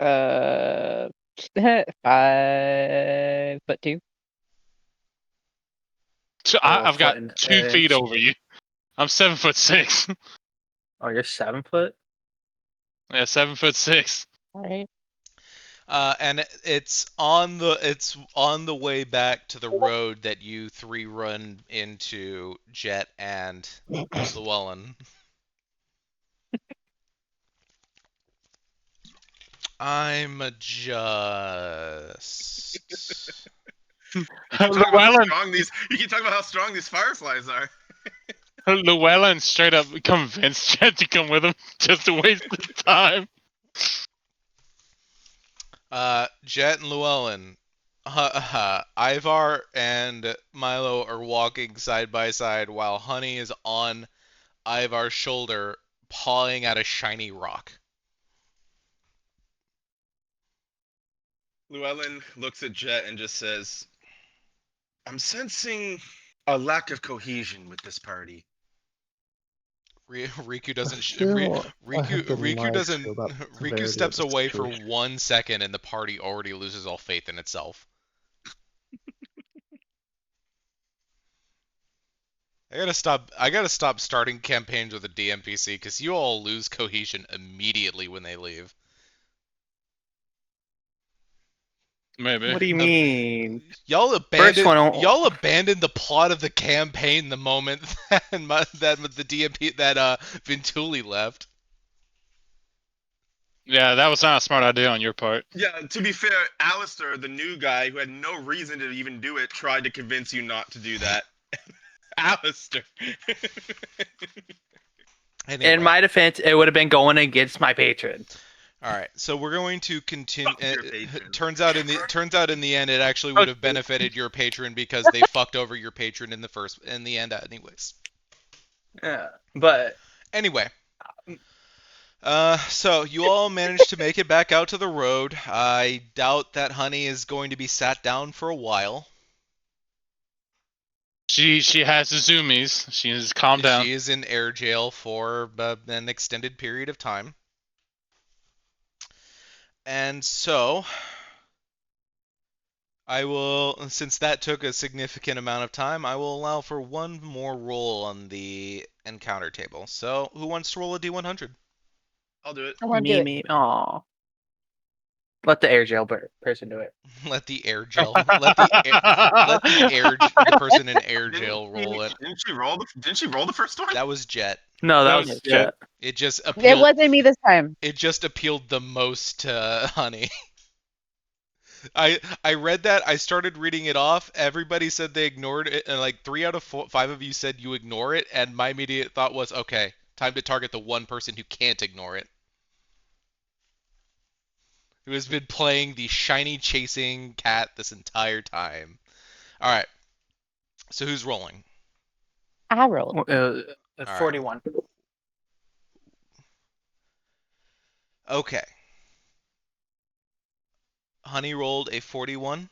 5'2". I've got foot and 2 feet edge. over you. I'm 7'6". Oh, you're 7 foot? Yeah, 7'6". All right. And it's on the way back to the road that you three run into Jet and Llewellyn. I'm just. You keep talking about how Llewellyn, strong these. You keep talking about how strong these fireflies are. Llewellyn straight up convinced Jet to come with him just to waste the time. Jet and Llewellyn. Ivar and Milo are walking side by side while Honey is on Ivar's shoulder, pawing at a shiny rock. Llewellyn looks at Jet and just says, "I'm sensing a lack of cohesion with this party." Riku doesn't. I have been Riku lied doesn't. to about the Riku severity of steps the away for situation. 1 second, and the party already loses all faith in itself. I gotta stop starting campaigns with a DMPC because you all lose cohesion immediately when they leave. Maybe. What do you mean? Y'all First one, abandoned the plot of the campaign the moment that the DMP that Ventuli left. Yeah, that was not a smart idea on your part. Yeah, to be fair, Alistair, the new guy who had no reason to even do it, tried to convince you not to do that. Alistair. Anyway. in my defense, it would have been going against my patron. All right, so we're going to continue. Fuck your patron. Turns out in the end, it actually would have benefited your patron because they fucked over your patron in the end, anyways. Yeah, but Anyway, so you all managed to make it back out to the road. I doubt that Honey is going to be sat down for a while. She has the zoomies. She is calmed down. She is in air jail for an extended period of time. And so, I will, since that took a significant amount of time, I will allow for one more roll on the encounter table. So, who wants to roll a D100? I'll do it. I want to do it. me. Aw. Let the air jail person do it. Let the air jail, let the person in air jail roll it. Didn't she roll the first one? That was Jet. No, that That was was Jet. It just It appealed. wasn't me this time. It just appealed the most to Honey. I read that. I started reading it off. Everybody said they ignored it, and like 3 out of 5 of you said you ignore it. And my immediate thought was, okay, time to target the one person who can't ignore it, who has been playing the shiny chasing cat this entire time. All right. So who's rolling? I rolled. right. 41. Okay. Honey rolled a 41.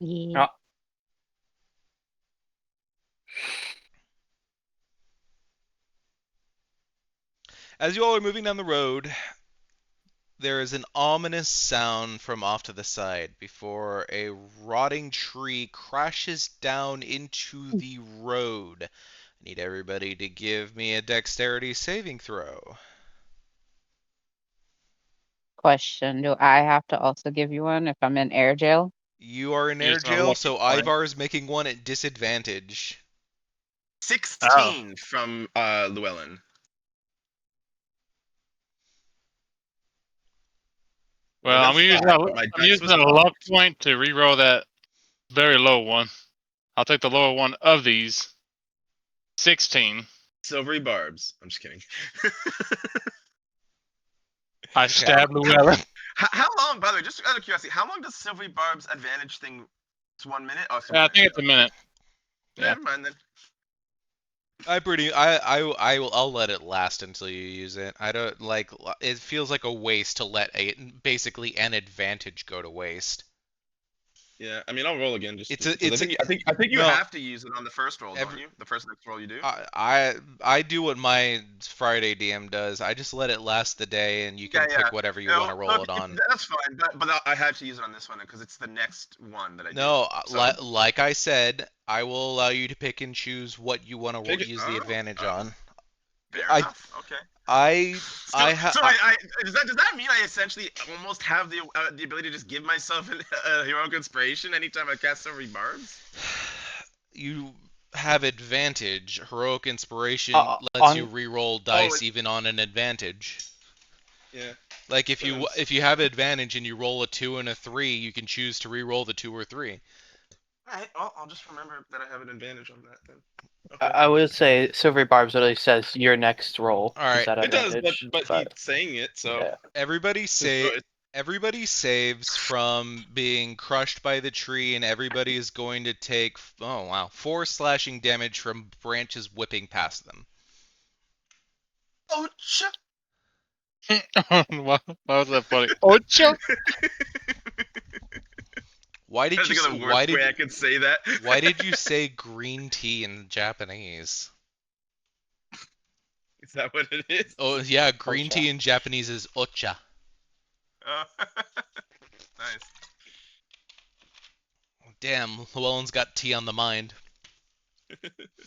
Yeah. Oh, As you all are moving down the road, there is an ominous sound from off to the side before a rotting tree crashes down into the road. I need everybody to give me a dexterity saving throw. Question: do I have to also give you one if I'm in air jail? You are in You're air just a jail, lucky so point. Ivar is making one at disadvantage. 16 from Llewellyn. Well, I'm That's using 5, but my I'm dex using was a 12. luck point to reroll that very low one. I'll take the lower one of these. 16. Silvery barbs. I'm just kidding. I Okay. stabbed Llewellyn. How long, by the way, just out of curiosity, how long does Silvery Barb's advantage thing? It's 1 minute? Oh, it's 1 I minute. think it's a minute. Yeah. Never mind then. I'll let it last until you use it. I don't like it feels like a waste to let basically an advantage go to waste. Yeah, I mean, I'll roll again just It's because I think you no, have to use it on the first roll, don't you? The first next roll you do. I do what my Friday DM does. I just let it last the day, and you can Yeah. pick whatever you want to roll it on. That's fine, but I had to use it on this one because it's the next one that I do. No, So like I said, I will allow you to pick and choose what you want to pick it. use the advantage on. Fair I enough. Okay. I So, I so ha does that mean I essentially almost have the ability to just give myself a heroic inspiration anytime I cast Silvery Barbs? you have advantage. Heroic inspiration lets you on re-roll dice even on an advantage. Yeah. Like But I'm if you have advantage and you roll a 2 and a 3, you can choose to re-roll the 2 or 3. Alright, I'll just remember that I have an advantage on that then. Okay. I would say Silvery Barbs literally says your next roll All is right. that It does, advantage. but he's saying it, so yeah. Everybody say it's- everybody saves from being crushed by the tree, and everybody is going to take 4 slashing damage from branches whipping past them. oh shit. Why was that funny? Ocho? Why did I you think of the worst way I could say that. why did you say green tea in Japanese? Is that what it is? Oh yeah, green Ocha. tea in Japanese is ocha. Oh. Nice. Damn, Llewellyn's got tea on the mind.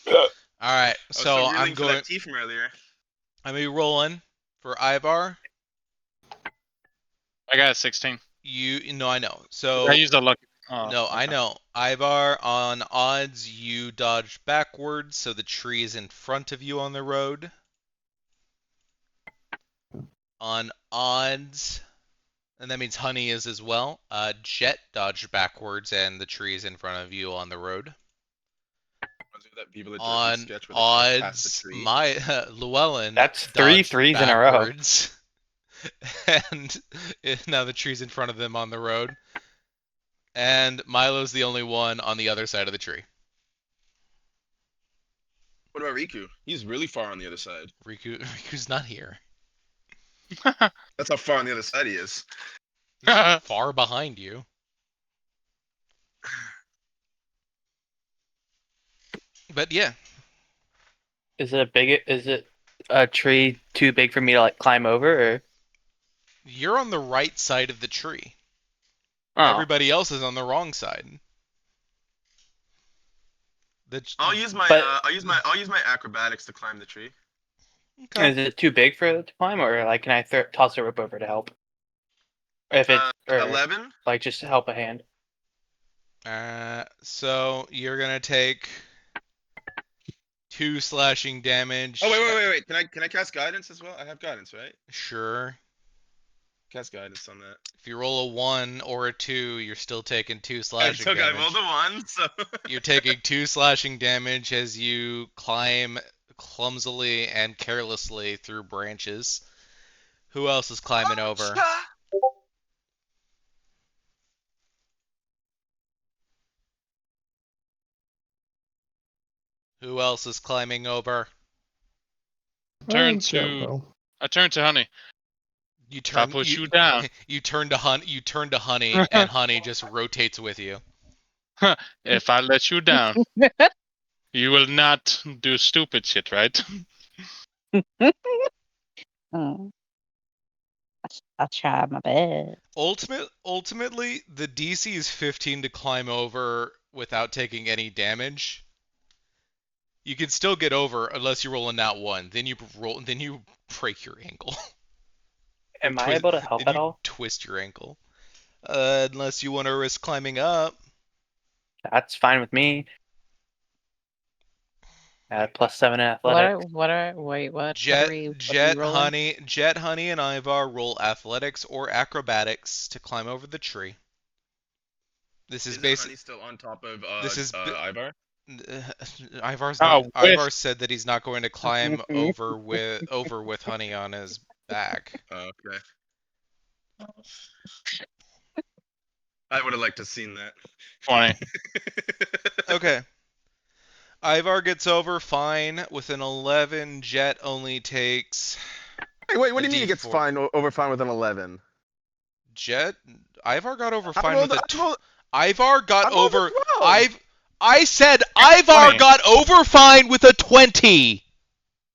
All right, I was so still I'm reeling for going. that tea from earlier. I'm gonna be rolling for Ivar. I got a 16. I know. So I used a lucky. Oh, no, I okay. know. Ivar, on odds, you dodge backwards, so the tree is in front of you on the road. On odds, and that means Honey is as well. Jet dodged backwards, and the tree is in front of you on the road. That Viva La Turkey On sketch where they cut past the odds, tree. my Llewellyn That's three dodged threes in a row. backwards, and now the tree's in front of them on the road. And Milo's the only one on the other side of the tree. What about Riku? He's really far on the other side. Riku's not here. That's how far on the other side he is. He's far behind you. But yeah, Is it a tree too big for me to like climb over or you're on the right side of the tree. oh Everybody else is on the wrong side. I'll use my But- I'll use my acrobatics to climb the tree. Okay. is it too big for it to climb or like can I toss a rope over to help? If it or 11. like just to help a hand. So you're gonna take 2 slashing damage. Oh wait. Can I cast guidance as well? I have guidance, right? Sure. Cast guidance on that. If you roll a 1 or a 2, you're still taking 2 I slashing took I damage. rolled a 1, so You're taking 2 slashing damage as you climb clumsily and carelessly through branches. Who else is climbing over? Who else is climbing over? Turn Jet to will. I turn to Honey. You If I turn push you down, you turn to Honey, and Honey just rotates with you. if I let you down, you will not do stupid shit, right? Oh, I'll try my best. Ultimately, the DC is 15 to climb over without taking any damage. You can still get over unless you roll a nat 1. Then you break your ankle. Am I able to help Then at you all? twist your ankle. Unless you want to risk climbing up. That's fine with me. At +7 in athletics. Wait, what are Jet, we Jet, rolling? Honey, and Ivar roll athletics or acrobatics to climb over the tree. This is Isn't basic. Honey still on top of This is Ivar? Ivar's not. Oh, Ivar with said that he's not going to climb over with Honey on his back. Okay. I would have liked to have seen that. 20. Okay. Ivar gets over fine with an 11. Jet only takes Wait, what a do you mean he gets D4. over fine with an 11? Jet. Ivar got over I fine rolled, with a. I rolled, Ivar got I rolled a over. 12. I said Ivar 20. got over fine with a 20.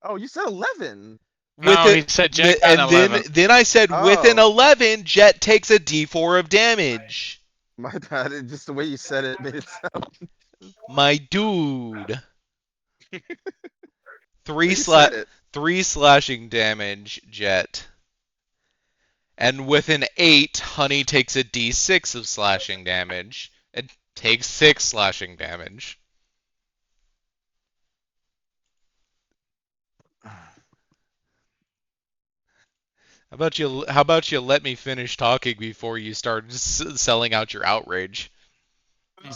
Oh, you said 11. With No, he said Jet got an and 11. then I said with an Oh. 11, Jet takes a D4 of damage. My bad. Just the way you said it made it sound. My dude. You said it. 3 slashing damage, Jet. And with an 8, Honey takes a D6 of slashing damage. It takes 6 slashing damage. How about you let me finish talking before you start selling out your outrage?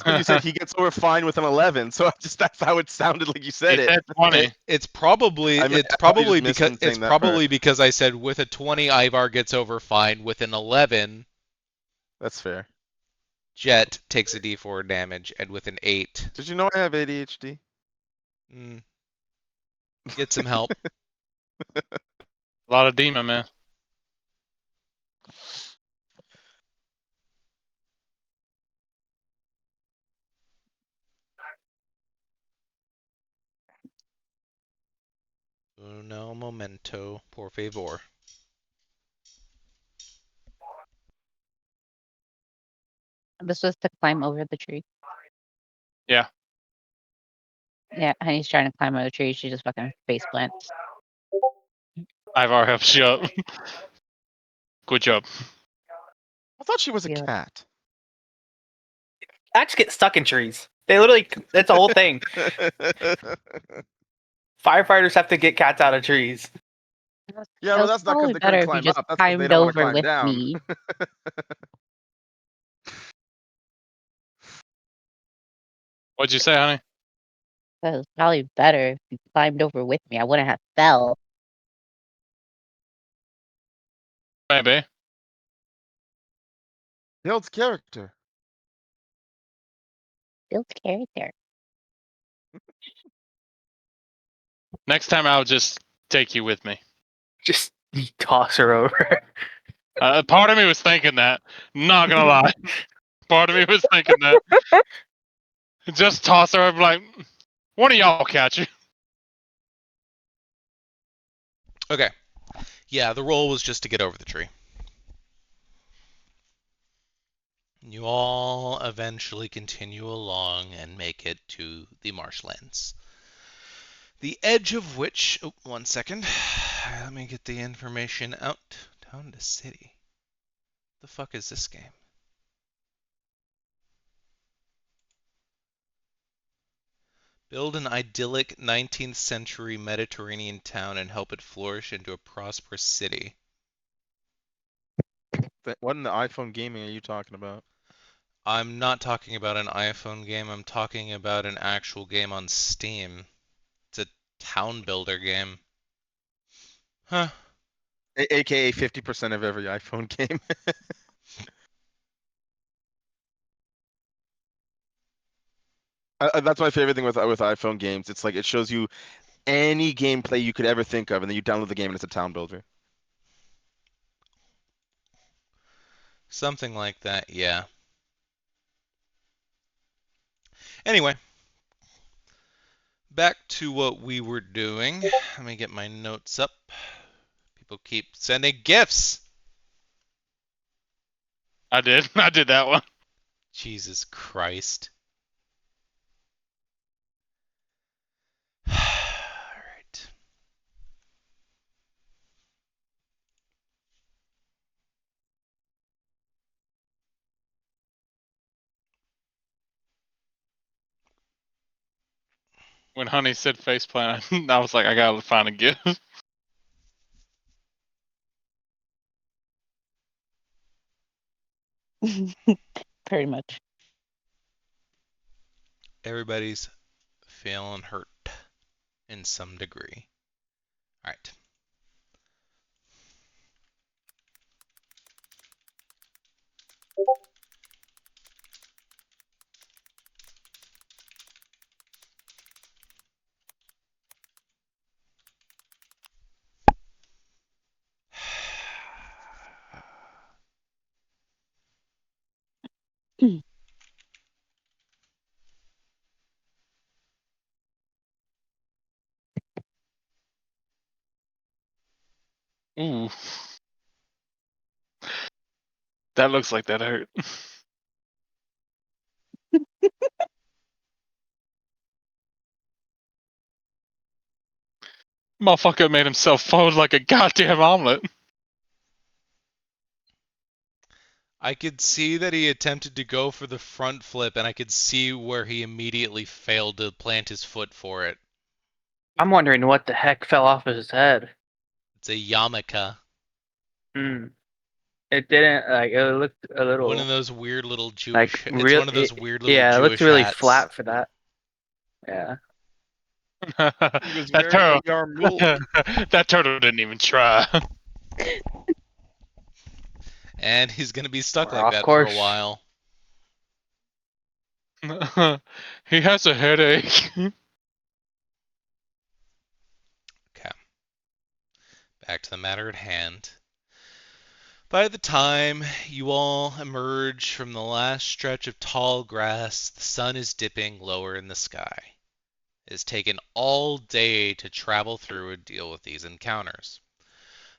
You said he gets over fine with an 11, so that's how it sounded like you said He it. said 20. It's probably I probably just missed him saying that part. because I said with a 20 Ivar gets over fine. With an 11, That's fair. Jet takes a D4 damage, and with an 8, Did you know I have ADHD? Get some help. A lot of demon, man. Uno momento, por favor. This was to climb over the tree. Yeah. Yeah, Honey's trying to climb over the tree. She just fucking face plants. Ivar helps you up. Good job. I thought she was a Yeah. cat. Cats get stuck in trees. They literally, that's the whole thing. Firefighters have to get cats out of trees. Yeah, well, that's not because probably they better couldn't if you climb just up. That's because they climbed don't want to over climb with down. me. What'd you say, honey? That was probably better if you climbed over with me. I wouldn't have fell. Maybe. Builds character. Built character. Next time I'll just take you with me. Just toss her over. Part of me was thinking that. Not gonna lie. Part of me was thinking that. Just toss her over like, one of y'all catch her. Okay. Yeah, the roll was just to get over the tree. You all eventually continue along and make it to the marshlands. The edge of which... Oh, 1 second. Let me get the information out. Down to city. The fuck is this game? Build an idyllic 19th century Mediterranean town and help it flourish into a prosperous city. What in the iPhone gaming are you talking about? I'm not talking about an iPhone game, I'm talking about an actual game on Steam. It's a town builder game. Huh. AKA 50% of every iPhone game. That's my favorite thing with iPhone games. It's like it shows you any gameplay you could ever think of, and then you download the game and it's a town builder. Something like that, yeah. Anyway, back to what we were doing. Let me get my notes up. People keep sending gifts. I did. I did that one. Jesus Christ. All right. When Honey said faceplant, I was like, I gotta find a gift. Pretty much. Everybody's feeling hurt in some degree. All right. Ooh. That looks like that hurt. Motherfucker made himself fold like a goddamn omelet. I could see that he attempted to go for the front flip, and I could see where he immediately failed to plant his foot for it. I'm wondering what the heck fell off of his head. It's a yarmulke. It didn't, like, it looked a little... One of those weird little like, Jewish... It's one of those weird little yeah, it Jewish looked really hats. flat for that. Yeah. He was That wearing a turtle. yarmulke. That turtle didn't even try. And he's going to be stuck Well, like of that course. for a while. He has a headache. Okay. Back to the matter at hand. By the time you all emerge from the last stretch of tall grass, the sun is dipping lower in the sky. It has taken all day to travel through and deal with these encounters.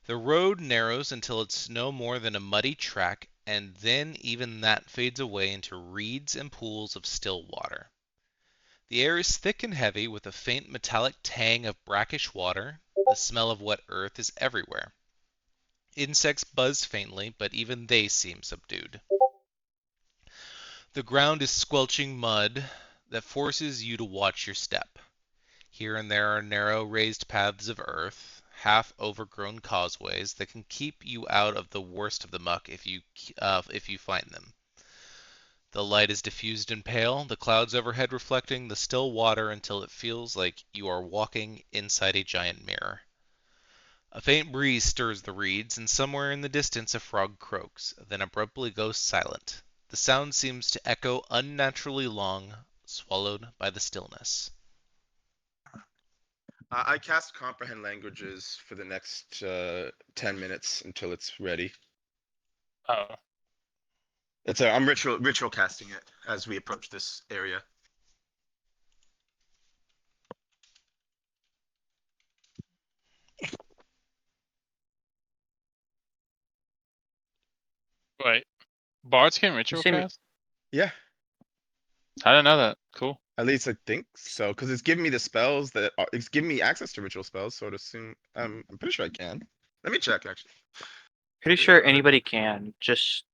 The road narrows until it's no more than a muddy track, and then even that fades away into reeds and pools of still water. The air is thick and heavy with a faint metallic tang of brackish water. The smell of wet earth is everywhere. Insects buzz faintly, but even they seem subdued. The ground is squelching mud that forces you to watch your step. Here and there are narrow raised paths of earth, half overgrown causeways that can keep you out of the worst of the muck if you find them. The light is diffused and pale, the clouds overhead reflecting the still water until it feels like you are walking inside a giant mirror. A faint breeze stirs the reeds, and somewhere in the distance a frog croaks, then abruptly goes silent. The sound seems to echo unnaturally long, swallowed by the stillness. I cast Comprehend Languages for the next 10 minutes until it's ready. Oh. I'm ritual casting it as we approach this area. Wait. Bards can ritual seem- cast? Yeah, I didn't know that. Cool. at least I think so, because it's giving me the spells that it's giving me access to ritual spells. So I'd assume I'm pretty sure I can. Let me check actually. Pretty sure anybody can. Just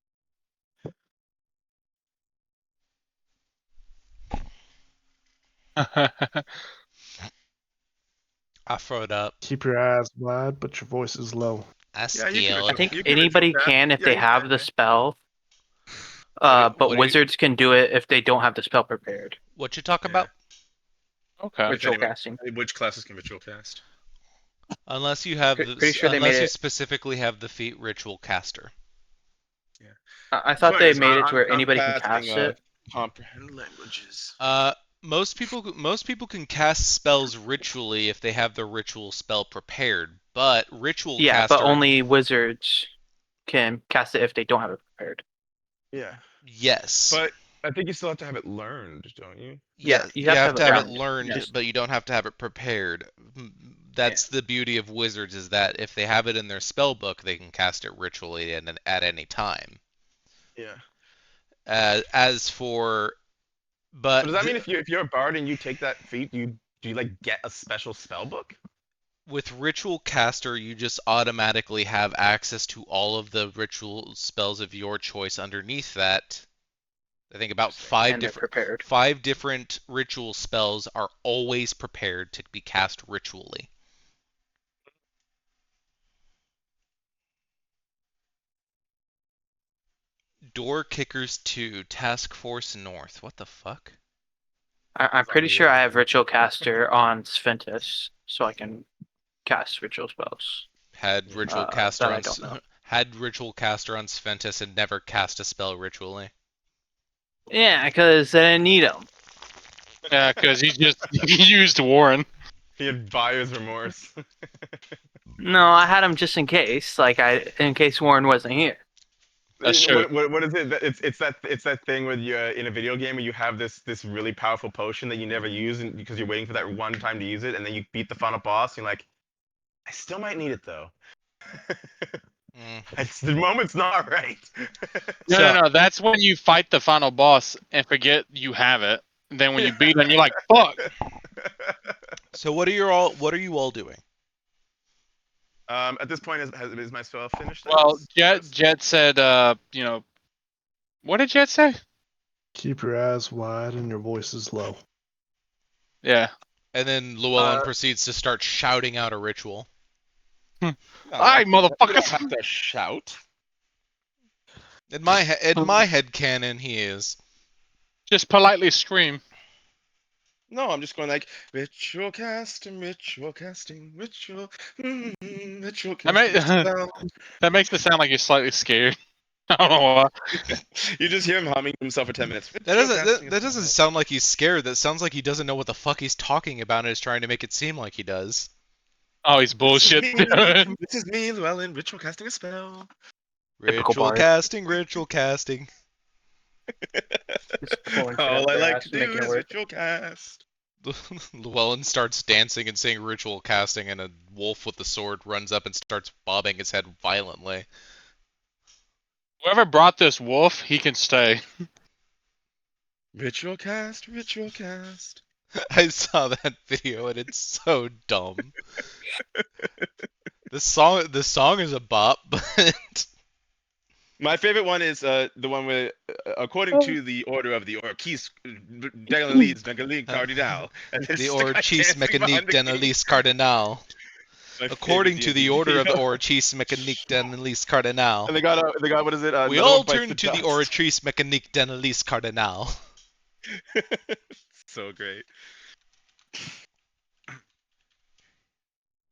I throw it up. Keep your eyes wide, but your voice is low. I Yeah, you can steal. I ritual- think you can anybody ritual cast. can if Yeah, they you have can, the yeah. spell. What But do you- wizards can do it if they don't have the spell prepared. What you talk Yeah. about? Okay. Ritual anyone- casting. Which classes can ritual cast? Unless you have Pretty sure they made unless you it- specifically have the feat ritual caster. I thought they made it to where I'm anybody can casting, cast it. Comprehend Languages. Most people can cast spells ritually if they have the ritual spell prepared, but ritual Yeah, caster but only wizards can cast it if they don't have it prepared. Yeah. Yes. But I think you still have to have it learned, don't you? Yeah, you you have to have it learned. learned, Just- but you don't have to have it prepared. That's the beauty of wizards, is that if they have it in their spell book, they can cast it ritually at any time. Yeah. As for, So but does that mean if you're a bard and you take that feat, do you like get a special spell book? with ritual caster, you just automatically have access to all of the ritual spells of your choice underneath that. I think about and they're prepared. 5 different ritual spells are always prepared to be cast ritually. Door Kickers 2, Task Force North. What the fuck? I'm pretty sure I have Ritual Caster on Sphintus, so I can cast ritual spells. Had Ritual that Caster I on don't know. had Ritual Caster on Sphintus and never cast a spell ritually. Yeah, because I didn't need them. Yeah, because he just he used Warren. He had buyer's remorse. No, I had them just in case, in case Warren wasn't here. That's true. What is it? It's that thing where you in a video game where you have this really powerful potion that you never use because you're waiting for that one time to use it, and then you beat the final boss. And you're like, I still might need it though. The moment's not right. No. That's when you fight the final boss and forget you have it. And then when you beat him, you're like, fuck. So what are you all doing? At this point, is my spell finished? I Well, guess? Jet said, what did Jet say? Keep your eyes wide and your voices low. Yeah. And then Llewellyn proceeds to start shouting out a ritual. No, Alright, you don't motherfuckers. have to shout. In my head canon, he is. Just politely scream. No, I'm just going like ritual casting, ritual casting, ritual, ritual casting. That makes it sound like you're slightly scared. I don't know why. You just hear him humming to himself for 10 minutes. That doesn't sound like he's scared. That sounds like he doesn't know what the fuck he's talking about and is trying to make it seem like he does. Oh, he's bullshit. This is me, Llewellyn, ritual casting a spell. Ritual casting, ritual casting. All I like to do is ritual cast. Llewellyn starts dancing and saying ritual casting, and a wolf with a sword runs up and starts bobbing his head violently. Whoever brought this wolf, he can stay. Ritual cast, ritual cast. I saw that video and it's so dumb. This song is a bop, but my favorite one is the one where, according to the order of the Orchis d'Elise Cardinal, the Orchis Mécanique d'Annelise Cardinal. According to the order of the Orchis Mécanique d'Annelise Cardinal. And they got what is it? We all turn to the Orchis Mécanique d'Annelise Cardinal. So great.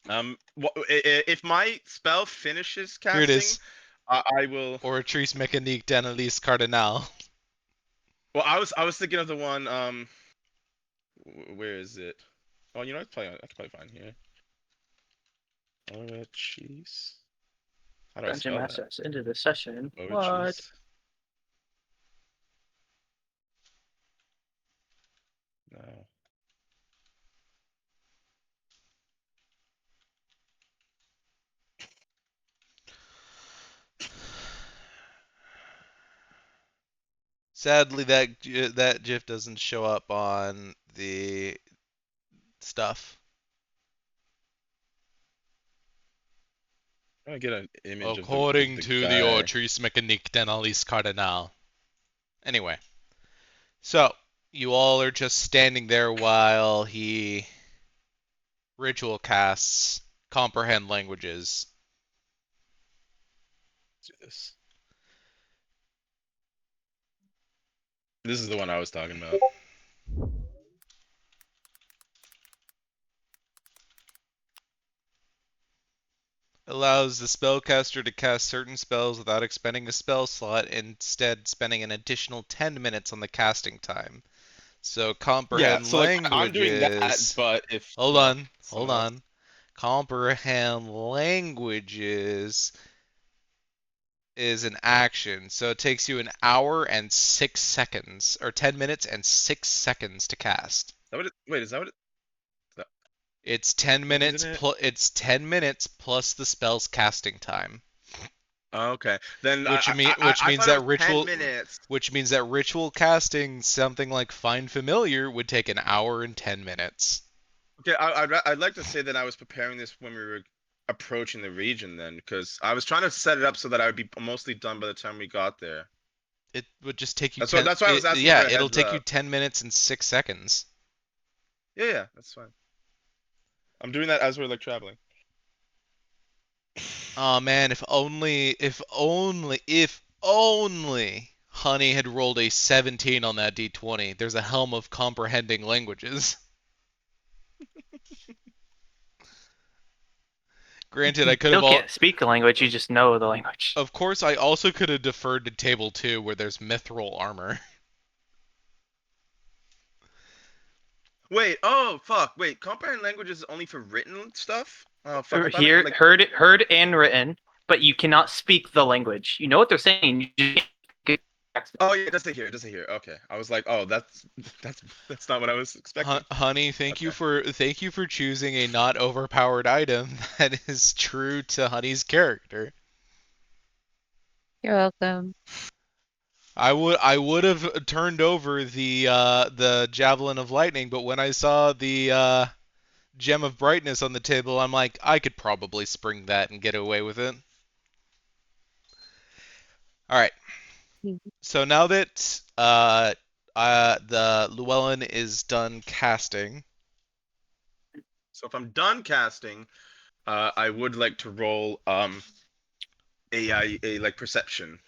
If my spell finishes casting, here it is. I will. Orchis Mécanique d'Annelise Cardinal. Well, I was thinking of the one. Where is it? Oh, you know, I can probably find here. Orchis. How do I Dungeon spell Masters into the session. that? What? Orchis. No. Sadly, that GIF doesn't show up on the stuff. I get an image. According of to guy. the Orchis Mécanique d'Annelise Cardinal. Anyway, so you all are just standing there while he ritual casts comprehend languages. Let's do this. This is the one I was talking about. Allows the spellcaster to cast certain spells without expending a spell slot, instead spending an additional 10 minutes on the casting time. So comprehend languages. I'm doing that, but if hold on. Comprehend languages is an action, so it takes you an hour and 6 seconds, or 10 minutes and 6 seconds to cast. Wait, is that what it? It's 10 minutes Isn't it? it's 10 minutes plus the spell's casting time. Oh, okay. Then Which I means thought it that was 10 minutes. ritual casting something like Find Familiar would take an hour and 10 minutes. Okay, I'd like to say that I was preparing this when we were approaching the region then, because I was trying to set it up so that I would be mostly done by the time we got there. It would just take you That's why I was asking yeah, for a it'll heads take you up. 10 minutes and 6 seconds. Yeah, that's fine. I'm doing that as we're like traveling. Oh man, if only Honey had rolled a 17 on that D20. There's a helm of comprehending languages. Granted, I could Still have can't speak the language, you just know the language. Of course, I also could have deferred to table 2 where there's mithril armor. Wait, oh fuck, wait, comprehend language is only for written stuff? Oh fuck, I thought Here, it, like, heard and written, but you cannot speak the language. You know what they're saying. You just can't oh yeah, it does say here, it does say here. Okay, I was like, oh, that's not what I was expecting. Honey, thank you Okay. for choosing a not overpowered item that is true to Honey's character. You're welcome. I would have turned over the javelin of lightning, but when I saw the gem of brightness on the table, I'm like, I could probably spring that and get away with it. All right. So now that the Llewellyn is done casting, So if I'm done casting, I would like to roll a like perception.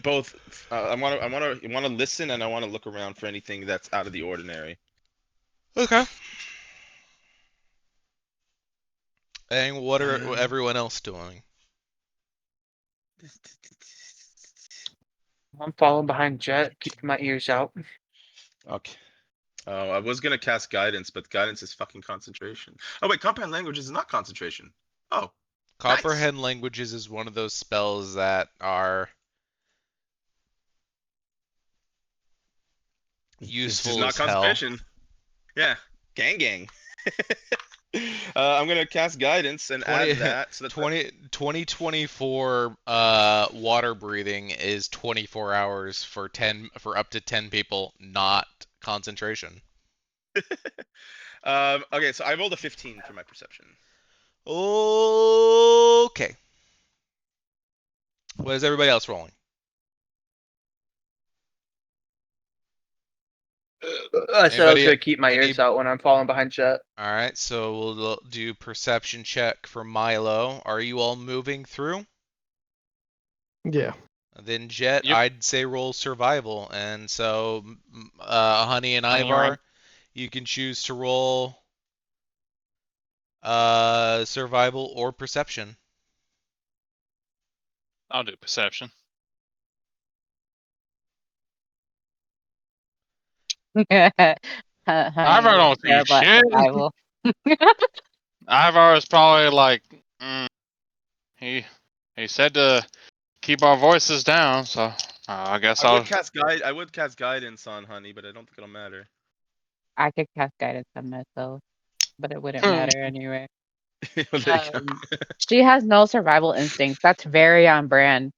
Both I want to listen and I want to look around for anything that's out of the ordinary. okay. And what are Um, everyone else doing? I'm following behind Jet, keeping my ears out. Okay. I was gonna cast guidance, but guidance is fucking concentration. Oh wait, comprehend language is not concentration. Oh, nice. Comprehend languages is one of those spells that are It's just useful not as hell. concentration. Yeah, gang. I'm gonna cast guidance and 20, add that so that 2024 water breathing is 24 hours for up to 10 people, not concentration. okay, so I rolled a 15 for my perception. Okay. What is everybody else rolling? I said I was Anybody? gonna keep my ears out when I'm following behind Jet. All right, so we'll do perception check for Milo. Are you all moving through? Yeah. Then Jet, Yep. I'd say roll survival, and so Honey and Honey, you're Ivar, on. you can choose to roll survival or perception. I'll do perception. Honey Ivar is don't see terrible at shit. survival. Ivar is probably like, he said to keep our voices down, so I guess I I'll. would cast guidance on Honey, but I don't think it'll matter. I could cast guidance on myself, but it wouldn't matter anyway. There you go. She has no survival instincts. That's very on brand.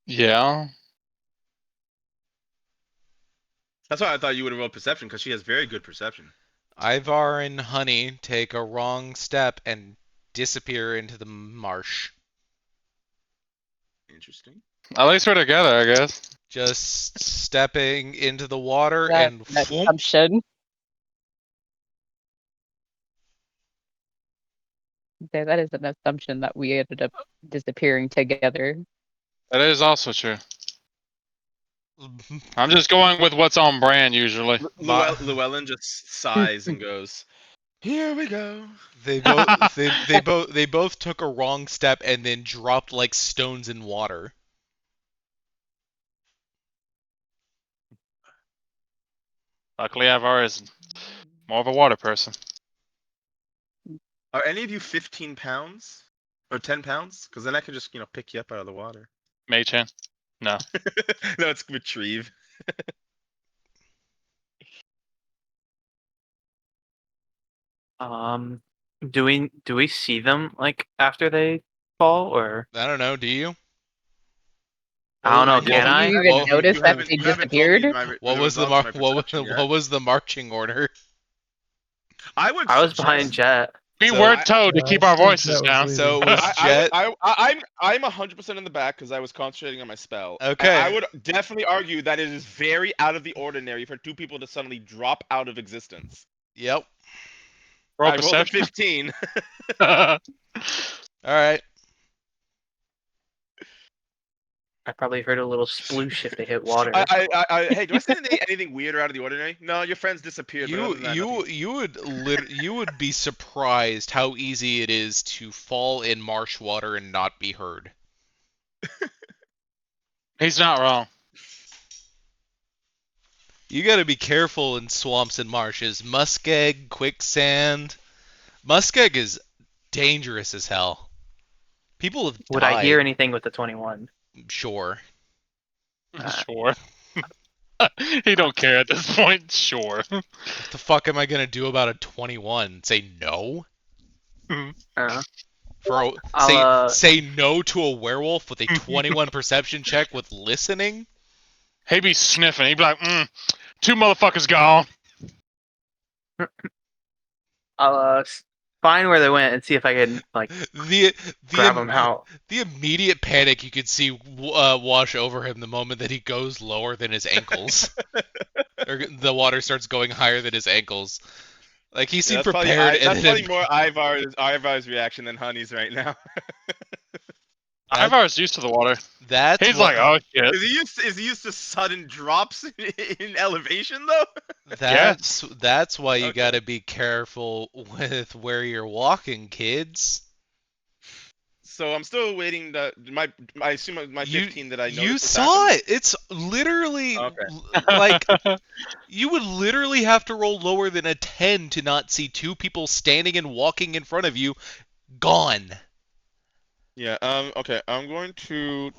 Yeah. That's why I thought you would have rolled perception because she has very good perception. Ivar and Honey take a wrong step and disappear into the marsh. Interesting. At least we're together, I guess. Just stepping into the water That's and an whoomp, assumption. That is an assumption that we ended up disappearing together. That is also true. I'm just going with what's on brand usually. Llewellyn just sighs and goes, "Here we go." They both took a wrong step and then dropped like stones in water. Luckily, Ivar is more of a water person. Are any of you 15 pounds? Or 10 pounds? Because then I can just, pick you up out of the water. Mage hand. No. No, it's retrieve. Do we see them like after they fall, or I don't know. Do you? I don't know? Did Can you I? even Well, notice you that haven't, they you haven't told me disappeared? What the was the results of my perception yet. what was the marching order? I would I was behind suggest- Jet. We So- were told to keep our voices down. So it was Jet. I'm 100% in the back because I was concentrating on my spell. Okay. I would definitely argue that it is very out of the ordinary for two people to suddenly drop out of existence. Yep. Roll I rolled a perception. 15. All right. I probably heard a little sploosh if they hit water. Hey, do I say anything weird or out of the ordinary? No, your friends disappeared. But other than that, nothing- You would be surprised how easy it is to fall in marsh water and not be heard. He's not wrong. You got to be careful in swamps and marshes. Muskeg, quicksand. Muskeg is dangerous as hell. People have Would died. I hear anything with the 21? Sure. Sure. He don't care at this point. Sure. What the fuck am I gonna do about a 21? Say no? Uh, For say no to a werewolf with a 21 perception check with listening? He'd be sniffing. He'd be like, 2 motherfuckers gone. I'll find where they went and see if I can like The grab them out. The immediate panic you could see wash over him the moment that he goes lower than his ankles. Or the water starts going higher than his ankles. Like he seemed prepared. That's probably more Ivar's reaction than Honey's right now. Ivar's used to the water. He's what, like, oh shit. Is he used to sudden drops in elevation though? That's why you Okay. gotta be careful with where you're walking, kids. So I'm still waiting. I assume my 15 that I noticed. You this saw happened? it. It's literally Okay. like you would literally have to roll lower than a 10 to not see two people standing and walking in front of you gone. Yeah. Okay. I'm going to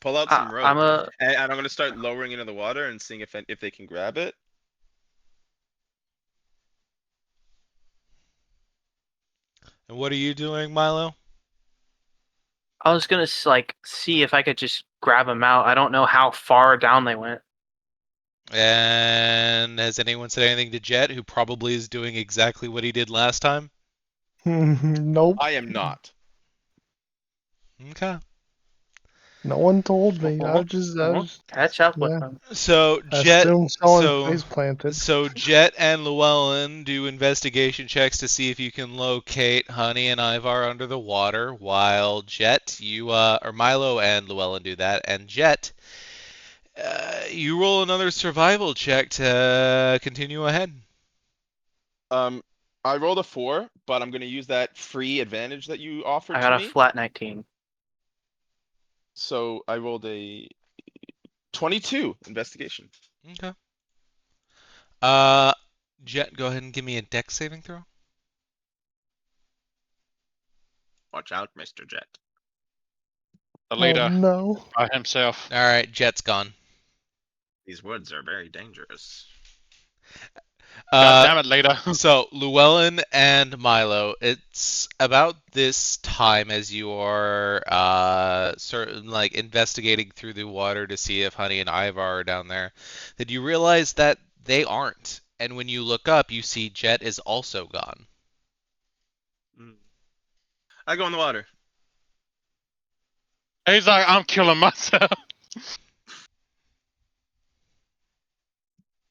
pull out some rope, and I'm going to start lowering into the water and seeing if they can grab it. And what are you doing, Milo? I was gonna like see if I could just grab them out. I don't know how far down they went. And has anyone said anything to Jet, who probably is doing exactly what he did last time? Nope. I am not. Okay. No one told me. I was Catch up with yeah. them. So I Jet, assumed someone face planted. so Jet and Llewellyn do investigation checks to see if you can locate Honey and Ivar under the water, while Jet, or Milo and Llewellyn do that, and Jet, you roll another survival check to continue ahead. I rolled a 4, but I'm going to use that free advantage that you offered I got to a me. flat 19. So I rolled a 22 investigation. Okay. Jet, go ahead and give me a dex saving throw. Watch out, Mr. Jet. The leader Oh, no. by himself. All right, Jet's gone. These woods are very dangerous. God damn it, leader. So, Llewellyn and Milo, it's about this time as you are investigating through the water to see if Honey and Ivar are down there, that you realize that they aren't. And when you look up, you see Jet is also gone. I go in the water. He's like, I'm killing myself.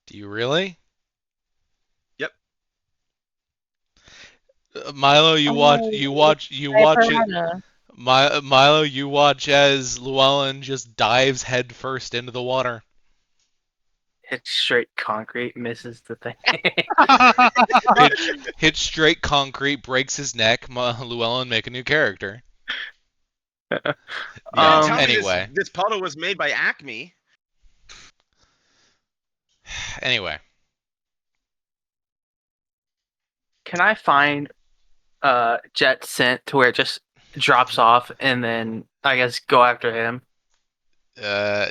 Do you really? Yep. Milo, you watch it. Milo, you watch as Llewellyn just dives headfirst into the water. Hits straight concrete, misses the thing. Hits straight concrete, breaks his neck. Llewellyn, make a new character. Tell me Anyway. this puddle was made by Acme. Anyway. Can I find Jet sent to where it just drops off, and then I guess go after him.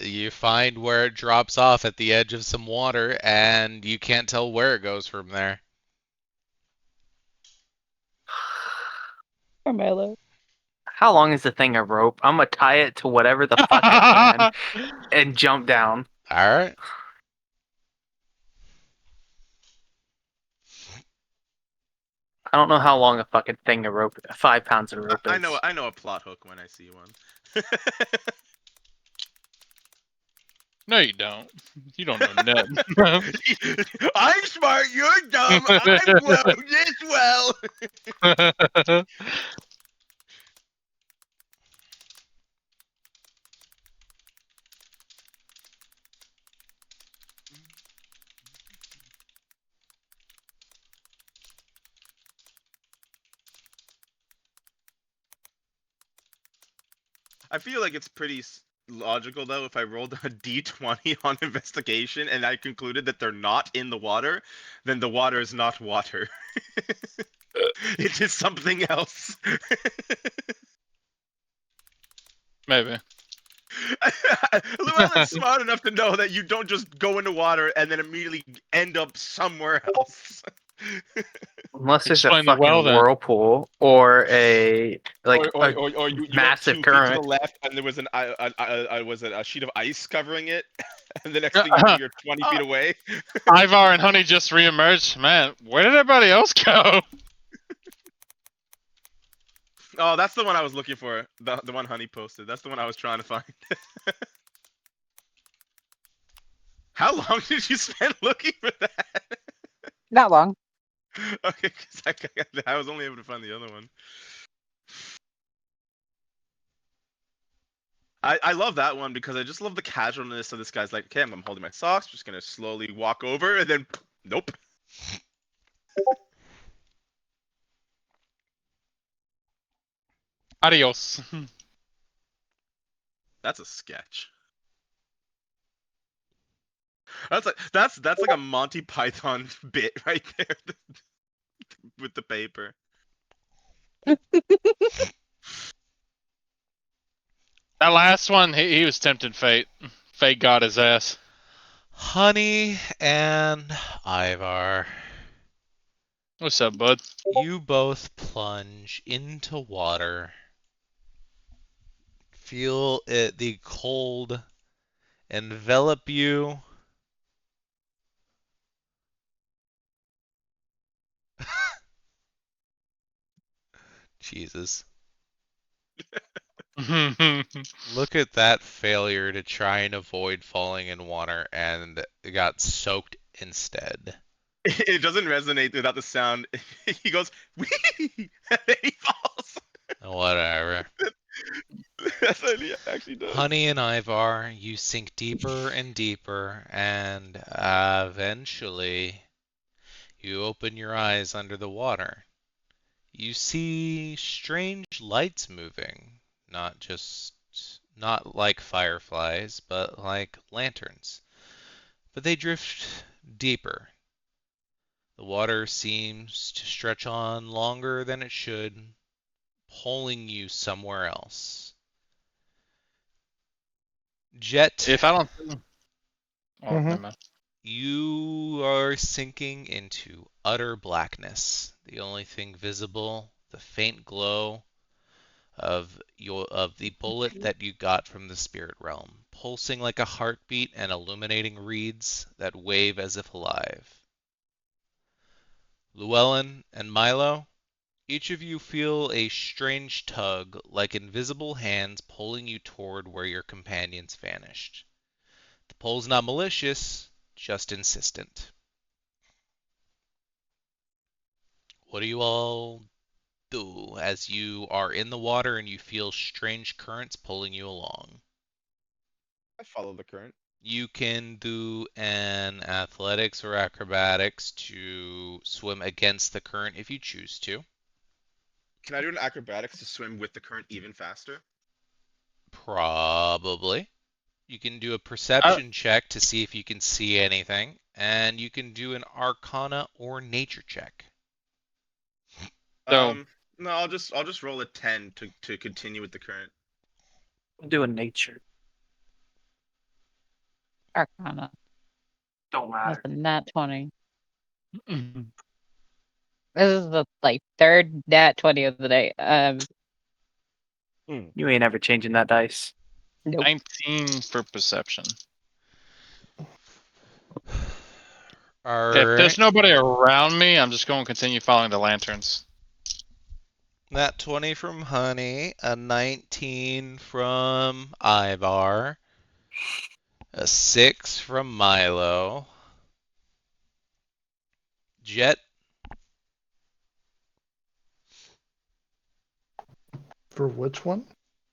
You find where it drops off at the edge of some water, and you can't tell where it goes from there. Or Milo. How long is the thing of rope? I'm gonna tie it to whatever the fuck I can and jump down. All right. I don't know how long a fucking thing of rope, 5 pounds of rope is. I know a plot hook when I see one. No, you don't. You don't know nothing. I'm smart, you're dumb, I'm blown this well. I feel like it's pretty logical though if I rolled a d20 on investigation and I concluded that they're not in the water, then the water is not water. It is something else. Maybe. Llewellyn's smart enough to know that you don't just go into water and then immediately end up somewhere else. Unless there's Explain a the well, fucking then. whirlpool or a or you massive went 2 feet current. to the left and there was a sheet of ice covering it, and the next thing you know you're 20 feet away. Ivar and Honey just reemerged. Man, where did everybody else go? Oh, that's the one I was looking for. The one Honey posted. That's the one I was trying to find. How long did you spend looking for that? Not long. Okay, because I was only able to find the other one. I love that one because I just love the casualness of this guy's like, okay, I'm holding my socks, just gonna slowly walk over, and then, nope. Adios. That's a sketch. That's like a Monty Python bit right there with the paper. That last one, he was tempting fate. Fate got his ass. Honey and Ivar, What's up, bud? you both plunge into water. Feel it, the cold envelop you. Jesus. Look at that failure to try and avoid falling in water and got soaked instead. It doesn't resonate without the sound. He goes, wee, and then he falls. Whatever. That's what he actually does. Honey and Ivar, you sink deeper and deeper, and eventually you open your eyes under the water. You see strange lights moving, not like fireflies, but like lanterns. But they drift deeper. The water seems to stretch on longer than it should, pulling you somewhere else. Jet, If I don't. Oh, Mhm. never mind. you are sinking into utter blackness. The only thing visible, the faint glow of the bullet that you got from the spirit realm, pulsing like a heartbeat and illuminating reeds that wave as if alive. Llewellyn and Milo, each of you feel a strange tug, like invisible hands pulling you toward where your companions vanished. The pull's not malicious, just insistent. What do you all do as you are in the water and you feel strange currents pulling you along? I follow the current. You can do an athletics or acrobatics to swim against the current if you choose to. Can I do an acrobatics to swim with the current even faster? Probably. You can do a perception check to see if you can see anything, and you can do an arcana or nature check. So- No, I'll just roll a 10 to continue with the current. Do a nature. Arcana. Don't That's matter. a nat 20. This is the third nat 20 of the day. You ain't ever changing that dice. Nope. 19 for perception. All If right. there's nobody around me, I'm just going to continue following the lanterns. Nat 20 from Honey, a 19 from Ivar, a 6 from Milo. Jet, For which one?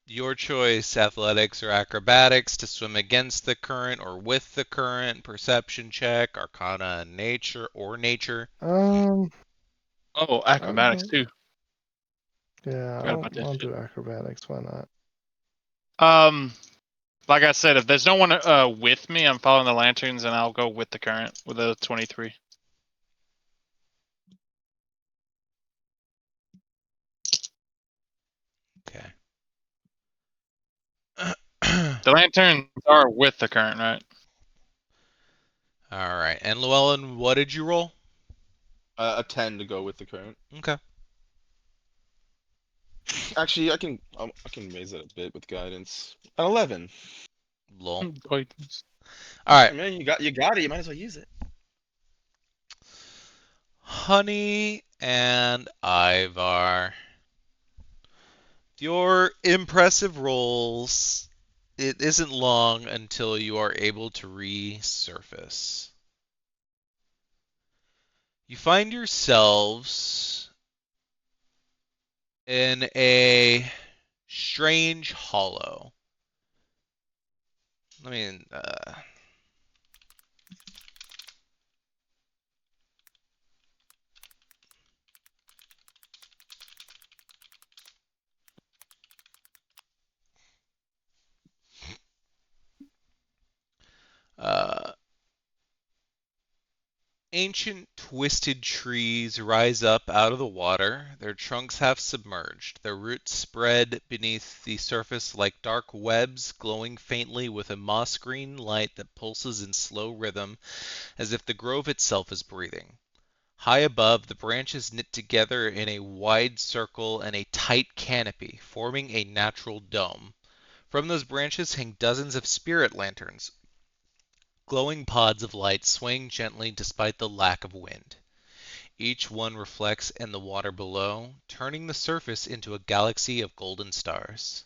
your choice, athletics or acrobatics, to swim against the current or with the current, perception check, arcana and nature, or nature. Um, Oh, acrobatics too. yeah, Forgot about that I'll shit. do acrobatics. Why not? Like I said, if there's no one with me, I'm following the lanterns, and I'll go with the current with a 23. Okay. The lanterns are with the current, right? All right. And Llewellyn, what did you roll? A 10 to go with the current. Okay. Actually, I can raise it a bit with guidance. An 11. Lol. All All I right. mean, you got it. You might as well use it. Honey and Ivar. Your impressive rolls. It isn't long until you are able to resurface. You find yourselves in a strange hollow. I mean, uh, ancient twisted trees rise up out of the water, their trunks half submerged, their roots spread beneath the surface like dark webs, glowing faintly with a moss-green light that pulses in slow rhythm, as if the grove itself is breathing. High above, the branches knit together in a wide circle and a tight canopy, forming a natural dome. From those branches hang dozens of spirit lanterns, glowing pods of light swaying gently despite the lack of wind. Each one reflects in the water below, turning the surface into a galaxy of golden stars.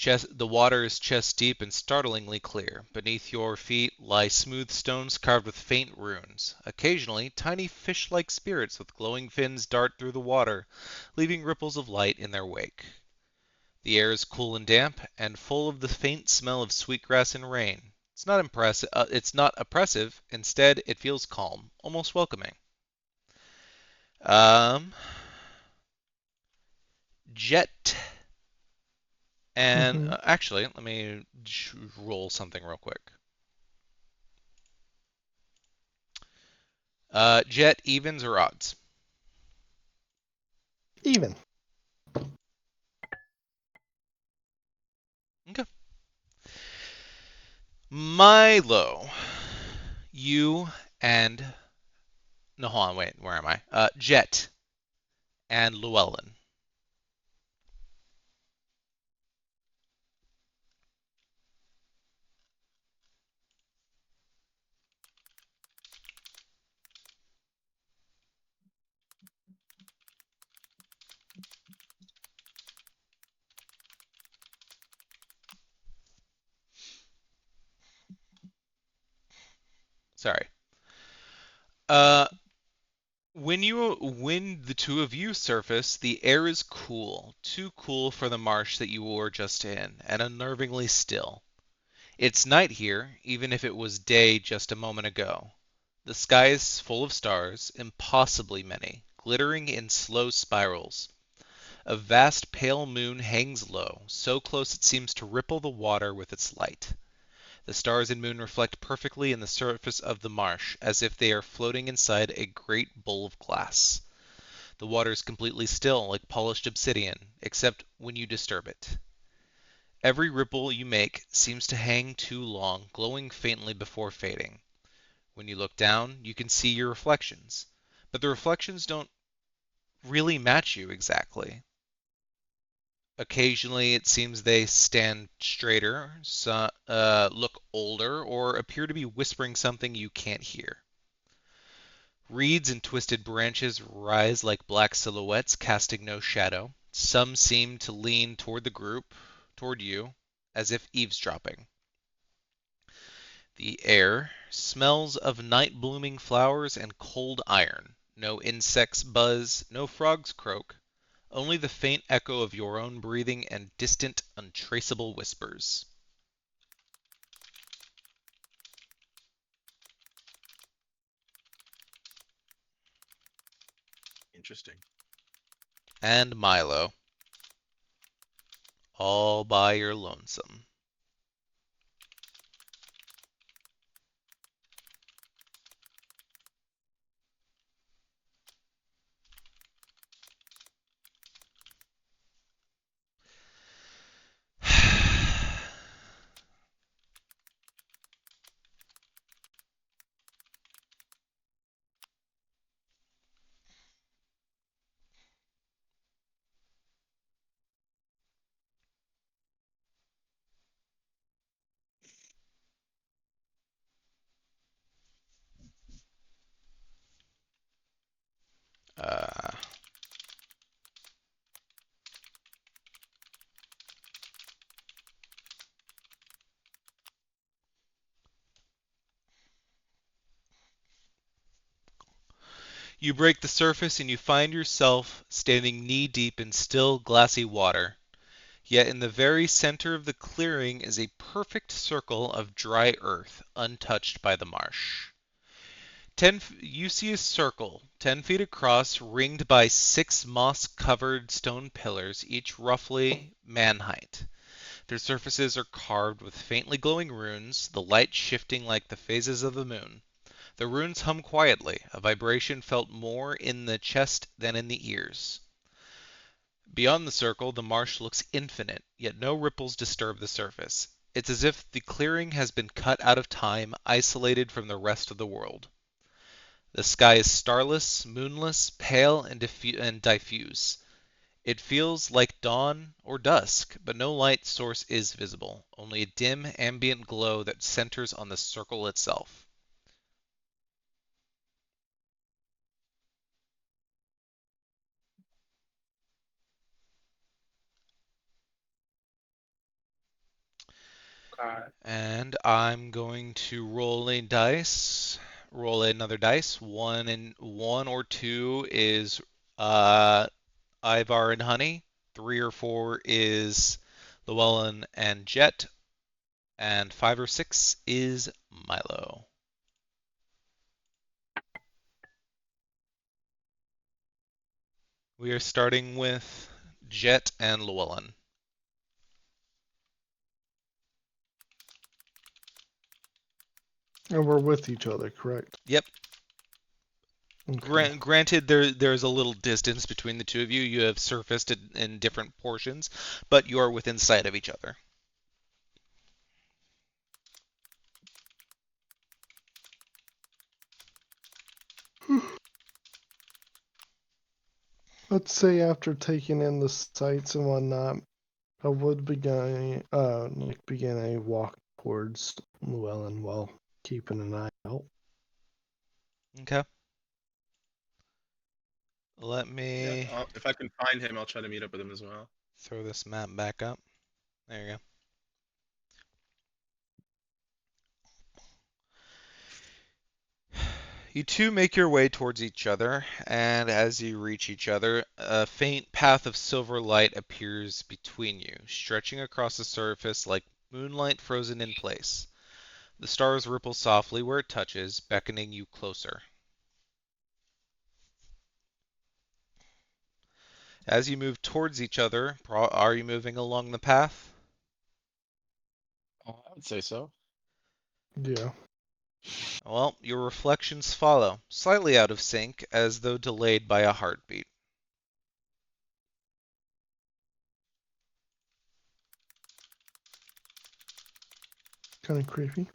The water is chest deep and startlingly clear. Beneath your feet lie smooth stones carved with faint runes. Occasionally, tiny fish-like spirits with glowing fins dart through the water, leaving ripples of light in their wake. The air is cool and damp, and full of the faint smell of sweetgrass and rain. It's not oppressive. Instead, it feels calm, almost welcoming. Um, Jet. And actually, let me roll something real quick. Jet, evens or odds? Even. Okay. Milo, you and no, hold on, wait, where am I? Jet and Llewellyn. Sorry. When the two of you surface, the air is cool, too cool for the marsh that you were just in, and unnervingly still. It's night here, even if it was day just a moment ago. The sky is full of stars, impossibly many, glittering in slow spirals. A vast pale moon hangs low, so close it seems to ripple the water with its light. The stars and moon reflect perfectly in the surface of the marsh, as if they are floating inside a great bowl of glass. The water is completely still, like polished obsidian, except when you disturb it. Every ripple you make seems to hang too long, glowing faintly before fading. When you look down, you can see your reflections, but the reflections don't really match you exactly. Occasionally, it seems they stand straighter, look older, or appear to be whispering something you can't hear. Reeds and twisted branches rise like black silhouettes, casting no shadow. Some seem to lean toward the group, toward you, as if eavesdropping. The air smells of night blooming flowers and cold iron. No insects buzz, no frogs croak, only the faint echo of your own breathing and distant, untraceable whispers. Interesting. And Milo, all by your lonesome. Uh, you break the surface and you find yourself standing knee-deep in still, glassy water. Yet in the very center of the clearing is a perfect circle of dry earth, untouched by the marsh. You see a circle, 10 feet across, ringed by 6 moss-covered stone pillars, each roughly man-height. Their surfaces are carved with faintly glowing runes, the light shifting like the phases of the moon. The runes hum quietly, a vibration felt more in the chest than in the ears. Beyond the circle, the marsh looks infinite, yet no ripples disturb the surface. It's as if the clearing has been cut out of time, isolated from the rest of the world. The sky is starless, moonless, pale, and diffuse. It feels like dawn or dusk, but no light source is visible, only a dim, ambient glow that centers on the circle itself. God. And I'm going to roll another dice. One or two is Ivar and Honey. 3 or 4 is Llewellyn and Jet, and 5 or 6 is Milo. We are starting with Jet and Llewellyn. And we're with each other, correct? Yep. Okay. Granted, there's a little distance between the two of you. You have surfaced in different portions, but you are within sight of each other. Let's say after taking in the sights and whatnot, I would begin a walk towards Llewellyn while keeping an eye out. Okay. Let me Yeah, if I can find him, I'll try to meet up with him as well. throw this map back up. There you go. You two make your way towards each other, and as you reach each other, a faint path of silver light appears between you, stretching across the surface like moonlight frozen in place. The stars ripple softly where it touches, beckoning you closer. As you move towards each other, are you moving along the path? I would say so. Yeah. Well, your reflections follow, slightly out of sync, as though delayed by a heartbeat. Kind of creepy.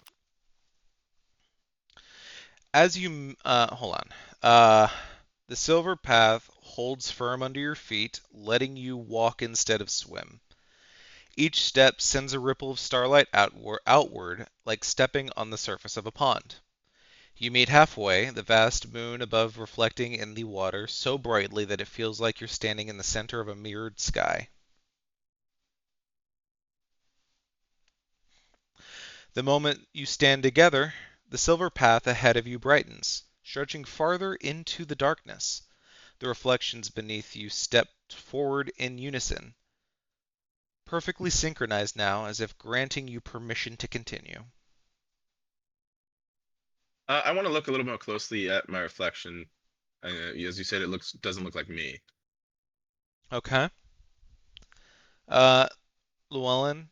As you hold on. The silver path holds firm under your feet, letting you walk instead of swim. Each step sends a ripple of starlight outward, like stepping on the surface of a pond. You meet halfway, the vast moon above reflecting in the water so brightly that it feels like you're standing in the center of a mirrored sky. The moment you stand together, the silver path ahead of you brightens, stretching farther into the darkness. The reflections beneath you step forward in unison, perfectly synchronized now, as if granting you permission to continue. I want to look a little more closely at my reflection. As you said, it doesn't look like me. Okay. Uh, Llewellyn,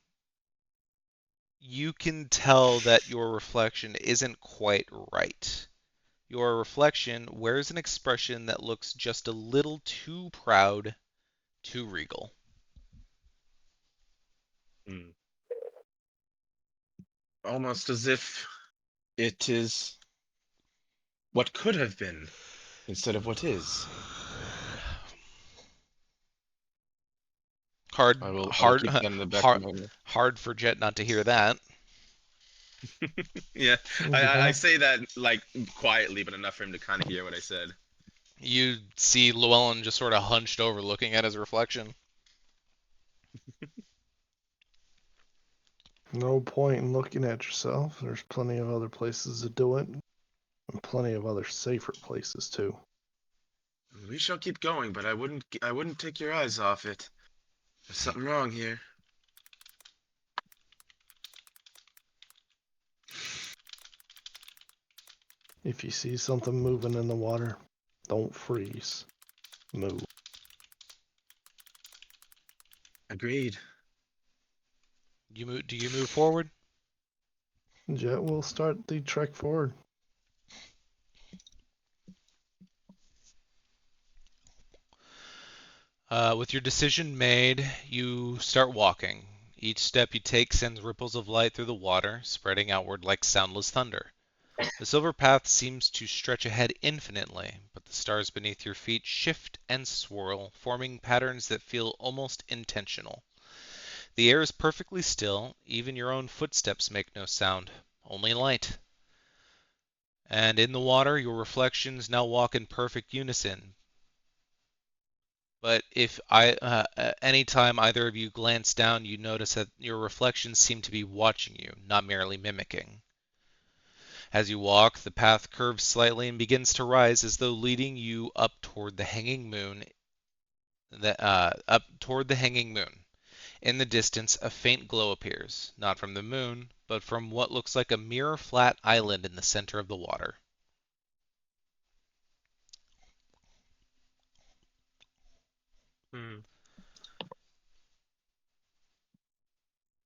you can tell that your reflection isn't quite right. Your reflection wears an expression that looks just a little too proud, too regal. Hmm. Almost as if it is what could have been instead of what is. Hard, I will hard, keep that in the back hard, of my mind. hard for Jet not to hear that. Yeah, Yeah. I say that like quietly, but enough for him to kind of hear what I said. You see Llewellyn just sort of hunched over looking at his reflection. No point in looking at yourself. There's plenty of other places to do it, and plenty of other safer places too. We shall keep going, but I wouldn't take your eyes off it. There's something wrong here. If you see something moving in the water, don't freeze. Move. Agreed. Do you move forward? Jet will start the trek forward. With your decision made, you start walking. Each step you take sends ripples of light through the water, spreading outward like soundless thunder. The silver path seems to stretch ahead infinitely, but the stars beneath your feet shift and swirl, forming patterns that feel almost intentional. The air is perfectly still, even your own footsteps make no sound, only light. And in the water, your reflections now walk in perfect unison. But if anytime either of you glance down, you notice that your reflections seem to be watching you, not merely mimicking. As you walk, the path curves slightly and begins to rise as though leading you up toward the hanging moon. Up toward the hanging moon. In the distance, a faint glow appears, not from the moon, but from what looks like a mirror flat island in the center of the water. Hmm.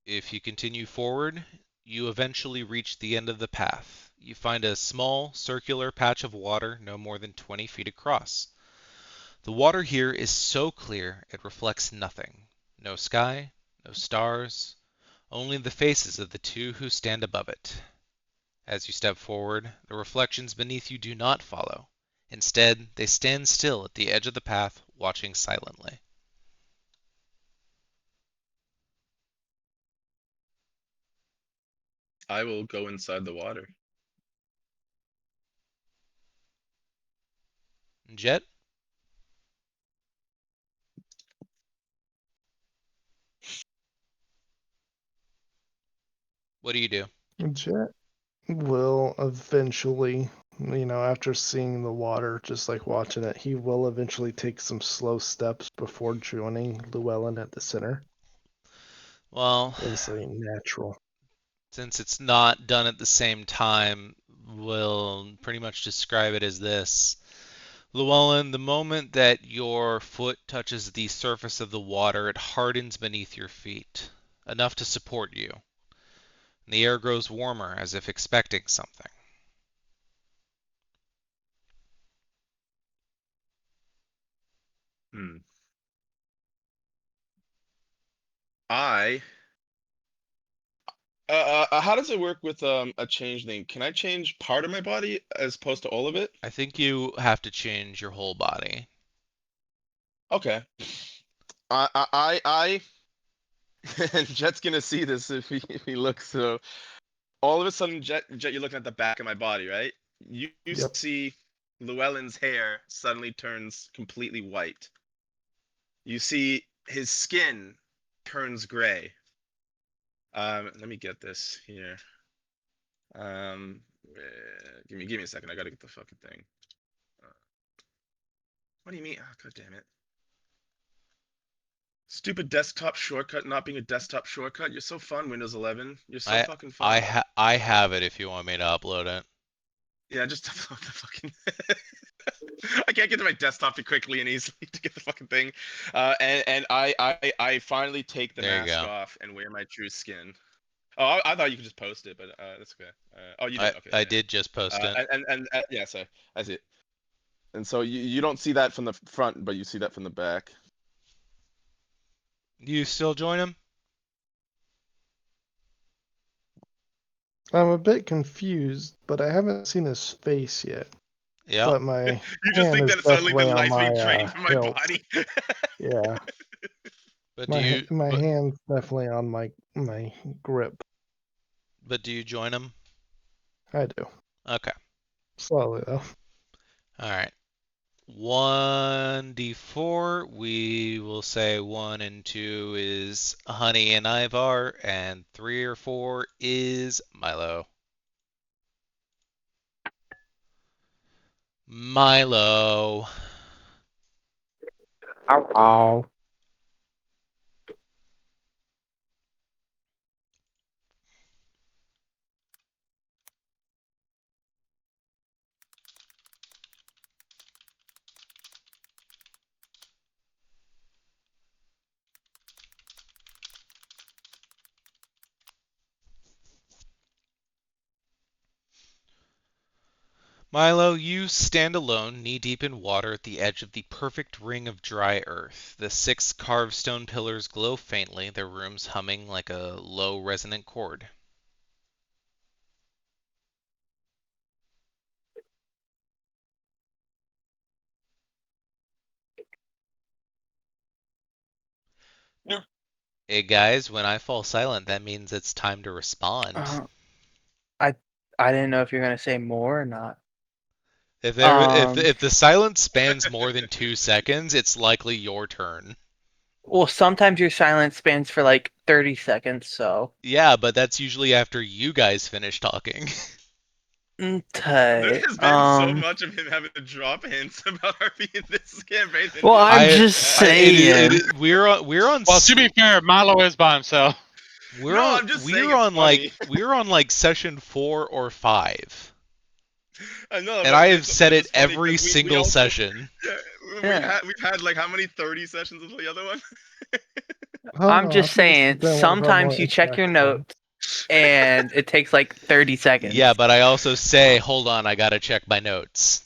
If you continue forward, you eventually reach the end of the path. You find a small, circular patch of water no more than 20 feet across. The water here is so clear it reflects nothing. No sky, no stars, only the faces of the two who stand above it. As you step forward, the reflections beneath you do not follow. Instead, they stand still at the edge of the path, watching silently. I will go inside the water. Jet, what do you do? Jet will eventually, after seeing the water, just like watching it, he will eventually take some slow steps before joining Llewellyn at the center. Well, It's like natural. since it's not done at the same time, we'll pretty much describe it as this. Llewellyn, the moment that your foot touches the surface of the water, it hardens beneath your feet, enough to support you. And the air grows warmer, as if expecting something. Hmm. I How does it work with a changeling? Can I change part of my body as opposed to all of it? I think you have to change your whole body. Okay. I and Jet's gonna see this if he looks. So all of a sudden, Jet, you're looking at the back of my body, right? You Yep. see Llewellyn's hair suddenly turns completely white. You see his skin turns gray. Let me get this here. Give me a second. I gotta get the fucking thing. Uh, what do you mean? Oh, God damn it. Stupid desktop shortcut not being a desktop shortcut. You're so fun, Windows 11. You're so I fucking I fun. ha I have it if you want me to upload it. Yeah, just upload the fucking. I can't get to my desktop too quickly and easily to get the fucking thing. And I finally take the There you mask go. off and wear my true skin. Oh, I thought you could just post it, but that's okay. Oh, you I did. Okay, I yeah. did just post it. And yeah, so I see it. And so you don't see that from the front, but you see that from the back. You still join him? I'm a bit confused, but I haven't seen his face yet. Yeah. But my You just hand think is that suddenly the definitely on light's my being drained from my hilt. body. Yeah, But do my you my but hand's definitely on my grip. but do you join him? I do. Okay. Slowly though. All right. 1d4. We will say 1 and 2 is Honey and Ivar, and 3 or 4 is Milo. Milo. Ow. Milo, you stand alone, knee-deep in water at the edge of the perfect ring of dry earth. The 6 carved stone pillars glow faintly, their rooms humming like a low resonant chord. Hey guys, when I fall silent, that means it's time to respond. Uh, I I didn't know if you're gonna say more or not. If the silence spans more than 2 seconds, it's likely your turn. Well, sometimes your silence spans for like 30 seconds, so. Yeah, but that's usually after you guys finish talking. There Okay. has been so much of him having to drop hints about RP in this campaign. Than Well, the I'm other. just saying. We're on Well, to be fair, Milo is by himself. we're No, on I'm just saying we're it's on like funny. we're on like session 4 or 5. I know, And but I have it's said it just funny every because we single also session. we've had like how many 30 sessions of the other one? I'm I just think this has saying, been one of our sometimes more you check your interactive ones. notes and it takes like 30 Yeah, seconds. but I also say, hold on, I gotta check my notes.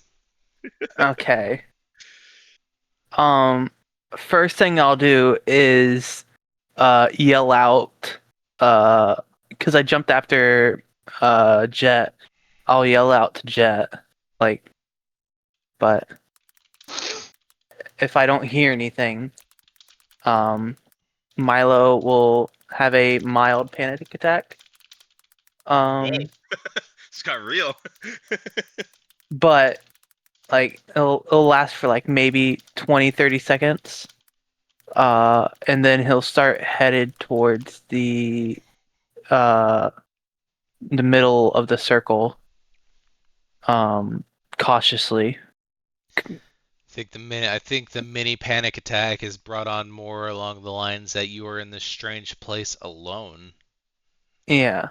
Okay. First thing I'll do is yell out because I jumped after Jet. I'll yell out to Jet, like, but if I don't hear anything, Milo will have a mild panic attack. Whoa, Um, it's got real. but like it'll last for like maybe 20-30 seconds. And then he'll start headed towards uh the middle of the circle, cautiously. I think the mini panic attack is brought on more along the lines that you are in this strange place alone. Yeah.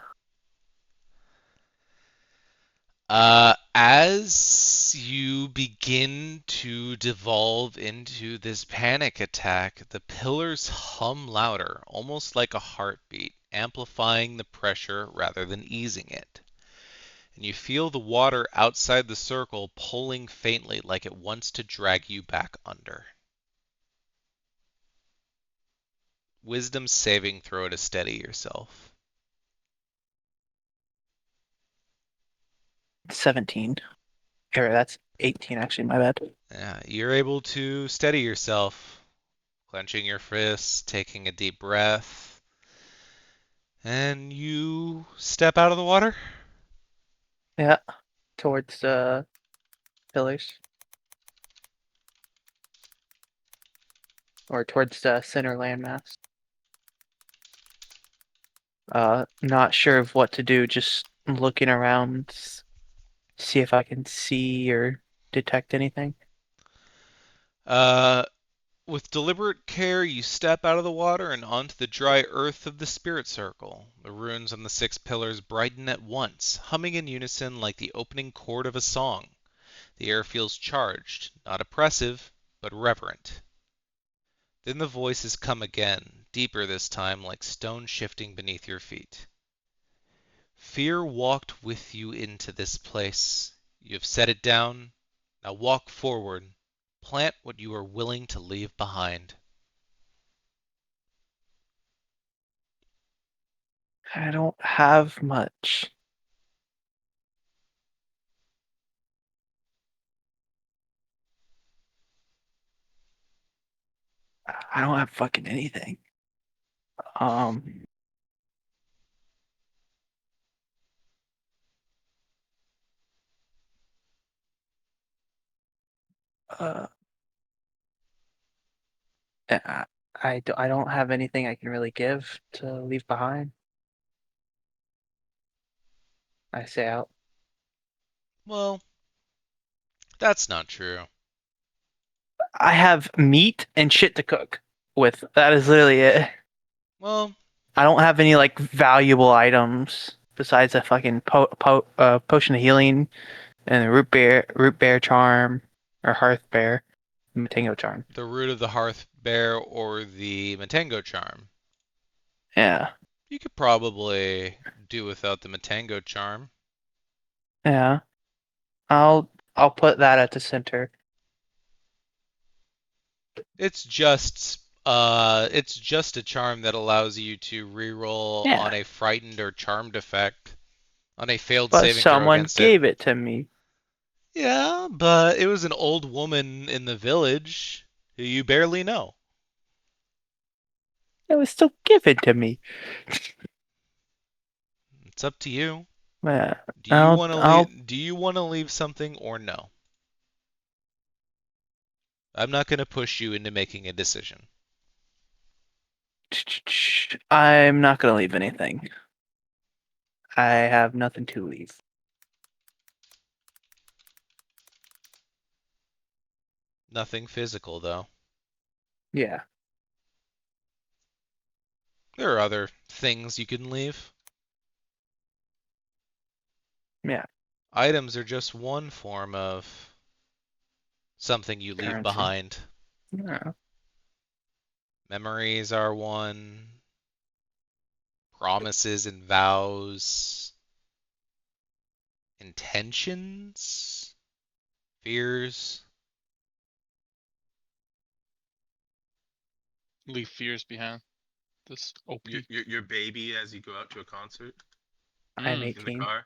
As you begin to devolve into this panic attack, the pillars hum louder, almost like a heartbeat, amplifying the pressure rather than easing it. And you feel the water outside the circle pulling faintly like it wants to drag you back under. Wisdom saving throw to steady yourself. 17. Or that's 18, actually, my bad. Yeah, you're able to steady yourself, clenching your fists, taking a deep breath, and you step out of the water. Yeah, towards the pillars. Or towards the center landmass. Not sure of what to do, just looking around, see if I can see or detect anything. Uh, with deliberate care, you step out of the water and onto the dry earth of the spirit circle. The runes on the 6 pillars brighten at once, humming in unison like the opening chord of a song. The air feels charged, not oppressive, but reverent. Then the voices come again, deeper this time, like stone shifting beneath your feet. Fear walked with you into this place. You have set it down. Now walk forward. Plant what you are willing to leave behind. I don't have much. I don't have fucking anything. Um, uh, I, I don't have anything I can really give to leave behind. I say out. Well, that's not true. I have meat and shit to cook with. That is literally it. Well, I don't have any like valuable items besides a fucking potion of healing and a root bear charm or hearth bear, Matango charm. the root of the hearth bear or the Matango charm. Yeah, You could probably do without the Matango charm. yeah. I'll put that at the center. It's just a charm that allows you to reroll Yeah, on a frightened or charmed effect on a failed but saving throw someone against it. gave it to me. Yeah, but it was an old woman in the village who you barely know. It was still given to me. It's up to you. Yeah, Do you want to I'll. leave something or no? I'm not going to push you into making a decision. I'm not gonna leave anything. I have nothing to leave. Nothing physical though. Yeah. There are other things you can leave. Yeah. Items are just one form of something you leave Currency. behind. Yeah. Memories are one. Promises and vows. Intentions. Fears. Leave fears behind. This OP. Your baby as you go out to a concert I'm Mm. in the 18. car.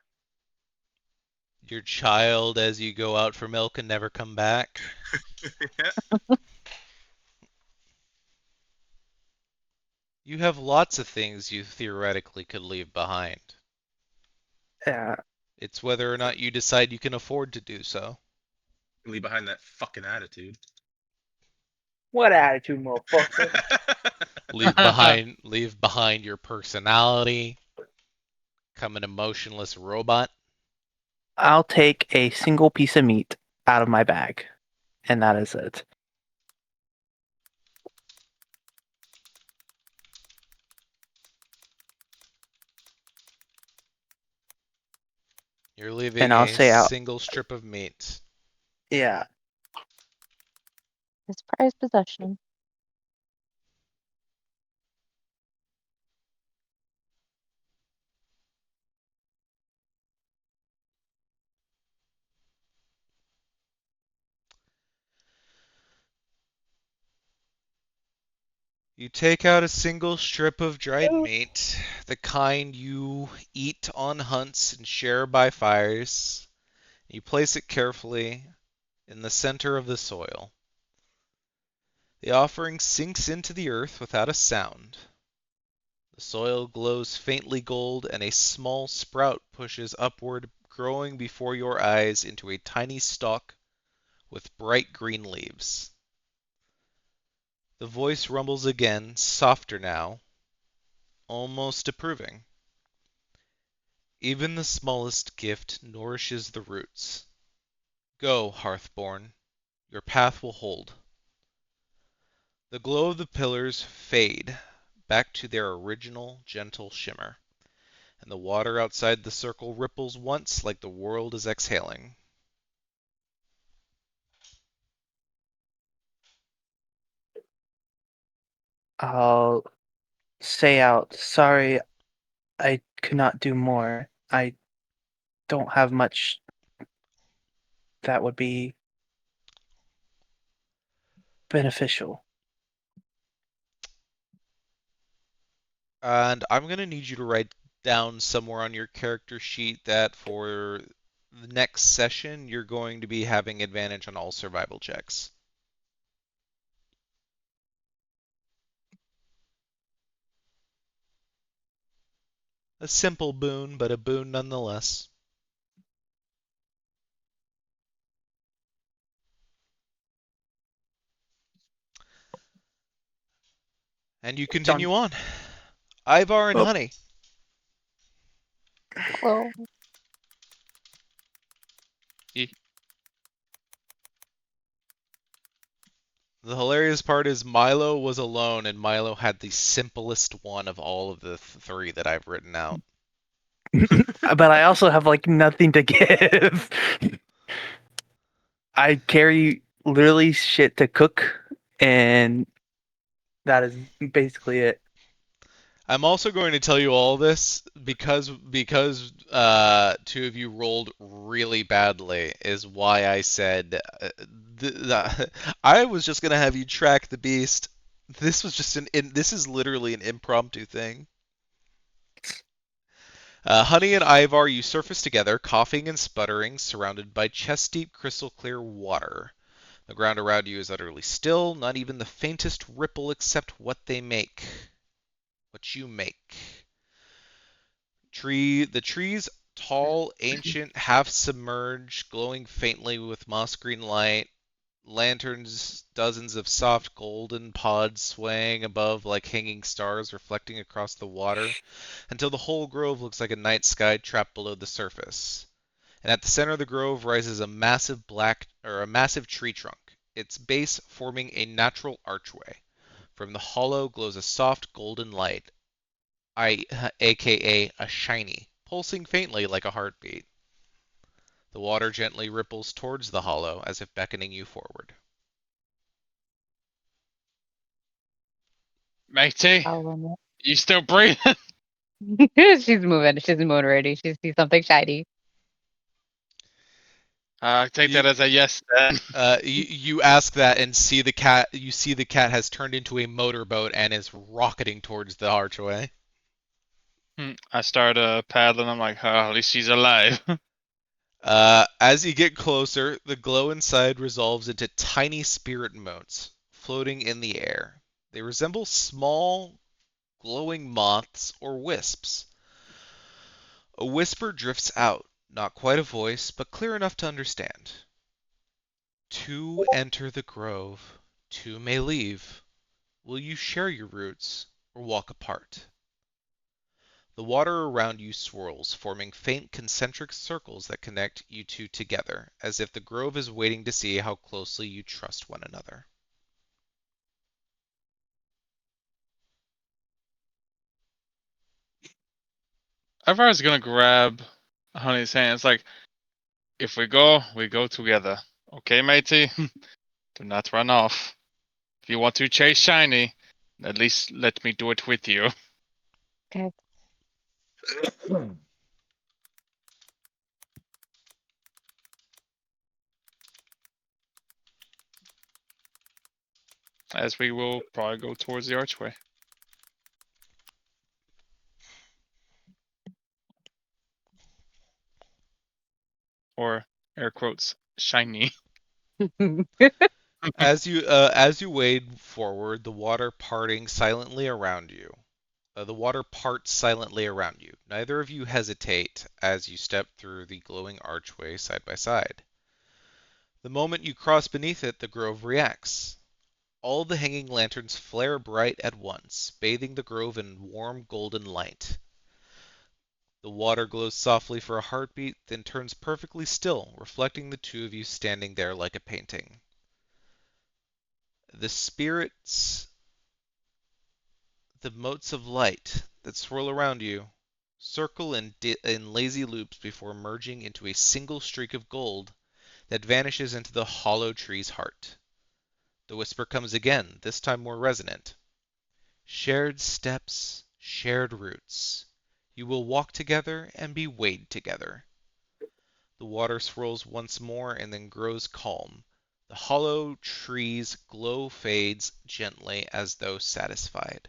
Your child as you go out for milk and never come back. You have lots of things you theoretically could leave behind. Yeah. It's whether or not you decide you can afford to do so. Leave behind that fucking attitude. What attitude, motherfucker? Leave behind your personality. Become an emotionless robot. I'll take a single piece of meat out of my bag, and that is it. You're leaving And I'll a say out. single strip of meat. Yeah. His prized possession. You take out a single strip of dried meat, the kind you eat on hunts and share by fires. You place it carefully in the center of the soil. The offering sinks into the earth without a sound. The soil glows faintly gold, and a small sprout pushes upward, growing before your eyes into a tiny stalk with bright green leaves. The voice rumbles again, softer now, almost approving. Even the smallest gift nourishes the roots. Go, Hearthborn, your path will hold. The glow of the pillars fade back to their original gentle shimmer, and the water outside the circle ripples once like the world is exhaling. I'll say out, sorry, I could not do more. I don't have much that would be beneficial. And I'm going to need you to write down somewhere on your character sheet that for the next session you're going to be having advantage on all survival checks. A simple boon, but a boon nonetheless. And you Done. continue on. Ivar and Oh. Honey. Well, The hilarious part is Milo was alone, and Milo had the simplest one of all of the three that I've written out. But I also have like nothing to give. I carry literally shit to cook, and that is basically it. I'm also going to tell you all this because two of you rolled really badly is why I said I was just gonna have you track the beast. This was just this is literally an impromptu thing. Honey and Ivar, you surface together, coughing and sputtering, surrounded by chest-deep, crystal-clear water. The ground around you is utterly still, not even the faintest ripple except what you make. The trees, tall, ancient, half submerged, glowing faintly with moss green light. Lanterns, dozens of soft golden pods swaying above like hanging stars reflecting across the water, until the whole grove looks like a night sky trapped below the surface. And at the center of the grove rises a massive tree trunk, its base forming a natural archway. From the hollow glows a soft golden light, aka a shiny, pulsing faintly like a heartbeat. The water gently ripples towards the hollow as if beckoning you forward. Matey, I'll you still breathing? she's moving. She's moving already. She sees something shiny. I take that as a yes then. You ask that and see the cat. You see the cat has turned into a motorboat and is rocketing towards the archway. I start paddling. I'm like, oh, at least she's alive. As you get closer, the glow inside resolves into tiny spirit motes floating in the air. They resemble small, glowing moths or wisps. A whisper drifts out, not quite a voice, but clear enough to understand. Two enter the grove, two may leave. Will you share your roots or walk apart? The water around you swirls, forming faint concentric circles that connect you two together, as if the grove is waiting to see how closely you trust one another. Ivar's gonna grab Honey's hand. It's like, if we go together. Okay, matey? Do not run off. If you want to chase Shiny, at least let me do it with you. Okay. As we will probably go towards the archway. Or Air quotes, shiny. As you wade forward, the water parts silently around you. Neither of you hesitate as you step through the glowing archway side by side. The moment you cross beneath it, the grove reacts. All the hanging lanterns flare bright at once, bathing the grove in warm golden light. The water glows softly for a heartbeat, then turns perfectly still, reflecting the two of you standing there like a painting. The spirits, the motes of light that swirl around you, circle in lazy loops before merging into a single streak of gold that vanishes into the hollow tree's heart. The whisper comes again, this time more resonant. Shared steps, shared roots. You will walk together and be weighed together. The water swirls once more and then grows calm. The hollow tree's glow fades gently as though satisfied.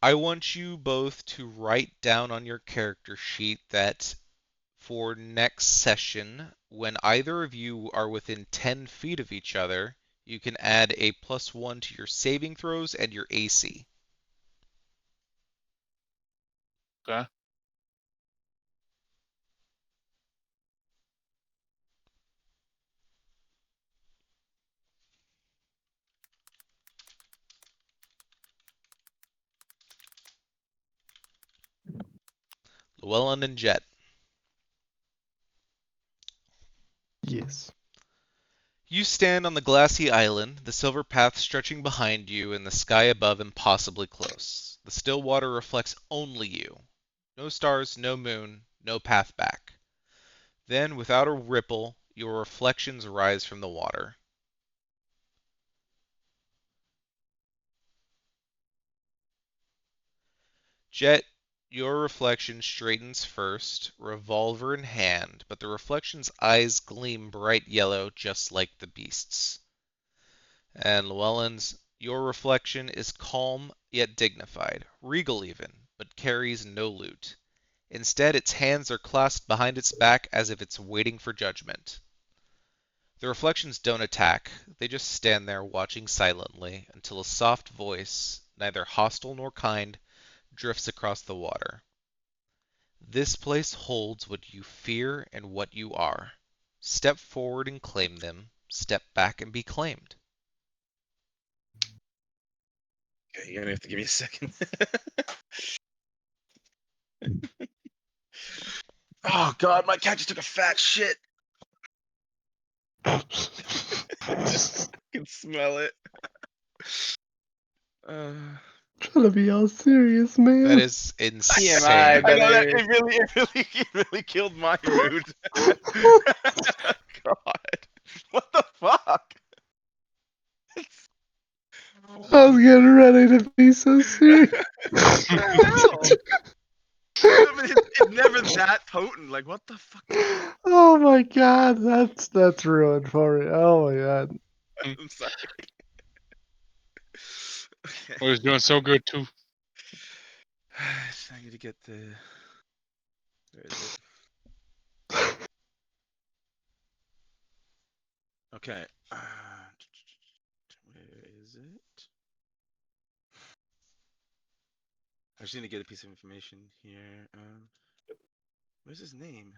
I want you both to write down on your character sheet that for next session, when either of you are within 10 feet of each other, you can add a +1 to your saving throws and your AC. Okay. Llewellyn and Jet. Yes. You stand on the glassy island, the silver path stretching behind you and the sky above impossibly close. The still water reflects only you. No stars, no moon, no path back. Then, without a ripple, your reflections rise from the water. Jet, your reflection straightens first, revolver in hand, but the reflection's eyes gleam bright yellow just like the beast's. And Llewellyn's, your reflection is calm yet dignified, regal even, but carries no loot. Instead, its hands are clasped behind its back as if it's waiting for judgment. The reflections don't attack, they just stand there watching silently until a soft voice, neither hostile nor kind, drifts across the water. This place holds what you fear and what you are. Step forward and claim them. Step back and be claimed. Okay, you're gonna have to give me a second. Oh god, my cat just took a fat shit. I can smell it. Trying to be all serious, man. That is insane. TMI, I know that brother. it really killed my mood. God, what the fuck? I was getting ready to be so serious. What the hell? I mean, it's never that potent. Like, what the fuck? Oh my god, that's ruined for me. Oh my god. I'm sorry. Okay. Well, he's doing so good too. I need to get the. Where is it? Okay. Where is it? I just need to get a piece of information here. Where's his name?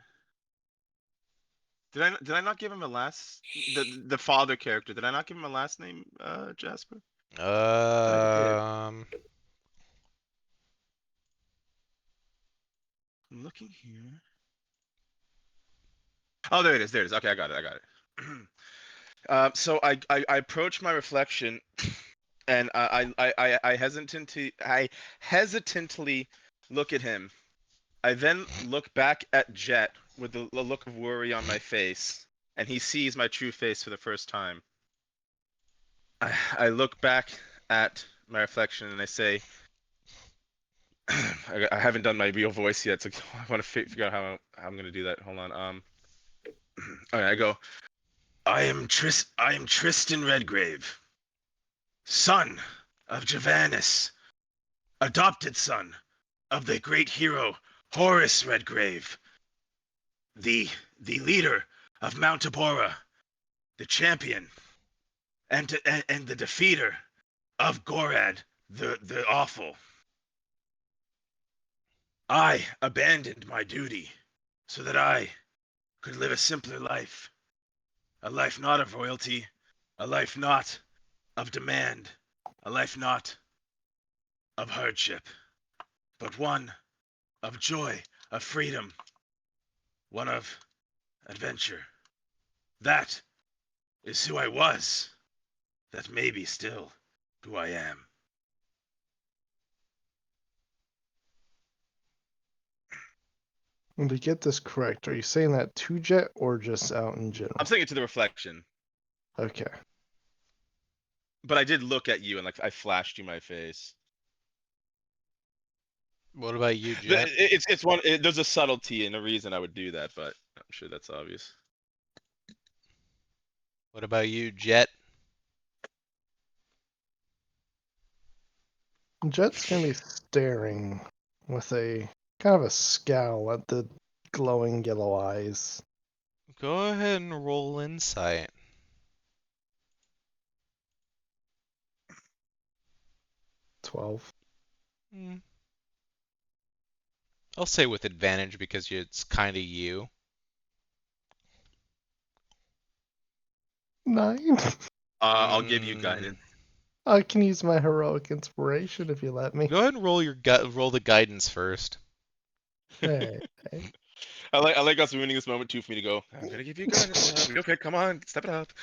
Did I not give him a last the father character? Did I not give him a last name, Jasper? Um, I'm looking here. Oh, there it is. There it is. Okay, I got it. So I approach my reflection, and I hesitantly look at him. I then look back at Jet with a look of worry on my face, and he sees my true face for the first time. I look back at my reflection and I say, I haven't done my real voice yet, so I want to figure out how I'm going to do that. Hold on. All right, I go. I am Tristan Redgrave, son of Javanus, adopted son of the great hero Horace Redgrave, the leader of Mount Tabora, the champion, and the defeater of Gorad, the awful. I abandoned my duty so that I could live a simpler life, a life not of royalty, a life not of demand, a life not of hardship, but one of joy, of freedom, one of adventure. That is who I was. That may be still who I am. And to get this correct, are you saying that to Jet or just out in general? I'm saying it to the reflection, Okay. but I did look at you and like I flashed you my face. What about you, But Jet? it's one. There's a subtlety and a reason I would do that, but I'm sure that's obvious. What about you, Jet? Jet's gonna be staring with a kind of a scowl at the glowing yellow eyes. Go ahead and roll insight. 12. Hmm. I'll say with advantage because it's kind of you. 9. I'll give you Mm. guidance. I can use my heroic inspiration if you let me. Go ahead and roll roll the guidance first. Hey. I like us ruining this moment too for me to go. I'm gonna give you guidance. Okay, come on, step it up.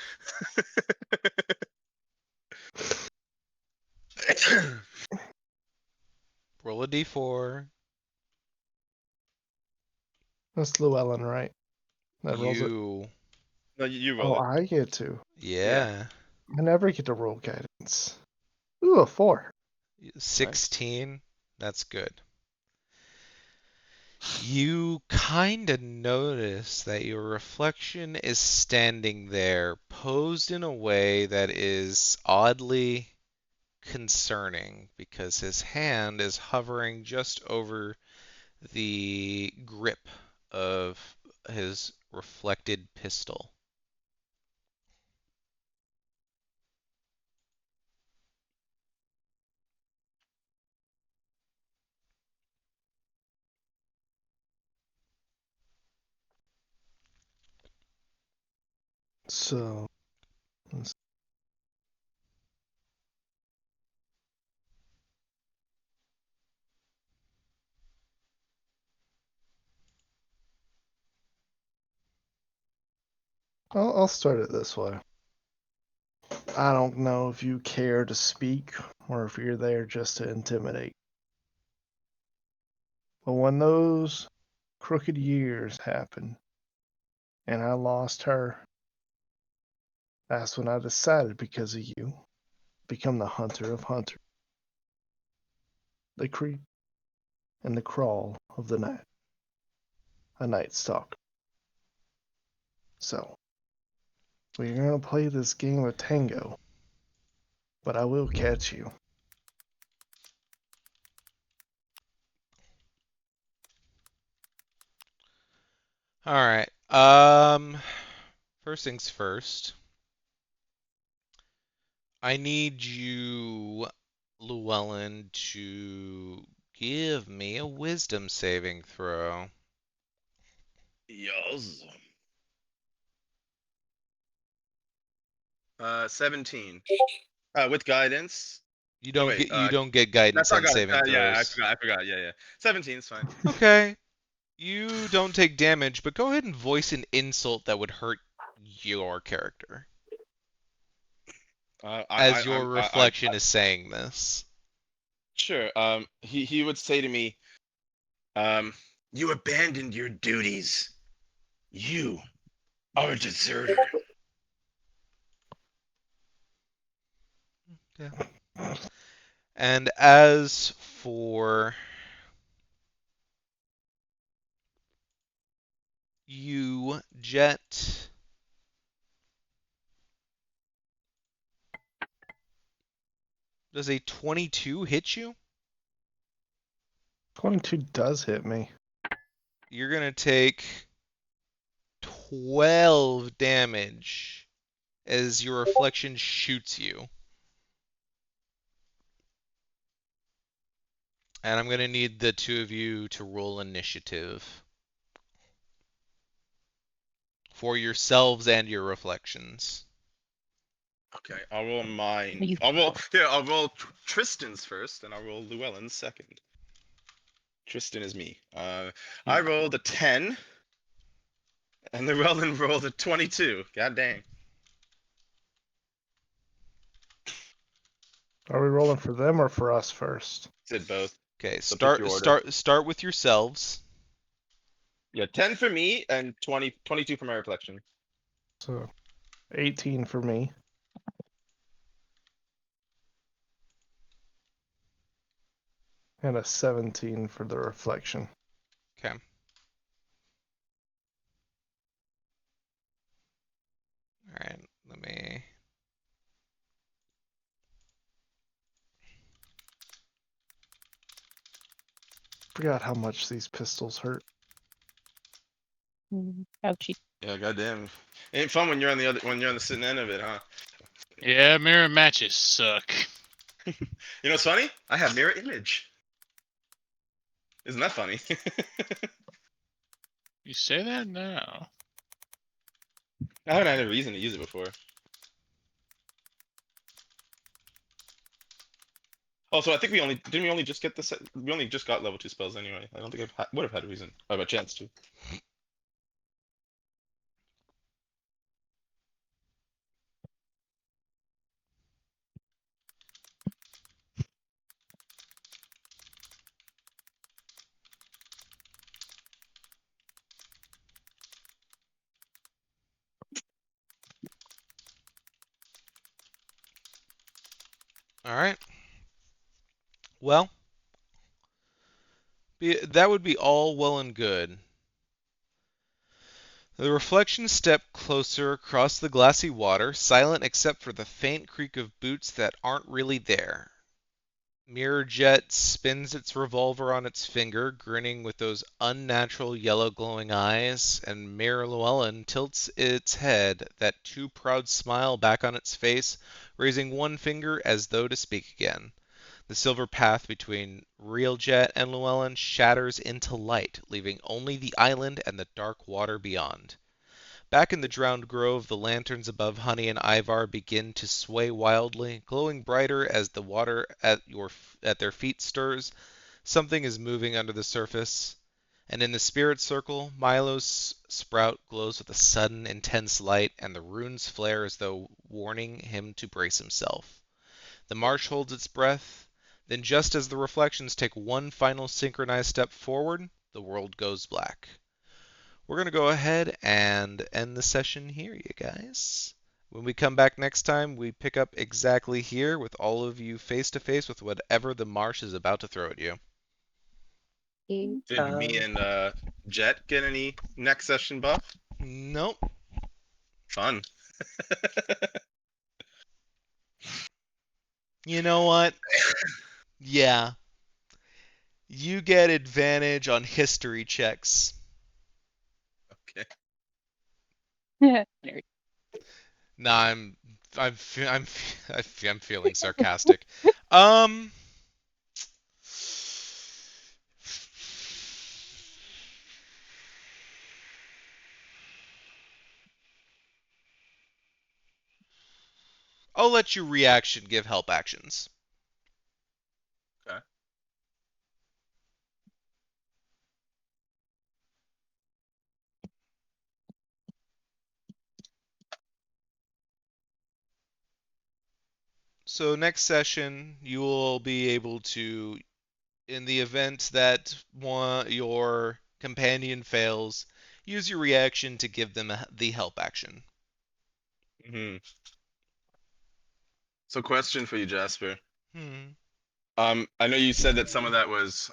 Roll a d4. That's Llewellyn, right? That rolls it. You. No, you Oh, roll it. I get to. Yeah. I never get to roll guidance. Ooh, a 4. 16. That's good. You kind of notice that your reflection is standing there, posed in a way that is oddly concerning because his hand is hovering just over the grip of his reflected pistol. So, I'll start it this way. I don't know if you care to speak or if you're there just to intimidate. But when those crooked years happened and I lost her, that's when I decided, because of you, become the hunter of hunters, the creep and the crawl of the night, a night stalker. So, we're gonna play this game of tango, but I will catch you. All right. First things first. I need you, Llewellyn, to give me a wisdom saving throw. Yes. 17. With guidance. You Oh don't wait, get guidance that's not on guidance. saving Yeah, throws. I forgot. Yeah. 17 is fine. Okay. You don't take damage, but go ahead and voice an insult that would hurt your character as your reflection is saying this. Sure. He would say to me, you abandoned your duties. You are a deserter. Yeah. And as for you, Jet, does a 22 hit you? 22 does hit me. You're going to take 12 damage as your reflection shoots you. And I'm going to need the two of you to roll initiative for yourselves and your reflections. Okay, I'll roll mine. You- I'll roll Tristan's first, and I'll roll Llewellyn's second. Tristan is me. I rolled a 10, and Llewellyn rolled a 22. God dang. Are we rolling for them or for us first? Did both. Okay, So pick your order. start with yourselves. Yeah, 10 for me and 22 for my reflection. So 18 for me. And a 17 for the reflection. Okay. All right, let me. Forgot how much these pistols hurt. Ouchie. Yeah, goddamn. Ain't fun when you're on the sitting end of it, huh? Yeah, mirror matches suck. You know what's funny? I have mirror image. Isn't that funny? You say that now. I haven't had a reason to use it before. Also, I think we only just get the we only just got level 2 spells anyway. I don't think I would have had a reason. I have a chance to. All right. Well, that would be all well and good. The reflections step closer across the glassy water, silent except for the faint creak of boots that aren't really there. Mirror Jet spins its revolver on its finger, grinning with those unnatural yellow glowing eyes, and Mirror Llewellyn tilts its head, that too proud smile back on its face, raising one finger as though to speak again. The silver path between Real Jet and Llewellyn shatters into light, leaving only the island and the dark water beyond. Back in the drowned grove, the lanterns above Honey and Ivar begin to sway wildly, glowing brighter as the water at their feet stirs. Something is moving under the surface. And in the spirit circle, Milo's sprout glows with a sudden, intense light, and the runes flare as though warning him to brace himself. The marsh holds its breath. Then, just as the reflections take one final synchronized step forward, the world goes black. We're going to go ahead and end the session here, you guys. When we come back next time, we pick up exactly here with all of you face to face with whatever the marsh is about to throw at you. Did me and Jet get any next session buff? Nope. Fun. You know what? Yeah. You get advantage on history checks. Okay. Nerd. Nah, I'm feeling sarcastic. I'll let your reaction give help actions. Okay. So next session, you will be able to, in the event that your companion fails, use your reaction to give them the help action. Hmm. So, question for you, Jasper. Hmm. I know you said that some of that was